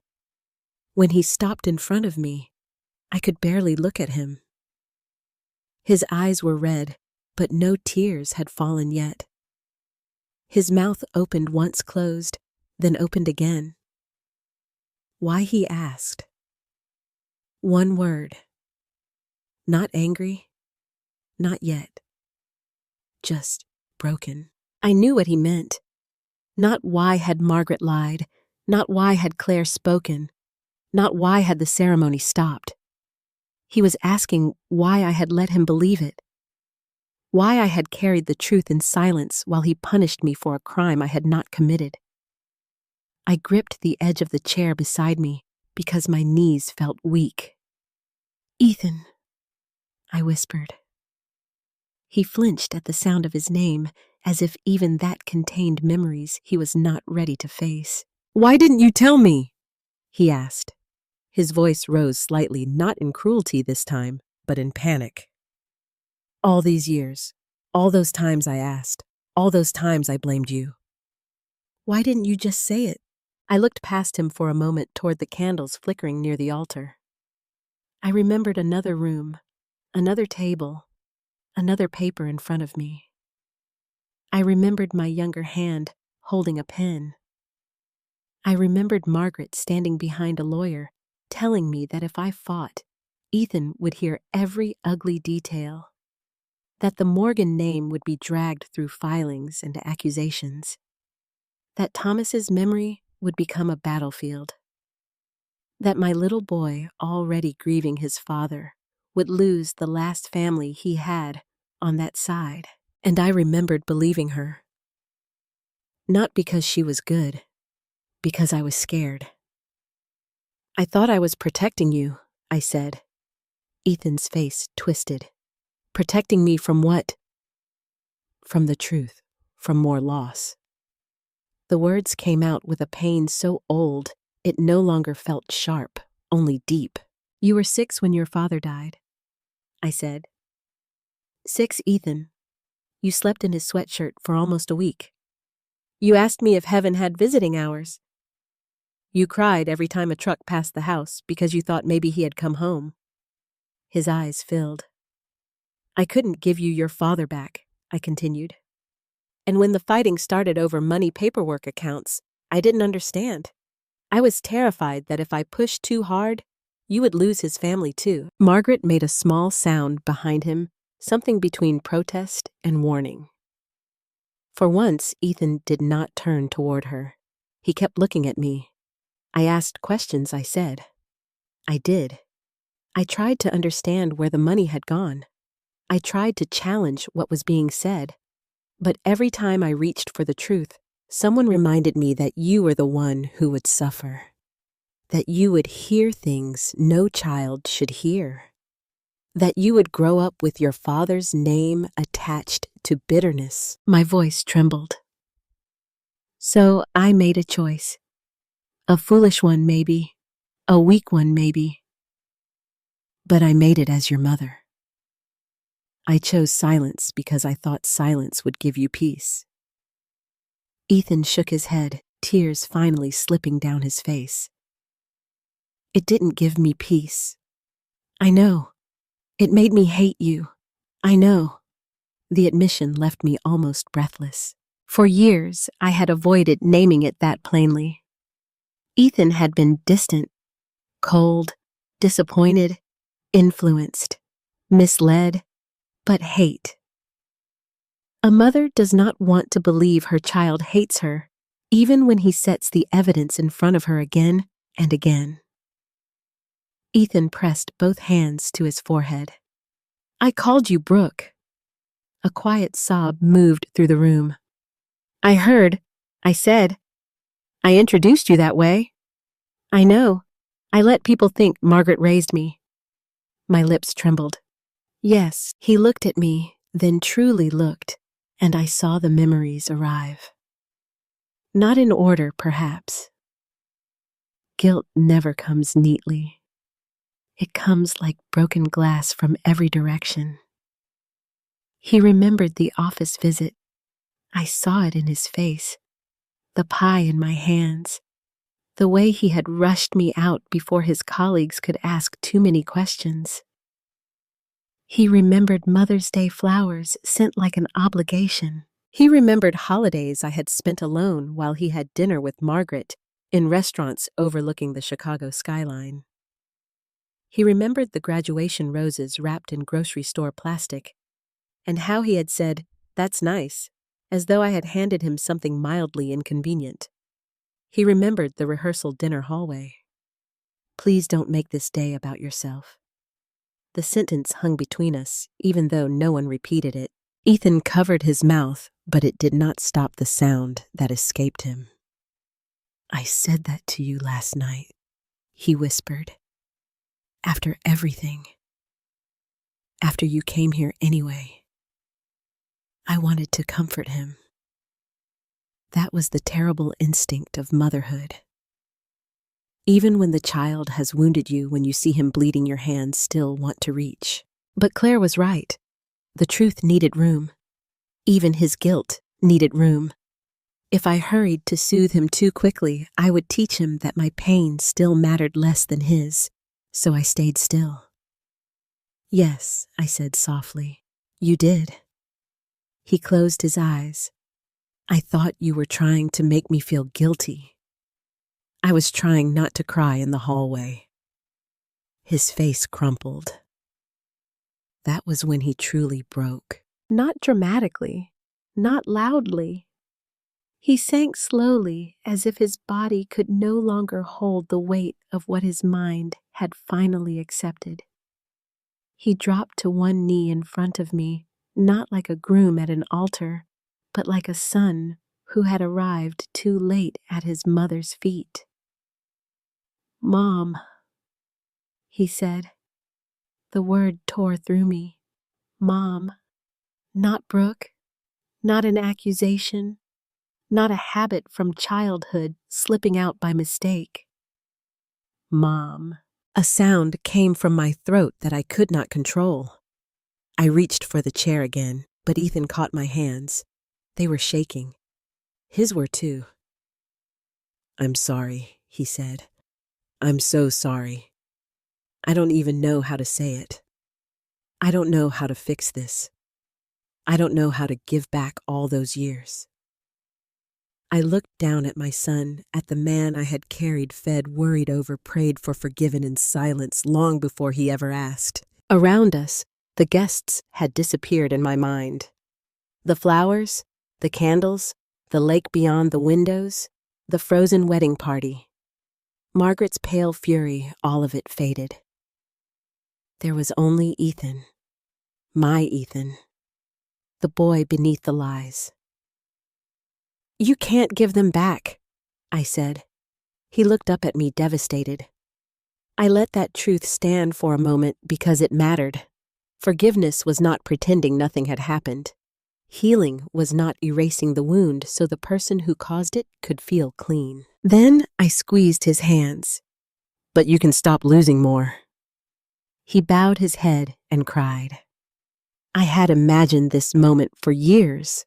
A: When he stopped in front of me, I could barely look at him. His eyes were red, but no tears had fallen yet. His mouth opened once closed, then opened again. Why, he asked. One word. Not angry, not yet. Just broken. I knew what he meant. Not why had Margaret lied, not why had Claire spoken, not why had the ceremony stopped. He was asking why I had let him believe it. Why I had carried the truth in silence while he punished me for a crime I had not committed. I gripped the edge of the chair beside me because my knees felt weak. "Ethan," I whispered. He flinched at the sound of his name, as if even that contained memories he was not ready to face. "Why didn't you tell me?" he asked. His voice rose slightly, not in cruelty this time, but in panic. "All these years, all those times I asked, all those times I blamed you. Why didn't you just say it?" I looked past him for a moment toward the candles flickering near the altar. I remembered another room, another table, another paper in front of me. I remembered my younger hand holding a pen. I remembered Margaret standing behind a lawyer, telling me that if I fought, Ethan would hear every ugly detail, that the Morgan name would be dragged through filings and accusations, that Thomas's memory would become a battlefield, that my little boy, already grieving his father, would lose the last family he had on that side. And I remembered believing her. Not because she was good, because I was scared. "I thought I was protecting you," I said. Ethan's face twisted. "Protecting me from what?" "From the truth, from more loss." The words came out with a pain so old it no longer felt sharp, only deep. "You were 6 when your father died," I said. 6, Ethan. You slept in his sweatshirt for almost a week. You asked me if heaven had visiting hours. You cried every time a truck passed the house because you thought maybe he had come home. His eyes filled. "I couldn't give you your father back," I continued. "And when the fighting started over money paperwork accounts, I didn't understand. I was terrified that if I pushed too hard, you would lose his family too." Margaret made a small sound behind him, something between protest and warning. For once, Ethan did not turn toward her. He kept looking at me. I asked questions, I said. I did. I tried to understand where the money had gone. I tried to challenge what was being said. But every time I reached for the truth, someone reminded me that you were the one who would suffer. That you would hear things no child should hear. That you would grow up with your father's name attached to bitterness. My voice trembled. So I made a choice. A foolish one, maybe. A weak one, maybe. But I made it as your mother. I chose silence because I thought silence would give you peace. Ethan shook his head, tears finally slipping down his face. It didn't give me peace. I know. It made me hate you. I know. The admission left me almost breathless. For years, I had avoided naming it that plainly. Ethan had been distant, cold, disappointed, influenced, misled, but hate. A mother does not want to believe her child hates her, even when he sets the evidence in front of her again and again. Ethan pressed both hands to his forehead. I called you Brooke. A quiet sob moved through the room. I heard. I said. I introduced you that way. I know. I let people think Margaret raised me. My lips trembled. Yes, he looked at me, then truly looked, and I saw the memories arrive. Not in order, perhaps. Guilt never comes neatly. It comes like broken glass from every direction. He remembered the office visit. I saw it in his face, the pie in my hands, the way he had rushed me out before his colleagues could ask too many questions. He remembered Mother's Day flowers sent like an obligation. He remembered holidays I had spent alone while he had dinner with Margaret in restaurants overlooking the Chicago skyline. He remembered the graduation roses wrapped in grocery store plastic, and how he had said, "That's nice," as though I had handed him something mildly inconvenient. He remembered the rehearsal dinner hallway. Please don't make this day about yourself. The sentence hung between us, even though no one repeated it. Ethan covered his mouth, but it did not stop the sound that escaped him. I said that to you last night, he whispered. After everything. After you came here anyway. I wanted to comfort him. That was the terrible instinct of motherhood. Even when the child has wounded you, when you see him bleeding, your hands still want to reach. But Claire was right. The truth needed room. Even his guilt needed room. If I hurried to soothe him too quickly, I would teach him that my pain still mattered less than his, so I stayed still. Yes, I said softly, you did. He closed his eyes. I thought you were trying to make me feel guilty. I was trying not to cry in the hallway. His face crumpled. That was when he truly broke. Not dramatically, not loudly. He sank slowly, as if his body could no longer hold the weight of what his mind had finally accepted. He dropped to one knee in front of me, not like a groom at an altar, but like a son who had arrived too late at his mother's feet. Mom, he said. The word tore through me. Mom. Not Brooke, not an accusation, not a habit from childhood slipping out by mistake. Mom. A sound came from my throat that I could not control. I reached for the chair again, but Ethan caught my hands. They were shaking. His were too. I'm sorry, he said. I'm so sorry. I don't even know how to say it. I don't know how to fix this. I don't know how to give back all those years. I looked down at my son, at the man I had carried, fed, worried over, prayed for, forgiven in silence long before he ever asked. Around us, the guests had disappeared in my mind. The flowers, the candles, the lake beyond the windows, the frozen wedding party. Margaret's pale fury, all of it faded. There was only Ethan. My Ethan. The boy beneath the lies. "You can't give them back," I said. He looked up at me devastated. I let that truth stand for a moment because it mattered. Forgiveness was not pretending nothing had happened. Healing was not erasing the wound so the person who caused it could feel clean. Then I squeezed his hands. "But you can stop losing more." He bowed his head and cried. I had imagined this moment for years.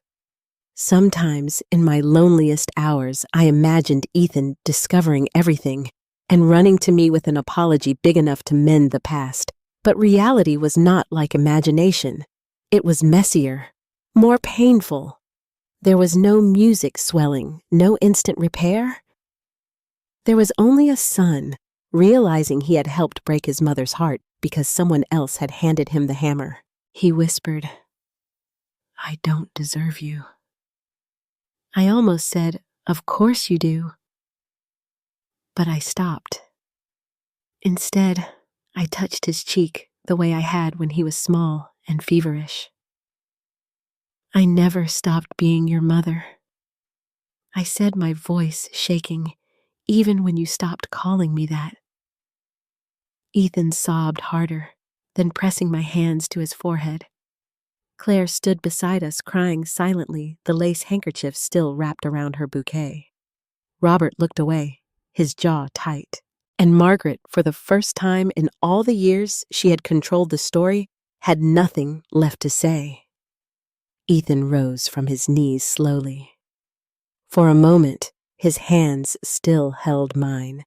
A: Sometimes, in my loneliest hours, I imagined Ethan discovering everything and running to me with an apology big enough to mend the past. But reality was not like imagination. It was messier, more painful. There was no music swelling, no instant repair. There was only a son realizing he had helped break his mother's heart because someone else had handed him the hammer. He whispered, "I don't deserve you." I almost said, "Of course you do." But I stopped. Instead, I touched his cheek the way I had when he was small and feverish. "I never stopped being your mother," I said, my voice shaking, "even when you stopped calling me that." Ethan sobbed harder, then pressing my hands to his forehead. Claire stood beside us crying silently, the lace handkerchief still wrapped around her bouquet. Robert looked away, his jaw tight. And Margaret, for the first time in all the years she had controlled the story, had nothing left to say. Ethan rose from his knees slowly. For a moment, his hands still held mine,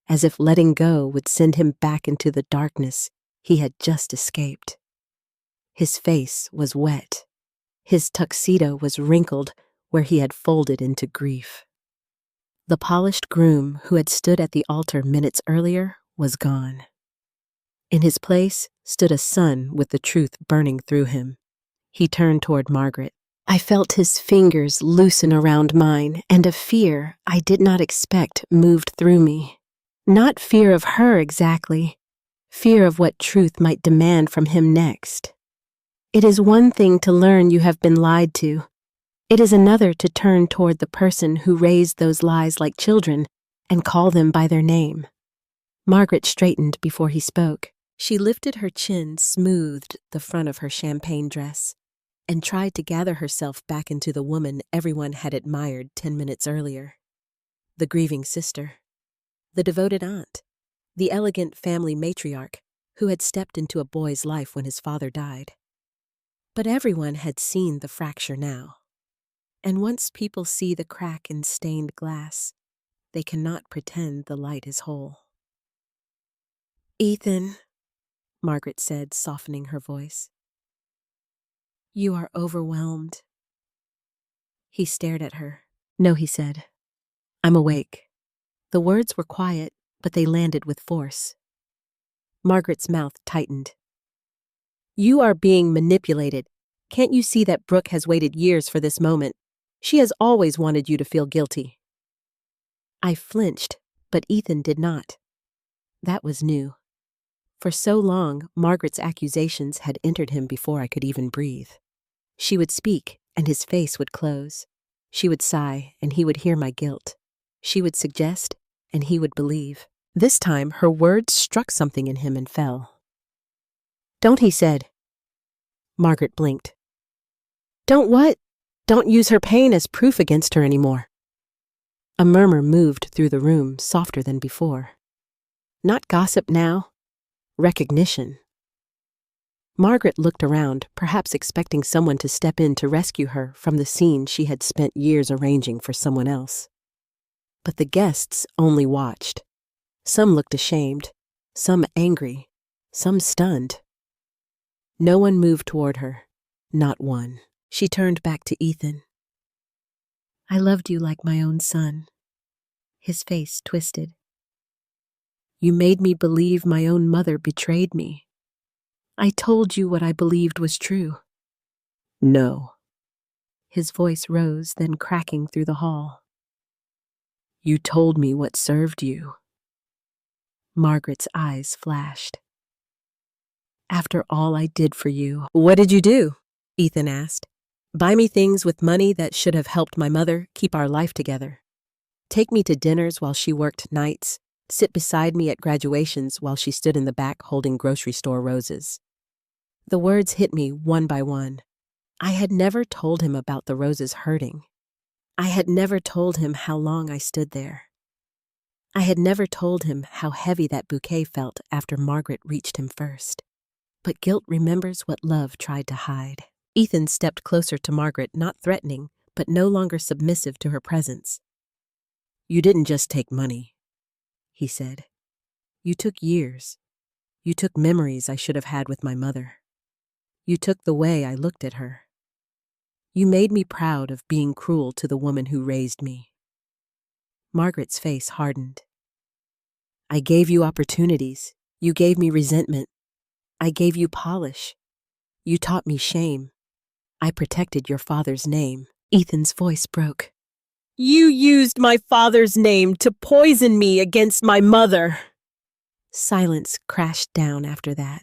A: as if letting go would send him back into the darkness he had just escaped. His face was wet. His tuxedo was wrinkled where he had folded into grief. The polished groom who had stood at the altar minutes earlier was gone. In his place stood a son with the truth burning through him. He turned toward Margaret. I felt his fingers loosen around mine, and a fear I did not expect moved through me. Not fear of her exactly, fear of what truth might demand from him next. It is one thing to learn you have been lied to. It is another to turn toward the person who raised those lies like children and call them by their name. Margaret straightened before he spoke. She lifted her chin, smoothed the front of her champagne dress, and tried to gather herself back into the woman everyone had admired 10 minutes earlier. The grieving sister, the devoted aunt, the elegant family matriarch who had stepped into a boy's life when his father died. But everyone had seen the fracture now. And once people see the crack in stained glass, they cannot pretend the light is whole. "Ethan," Margaret said, softening her voice, "you are overwhelmed." He stared at her. "No," he said. "I'm awake." The words were quiet, but they landed with force. Margaret's mouth tightened. "You are being manipulated. Can't you see that Brooke has waited years for this moment? She has always wanted you to feel guilty." I flinched, but Ethan did not. That was new. For so long, Margaret's accusations had entered him before I could even breathe. She would speak, and his face would close. She would sigh, and he would hear my guilt. She would suggest, and he would believe. This time, her words struck something in him and fell. "Don't," he said. Margaret blinked. "Don't what?" "Don't use her pain as proof against her anymore." A murmur moved through the room, softer than before. Not gossip now, recognition. Margaret looked around, perhaps expecting someone to step in to rescue her from the scene she had spent years arranging for someone else. But the guests only watched. Some looked ashamed, some angry, some stunned. No one moved toward her, not one. She turned back to Ethan. "I loved you like my own son." His face twisted. "You made me believe my own mother betrayed me. I told you what I believed was true." "No." His voice rose, then cracking through the hall. "You told me what served you. Margaret's eyes flashed. After all I did for you. What did you do? Ethan asked. Buy me things with money that should have helped my mother keep our life together. Take me to dinners while she worked nights. Sit beside me at graduations while she stood in the back holding grocery store roses. The words hit me one by one. I had never told him about the roses hurting. I had never told him how long I stood there. I had never told him how heavy that bouquet felt after Margaret reached him first. But guilt remembers what love tried to hide. Ethan stepped closer to Margaret, not threatening, but no longer submissive to her presence. You didn't just take money, he said. You took years. You took memories I should have had with my mother. You took the way I looked at her. You made me proud of being cruel to the woman who raised me. Margaret's face hardened. I gave you opportunities. You gave me resentment. I gave you polish. You taught me shame. I protected your father's name. Ethan's voice broke. You used my father's name to poison me against my mother. Silence crashed down after that.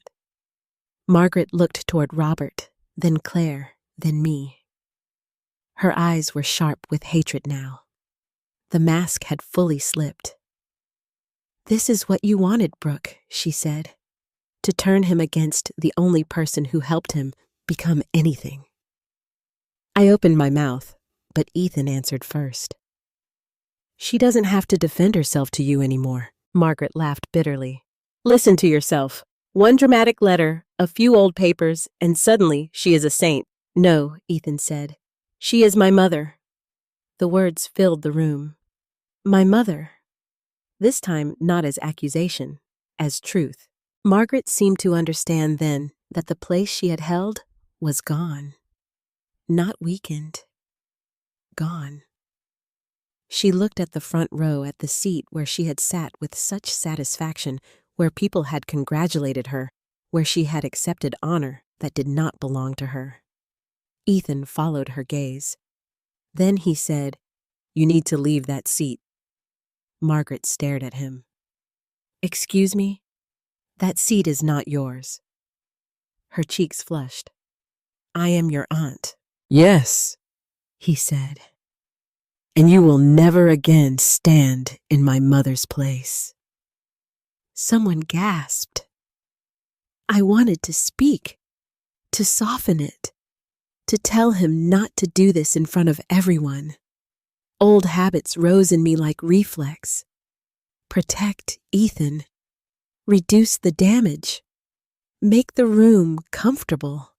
A: Margaret looked toward Robert, then Claire, then me. Her eyes were sharp with hatred now. The mask had fully slipped. This is what you wanted, Brooke, she said. To turn him against the only person who helped him become anything. I opened my mouth, but Ethan answered first. She doesn't have to defend herself to you anymore. Margaret laughed bitterly. Listen to yourself. One dramatic letter, a few old papers, and suddenly she is a saint. No, Ethan said. She is my mother. The words filled the room. My mother. This time not as accusation, as truth. Margaret seemed to understand then that the place she had held was gone. Not weakened. Gone. She looked at the front row at the seat where she had sat with such satisfaction, where people had congratulated her, where she had accepted honor that did not belong to her. Ethan followed her gaze. Then he said, You need to leave that seat. Margaret stared at him. Excuse me? That seat is not yours. Her cheeks flushed. I am your aunt. Yes, he said. And you will never again stand in my mother's place. Someone gasped. I wanted to speak, to soften it, to tell him not to do this in front of everyone. Old habits rose in me like reflex. Protect Ethan. Reduce the damage. Make the room comfortable.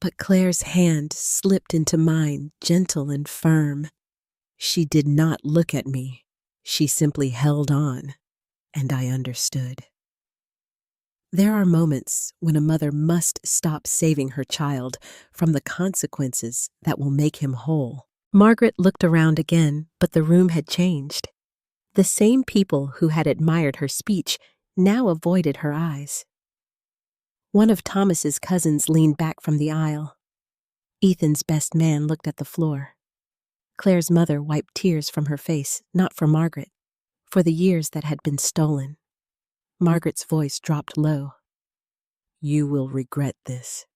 A: But Claire's hand slipped into mine, gentle and firm. She did not look at me. She simply held on, and I understood. There are moments when a mother must stop saving her child from the consequences that will make him whole. Margaret looked around again, but the room had changed. The same people who had admired her speech now avoided her eyes. One of Thomas's cousins leaned back from the aisle. Ethan's best man looked at the floor. Claire's mother wiped tears from her face, not for Margaret, for the years that had been stolen. Margaret's voice dropped low. You will regret this.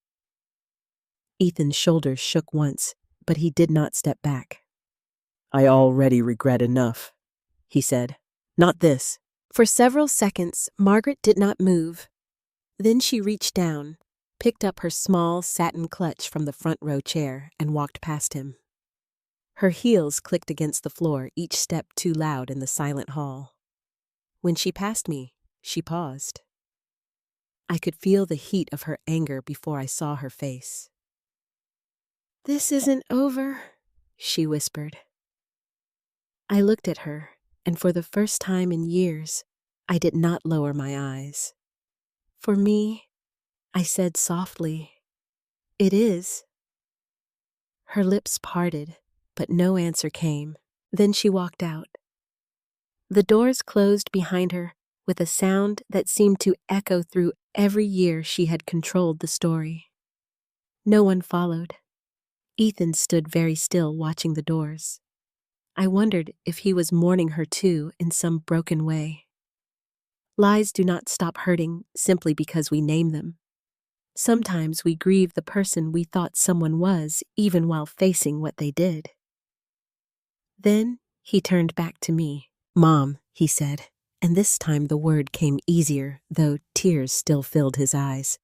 A: Ethan's shoulders shook once, but he did not step back. I already regret enough, he said. Not this. For several seconds, Margaret did not move. Then she reached down, picked up her small satin clutch from the front row chair, and walked past him. Her heels clicked against the floor, each step too loud in the silent hall. When she passed me, she paused. I could feel the heat of her anger before I saw her face. This isn't over, she whispered. I looked at her, and for the first time in years, I did not lower my eyes. For me, I said softly, it is. Her lips parted, but no answer came. Then she walked out. The doors closed behind her with a sound that seemed to echo through every year she had controlled the story. No one followed. Ethan stood very still watching the doors. I wondered if he was mourning her too in some broken way. Lies do not stop hurting simply because we name them. Sometimes we grieve the person we thought someone was, even while facing what they did. Then he turned back to me. "Mom," he said, and this time the word came easier, though tears still filled his eyes.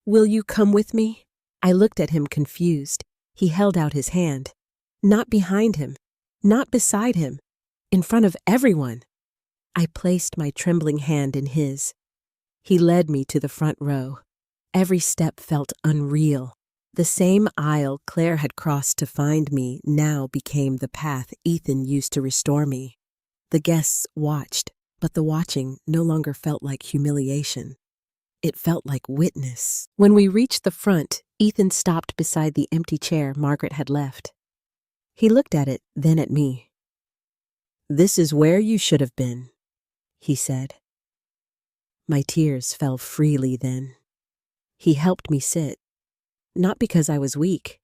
A: "Will you come with me?" I looked at him confused. He held out his hand. Not behind him, not beside him, in front of everyone. I placed my trembling hand in his. He led me to the front row. Every step felt unreal. The same aisle Claire had crossed to find me now became the path Ethan used to restore me. The guests watched, but the watching no longer felt like humiliation. It felt like witness. When we reached the front, Ethan stopped beside the empty chair Margaret had left. He looked at it, then at me. "This is where you should have been," he said. My tears fell freely then. He helped me sit, not because I was weak,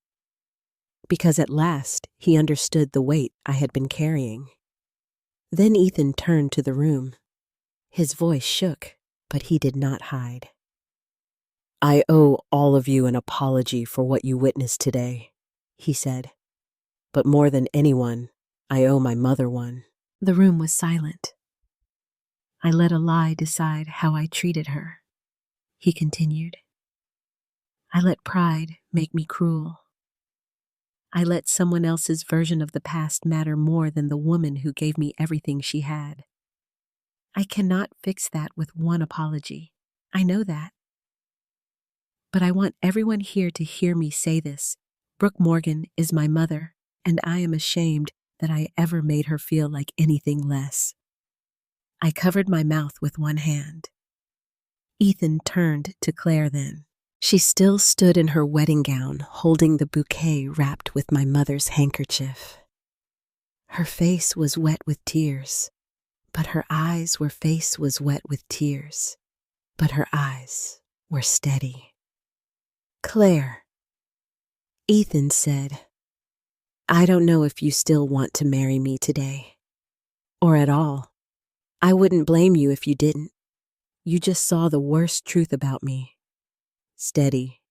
A: because at last he understood the weight I had been carrying. Then Ethan turned to the room. His voice shook, but he did not hide. "I owe all of you an apology for what you witnessed today," he said. "But more than anyone, I owe my mother one." The room was silent. "I let a lie decide how I treated her," he continued. "I let pride make me cruel. I let someone else's version of the past matter more than the woman who gave me everything she had. I cannot fix that with one apology. I know that. But I want everyone here to hear me say this. Brooke Morgan is my mother, and I am ashamed that I ever made her feel like anything less." I covered my mouth with one hand. Ethan turned to Claire then. She still stood in her wedding gown, holding the bouquet wrapped with my mother's handkerchief. Her face was wet with tears, but her eyes were steady. "Claire," Ethan said, "I don't know if you still want to marry me today, or at all. I wouldn't blame you if you didn't. You just saw the worst truth about me." Steady.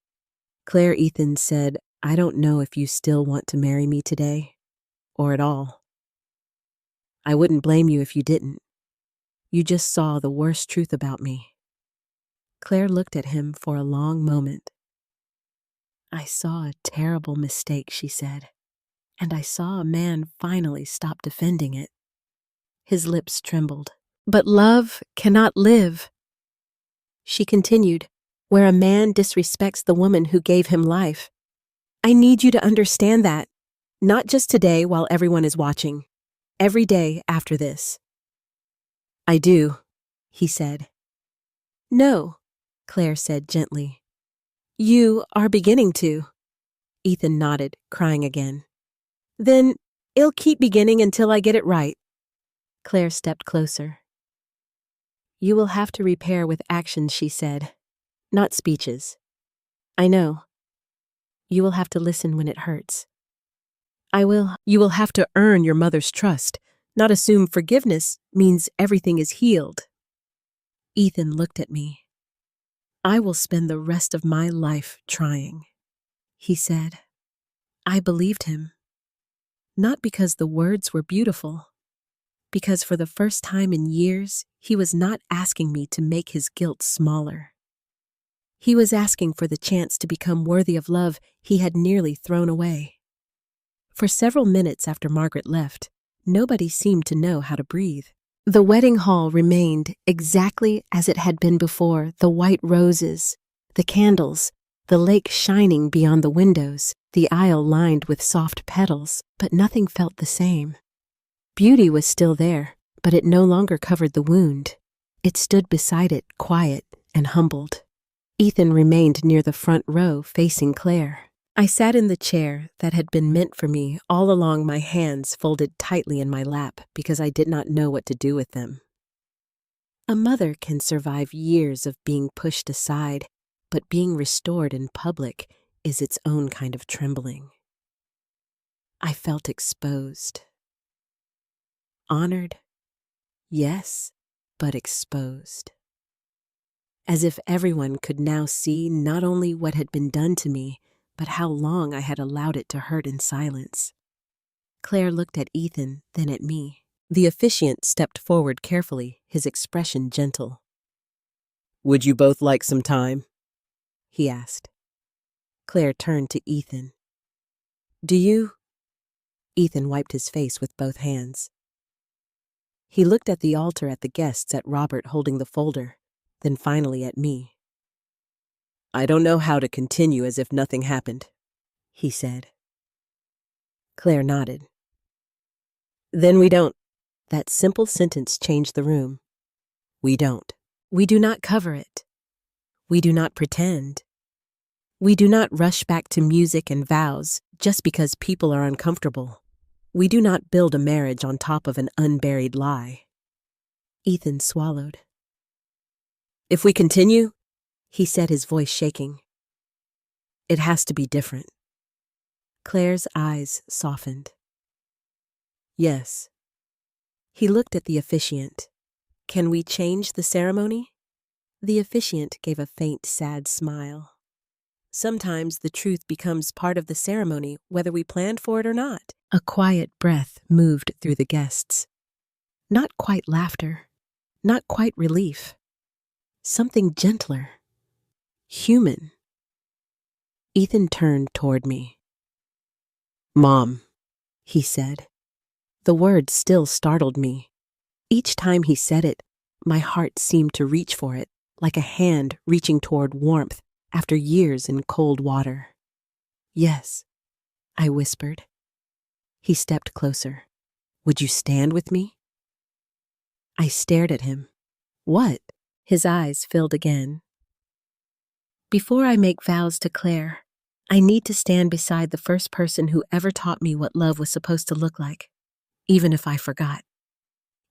A: "Claire," Ethan said, "I don't know if you still want to marry me today, or at all. I wouldn't blame you if you didn't. You just saw the worst truth about me." Claire looked at him for a long moment. "I saw a terrible mistake," she said, "and I saw a man finally stop defending it." His lips trembled. "But love cannot live," she continued, "where a man disrespects the woman who gave him life. I need you to understand that, not just today while everyone is watching, every day after this." "I do," he said. "No," Claire said gently. "You are beginning to." Ethan nodded, crying again. "Then it'll keep beginning until I get it right." Claire stepped closer. "You will have to repair with actions," she said, "not speeches. I know. You will have to listen when it hurts. You will have to earn your mother's trust, not assume forgiveness means everything is healed." Ethan looked at me. "I will spend the rest of my life trying," he said. I believed him. Not because the words were beautiful, because for the first time in years, he was not asking me to make his guilt smaller. He was asking for the chance to become worthy of love he had nearly thrown away. For several minutes after Margaret left, nobody seemed to know how to breathe. The wedding hall remained exactly as it had been before, the white roses, the candles, the lake shining beyond the windows, the aisle lined with soft petals, but nothing felt the same. Beauty was still there, but it no longer covered the wound. It stood beside it, quiet and humbled. Ethan remained near the front row, facing Claire. I sat in the chair that had been meant for me, all along, my hands folded tightly in my lap because I did not know what to do with them. A mother can survive years of being pushed aside, but being restored in public is its own kind of trembling. I felt exposed. Honored? Yes, but exposed. As if everyone could now see not only what had been done to me, but how long I had allowed it to hurt in silence. Claire looked at Ethan, then at me. The officiant stepped forward carefully, his expression gentle. "Would you both like some time?" he asked. Claire turned to Ethan. "Do you?" Ethan wiped his face with both hands. He looked at the altar, at the guests, at Robert holding the folder, then finally at me. "I don't know how to continue as if nothing happened," he said. Claire nodded. "Then we don't." That simple sentence changed the room. We don't. We do not cover it. We do not pretend. We do not rush back to music and vows just because people are uncomfortable. We do not build a marriage on top of an unburied lie. Ethan swallowed. "If we continue," he said, his voice shaking, "it has to be different." Claire's eyes softened. "Yes." He looked at the officiant. "Can we change the ceremony?" The officiant gave a faint, sad smile. "Sometimes the truth becomes part of the ceremony, whether we planned for it or not." A quiet breath moved through the guests. Not quite laughter, not quite relief. Something gentler, human. Ethan turned toward me. "Mom," he said. The word still startled me. Each time he said it, my heart seemed to reach for it, like a hand reaching toward warmth after years in cold water. "Yes," I whispered. He stepped closer. "Would you stand with me?" I stared at him. "What?" His eyes filled again. "Before I make vows to Claire, I need to stand beside the first person who ever taught me what love was supposed to look like, even if I forgot,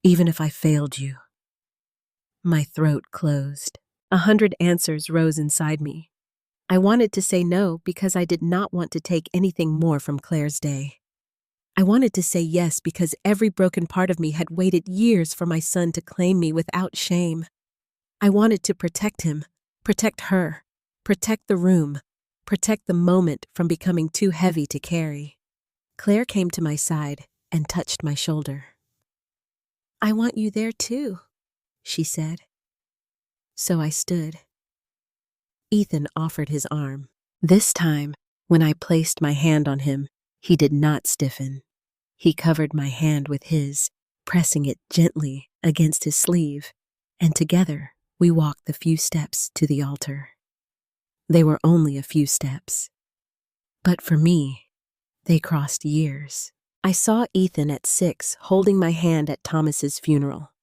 A: even if I failed you." My throat closed. 100 answers rose inside me. I wanted to say no because I did not want to take anything more from Claire's day. I wanted to say yes because every broken part of me had waited years for my son to claim me without shame. I wanted to protect him, protect her, protect the room, protect the moment from becoming too heavy to carry. Claire came to my side and touched my shoulder. "I want you there too," she said. So I stood. Ethan offered his arm. This time, when I placed my hand on him, he did not stiffen. He covered my hand with his, pressing it gently against his sleeve, and together we walked the few steps to the altar. They were only a few steps, but for me, they crossed years. I saw Ethan at 6 holding my hand at Thomas's funeral.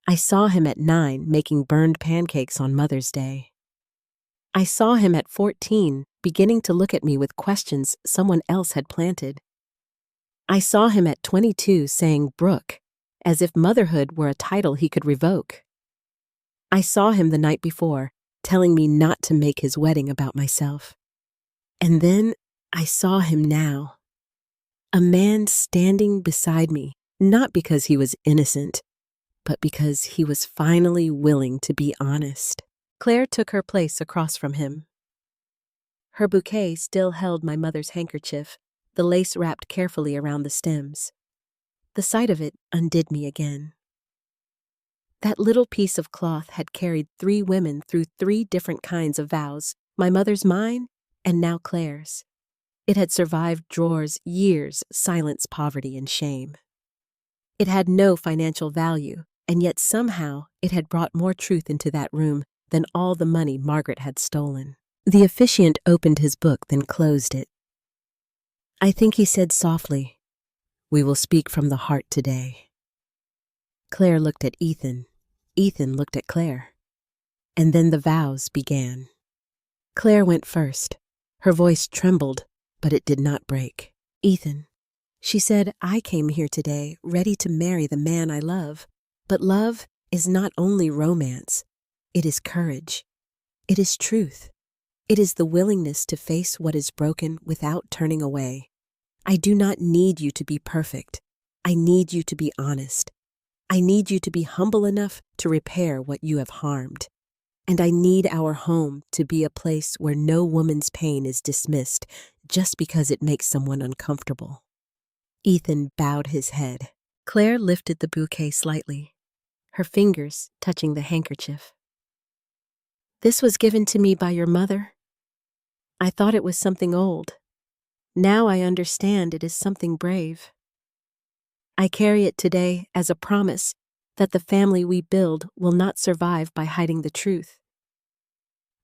A: I saw him at 9 making burned pancakes on Mother's Day. I saw him at 14 beginning to look at me with questions someone else had planted. I saw him at 22 saying Brooke, as if motherhood were a title he could revoke. I saw him the night before, telling me not to make his wedding about myself. And then I saw him now. A man standing beside me, not because he was innocent, but because he was finally willing to be honest. Claire took her place across from him. Her bouquet still held my mother's handkerchief, the lace wrapped carefully around the stems. The sight of it undid me again. That little piece of cloth had carried 3 women through 3 different kinds of vows, my mother's, mine, and now Claire's. It had survived drawers, years, silence, poverty, and shame. It had no financial value, and yet somehow it had brought more truth into that room than all the money Margaret had stolen. The officiant opened his book, then closed it. I think he said softly, "We will speak from the heart today." Claire looked at Ethan. Ethan looked at Claire. And then the vows began. Claire went first. Her voice trembled, but it did not break. "Ethan," she said, "I came here today ready to marry the man I love. But love is not only romance. It is courage. It is truth. It is the willingness to face what is broken without turning away. I do not need you to be perfect. I need you to be honest.
C: I need you to be humble enough to repair what you have harmed. And I need our home to be a place where no woman's pain is dismissed just because it makes someone uncomfortable." Ethan bowed his head. Claire lifted the bouquet slightly, her fingers touching the handkerchief. "This was given to me by your mother. I thought it was something old. Now I understand it is something brave. I carry it today as a promise that the family we build will not survive by hiding the truth."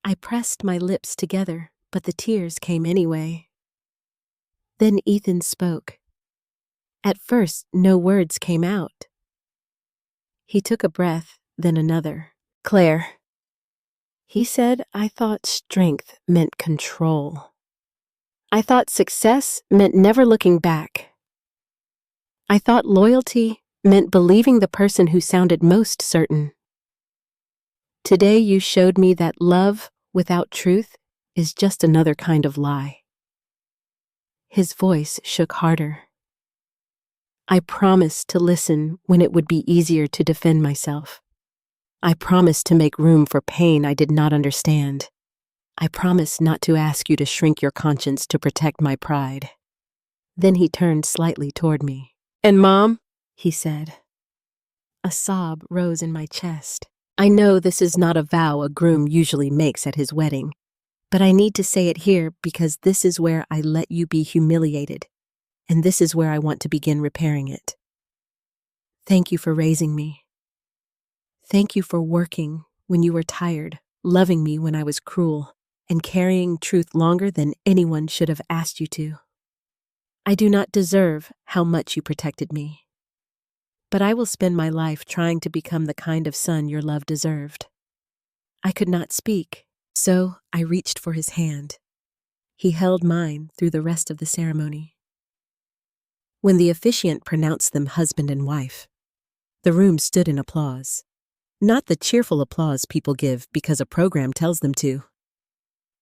C: I pressed my lips together, but the tears came anyway. Then Ethan spoke. At first, no words came out. He took a breath, then another. "Claire," he said, "I thought strength meant control. I thought success meant never looking back. I thought loyalty meant believing the person who sounded most certain. Today you showed me that love without truth is just another kind of lie." His voice shook harder. "I promised to listen when it would be easier to defend myself. I promised to make room for pain I did not understand. I promised not to ask you to shrink your conscience to protect my pride." Then he turned slightly toward me. "And Mom," he said. A sob rose in my chest. I know this is not a vow a groom usually makes at his wedding, but I need to say it here because this is where I let you be humiliated, and this is where I want to begin repairing it. Thank you for raising me. Thank you for working when you were tired, loving me when I was cruel, and carrying truth longer than anyone should have asked you to. I do not deserve how much you protected me, but I will spend my life trying to become the kind of son your love deserved." I could not speak, so I reached for his hand. He held mine through the rest of the ceremony. When the officiant pronounced them husband and wife, the room stood in applause. Not the cheerful applause people give because a program tells them to.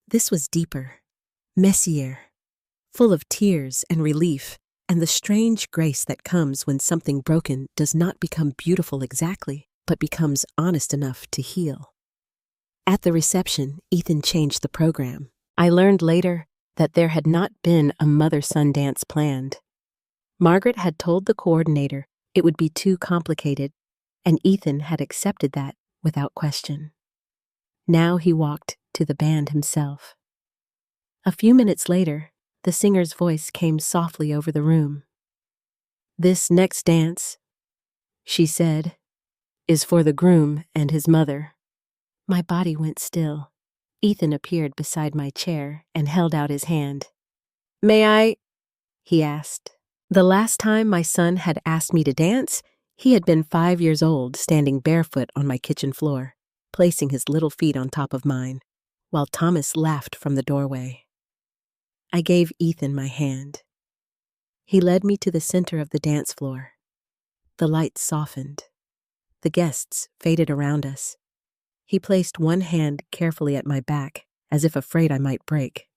C: This was deeper, messier, full of tears and relief, and the strange grace that comes when something broken does not become beautiful exactly, but becomes honest enough to heal. At the reception, Ethan changed the program. I learned later that there had not been a mother-son dance planned. Margaret had told the coordinator it would be too complicated, and Ethan had accepted that without question. Now he walked to the band himself. A few minutes later, the singer's voice came softly over the room. "This next dance," she said, "is for the groom and his mother." My body went still. Ethan appeared beside my chair and held out his hand. "May I?" he asked. The last time my son had asked me to dance, he had been 5 years old, standing barefoot on my kitchen floor, placing his little feet on top of mine, while Thomas laughed from the doorway. I gave Ethan my hand. He led me to the center of the dance floor. The lights softened. The guests faded around us. He placed one hand carefully at my back, as if afraid I might break.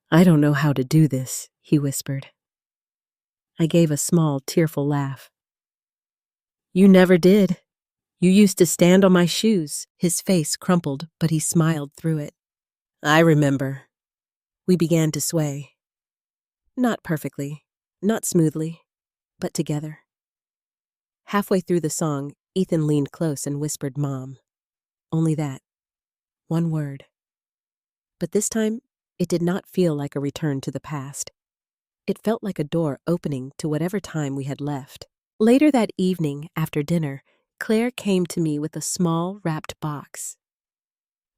C: "I don't know how to do this," he whispered. I gave a small, tearful laugh. "You never did. You used to stand on my shoes." His face crumpled, but he smiled through it. "I remember." We began to sway. Not perfectly, not smoothly, but together. Halfway through the song, Ethan leaned close and whispered, "Mom." Only that. One word. But this time, it did not feel like a return to the past. It felt like a door opening to whatever time we had left. Later that evening, after dinner, Claire came to me with a small, wrapped box.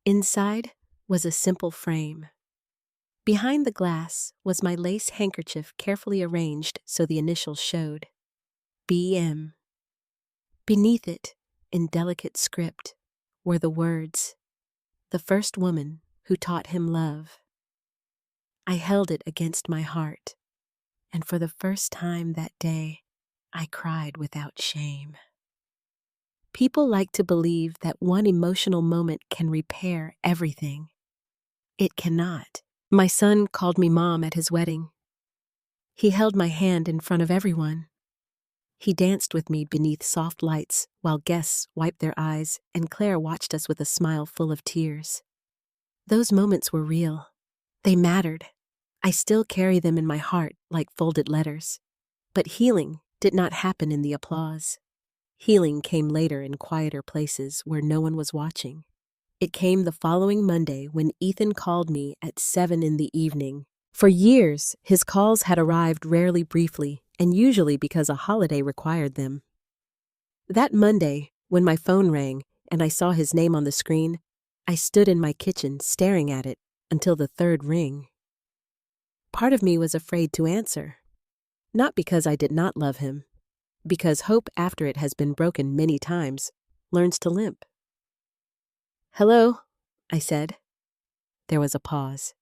C: Inside was a simple frame. Behind the glass was my lace handkerchief carefully arranged so the initials showed. BM. Beneath it, in delicate script, were the words, "The first woman who taught him love." I held it against my heart, and for the first time that day, I cried without shame. People like to believe that one emotional moment can repair everything. It cannot. My son called me Mom at his wedding. He held my hand in front of everyone. He danced with me beneath soft lights while guests wiped their eyes and Claire watched us with a smile full of tears. Those moments were real. They mattered. I still carry them in my heart like folded letters. But healing did not happen in the applause. Healing came later in quieter places where no one was watching. It came the following Monday when Ethan called me at 7 in the evening. For years, his calls had arrived rarely briefly, and usually because a holiday required them. That Monday, when my phone rang and I saw his name on the screen, I stood in my kitchen staring at it until the third ring. Part of me was afraid to answer. Not because I did not love him, because hope after it has been broken many times learns to limp. "Hello," I said. There was a pause.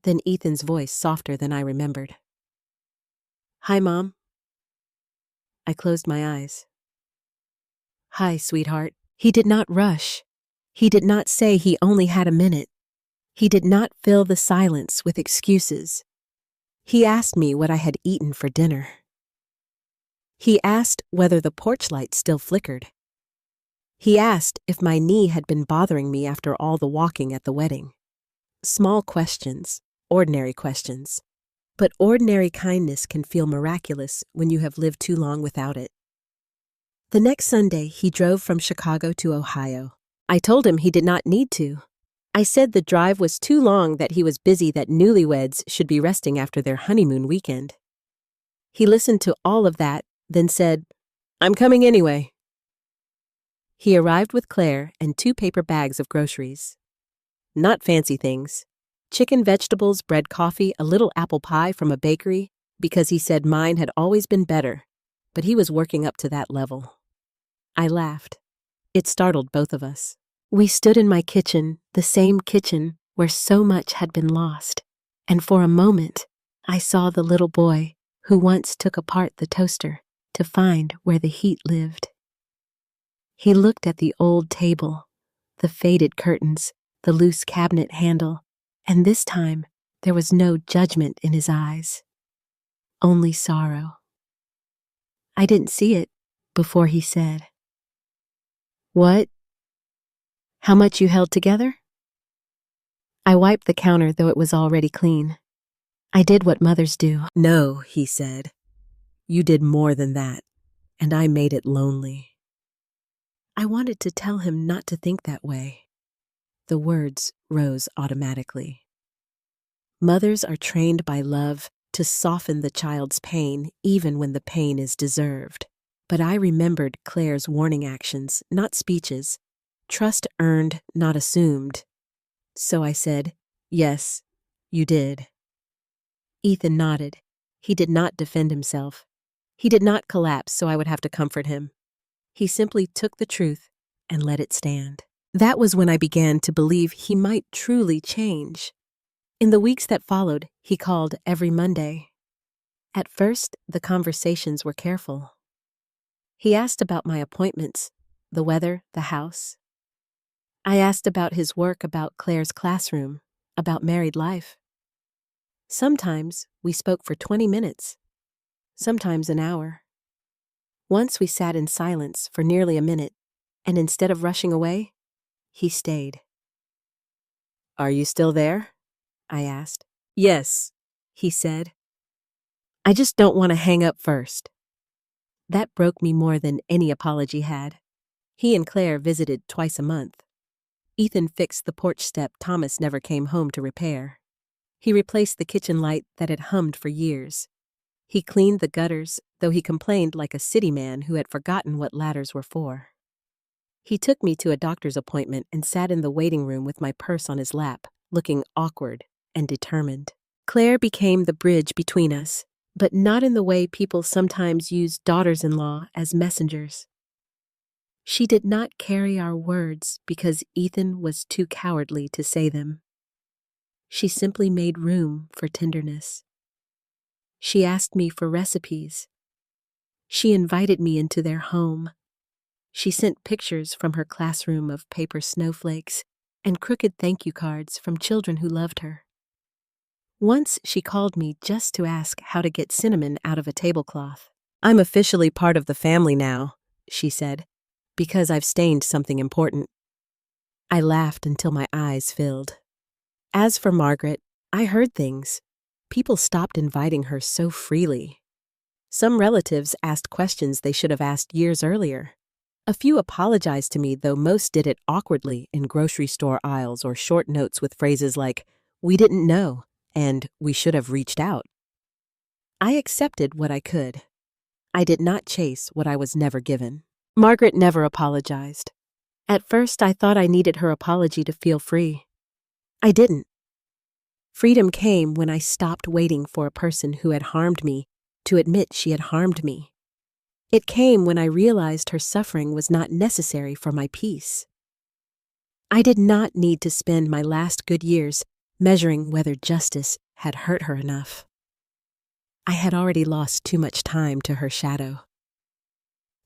C: Then Ethan's voice softer than I remembered. "Hi, Mom." I closed my eyes. "Hi, sweetheart." He did not rush. He did not say he only had a minute. He did not fill the silence with excuses. He asked me what I had eaten for dinner. He asked whether the porch light still flickered. He asked if my knee had been bothering me after all the walking at the wedding. Small questions, ordinary questions. But ordinary kindness can feel miraculous when you have lived too long without it. The next Sunday, he drove from Chicago to Ohio. I told him he did not need to. I said the drive was too long, that he was busy, that newlyweds should be resting after their honeymoon weekend. He listened to all of that, then said, "I'm coming anyway." He arrived with Claire and 2 paper bags of groceries. Not fancy things. Chicken, vegetables, bread, coffee, a little apple pie from a bakery, because he said mine had always been better, but he was working up to that level. I laughed. It startled both of us. We stood in my kitchen, the same kitchen where so much had been lost, and for a moment I saw the little boy who once took apart the toaster to find where the heat lived. He looked at the old table, the faded curtains, the loose cabinet handle, and this time there was no judgment in his eyes, only sorrow. I didn't see it before he said, "What? How much you held together?" I wiped the counter, though it was already clean. I did what mothers do. "No," he said. "You did more than that, and I made it lonely." I wanted to tell him not to think that way. The words rose automatically. Mothers are trained by love to soften the child's pain, even when the pain is deserved. But I remembered Claire's warning actions, not speeches. Trust earned, not assumed. So I said, "Yes, you did." Ethan nodded. He did not defend himself. He did not collapse so I would have to comfort him. He simply took the truth and let it stand. That was when I began to believe he might truly change. In the weeks that followed, he called every Monday. At first, the conversations were careful. He asked about my appointments, the weather, the house. I asked about his work, about Claire's classroom, about married life. Sometimes we spoke for 20 minutes, sometimes an hour. Once we sat in silence for nearly a minute, and instead of rushing away, he stayed. "Are you still there?" I asked. "Yes," he said. "I just don't want to hang up first." That broke me more than any apology had. He and Claire visited twice a month. Ethan fixed the porch step Thomas never came home to repair. He replaced the kitchen light that had hummed for years. He cleaned the gutters, though he complained like a city man who had forgotten what ladders were for. He took me to a doctor's appointment and sat in the waiting room with my purse on his lap, looking awkward and determined. Claire became the bridge between us, but not in the way people sometimes use daughters-in-law as messengers. She did not carry our words because Ethan was too cowardly to say them. She simply made room for tenderness. She asked me for recipes. She invited me into their home. She sent pictures from her classroom of paper snowflakes and crooked thank you cards from children who loved her. Once she called me just to ask how to get cinnamon out of a tablecloth. I'm officially part of the family now, she said, because I've stained something important. I laughed until my eyes filled. As for Margaret, I heard things. People stopped inviting her so freely. Some relatives asked questions they should have asked years earlier. A few apologized to me, though most did it awkwardly in grocery store aisles or short notes with phrases like, "We didn't know," and "We should have reached out." I accepted what I could. I did not chase what I was never given. Margaret never apologized. At first, I thought I needed her apology to feel free. I didn't. Freedom came when I stopped waiting for a person who had harmed me to admit she had harmed me. It came when I realized her suffering was not necessary for my peace. I did not need to spend my last good years measuring whether justice had hurt her enough. I had already lost too much time to her shadow.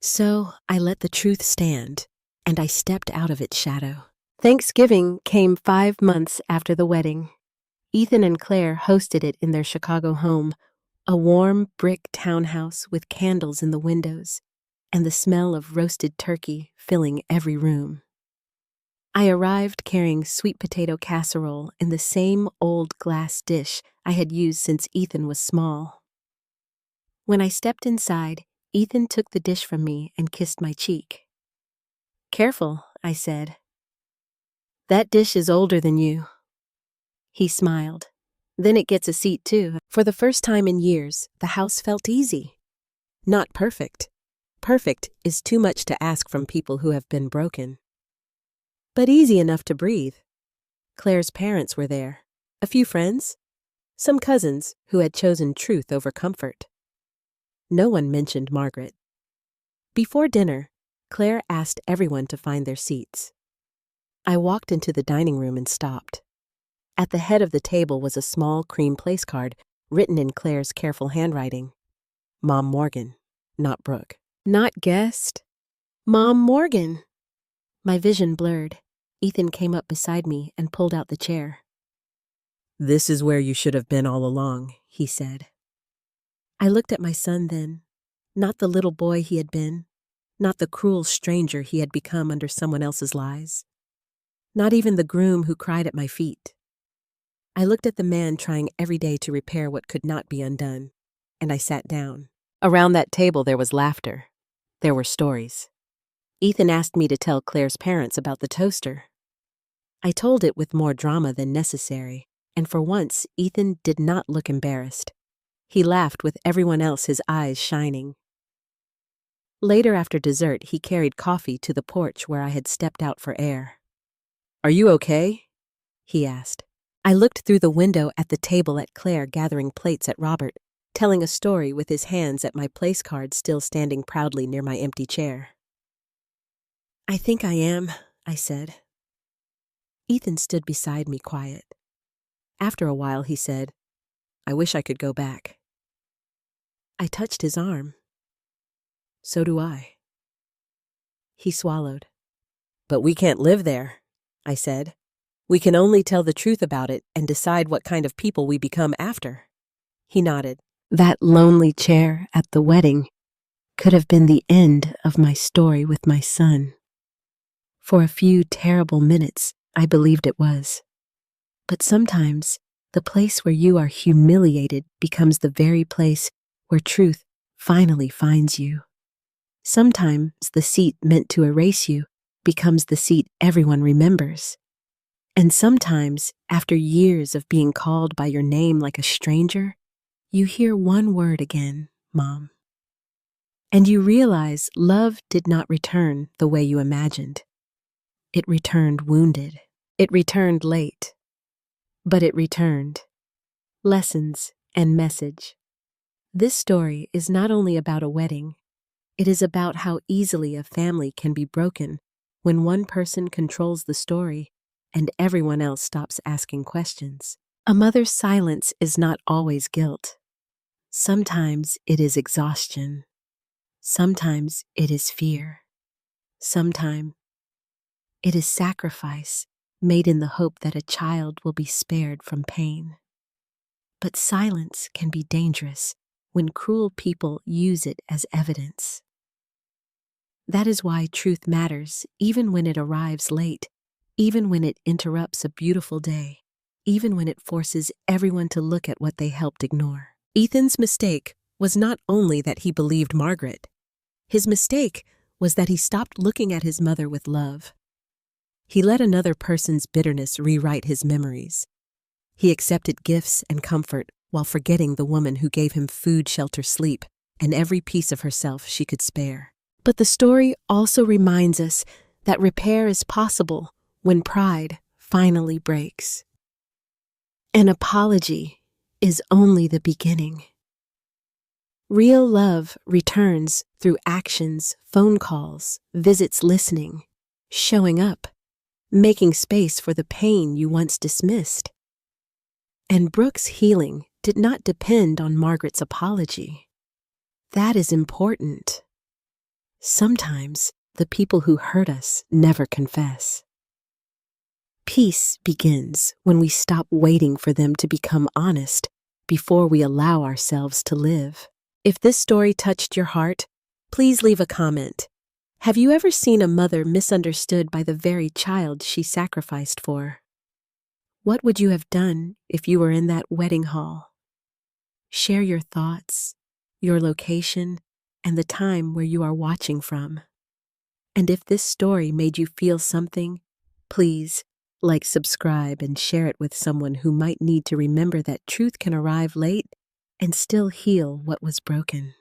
C: So I let the truth stand, and I stepped out of its shadow. Thanksgiving came 5 months after the wedding. Ethan and Claire hosted it in their Chicago home, a warm brick townhouse with candles in the windows and the smell of roasted turkey filling every room. I arrived carrying sweet potato casserole in the same old glass dish I had used since Ethan was small. When I stepped inside, Ethan took the dish from me and kissed my cheek. "Careful," I said. "That dish is older than you." He smiled. "Then it gets a seat too." For the first time in years, the house felt easy. Not perfect. Perfect is too much to ask from people who have been broken. But easy enough to breathe. Claire's parents were there. A few friends. Some cousins who had chosen truth over comfort. No one mentioned Margaret. Before dinner, Claire asked everyone to find their seats. I walked into the dining room and stopped. At the head of the table was a small cream place card written in Claire's careful handwriting. Mom Morgan, not Brooke. Not guest. Mom Morgan. My vision blurred. Ethan came up beside me and pulled out the chair. "This is where you should have been all along," he said. I looked at my son then, not the little boy he had been, not the cruel stranger he had become under someone else's lies, not even the groom who cried at my feet. I looked at the man trying every day to repair what could not be undone, and I sat down. Around that table there was laughter. There were stories. Ethan asked me to tell Claire's parents about the toaster. I told it with more drama than necessary, and for once Ethan did not look embarrassed. He laughed with everyone else, his eyes shining. Later after dessert, he carried coffee to the porch where I had stepped out for air. "Are you okay?" he asked. I looked through the window at the table at Claire gathering plates at Robert, telling a story with his hands at my place card still standing proudly near my empty chair. "I think I am," I said. Ethan stood beside me quiet. After a while he said, "I wish I could go back." I touched his arm. "So do I." He swallowed. "But we can't live there," I said. "We can only tell the truth about it and decide what kind of people we become after." He nodded. That lonely chair at the wedding could have been the end of my story with my son. For a few terrible minutes, I believed it was. But sometimes, the place where you are humiliated becomes the very place where truth finally finds you. Sometimes the seat meant to erase you becomes the seat everyone remembers. And sometimes, after years of being called by your name like a stranger, you hear one word again, Mom. And you realize love did not return the way you imagined. It returned wounded. It returned late. But it returned. Lessons and message. This story is not only about a wedding. It is about how easily a family can be broken when one person controls the story and everyone else stops asking questions. A mother's silence is not always guilt. Sometimes it is exhaustion. Sometimes it is fear. Sometimes it is sacrifice made in the hope that a child will be spared from pain. But silence can be dangerous when cruel people use it as evidence. That is why truth matters, even when it arrives late, even when it interrupts a beautiful day, even when it forces everyone to look at what they helped ignore. Ethan's mistake was not only that he believed Margaret. His mistake was that he stopped looking at his mother with love. He let another person's bitterness rewrite his memories. He accepted gifts and comfort while forgetting the woman who gave him food, shelter, sleep, and every piece of herself she could spare. But the story also reminds us that repair is possible when pride finally breaks. An apology is only the beginning. Real love returns through actions, phone calls, visits, listening, showing up, making space for the pain you once dismissed. And Brooke's healing did not depend on Margaret's apology. That is important. Sometimes the people who hurt us never confess. Peace begins when we stop waiting for them to become honest before we allow ourselves to live. If this story touched your heart, please leave a comment. Have you ever seen a mother misunderstood by the very child she sacrificed for? What would you have done if you were in that wedding hall? Share your thoughts, your location, and the time where you are watching from. And if this story made you feel something, please like, subscribe, and share it with someone who might need to remember that truth can arrive late and still heal what was broken.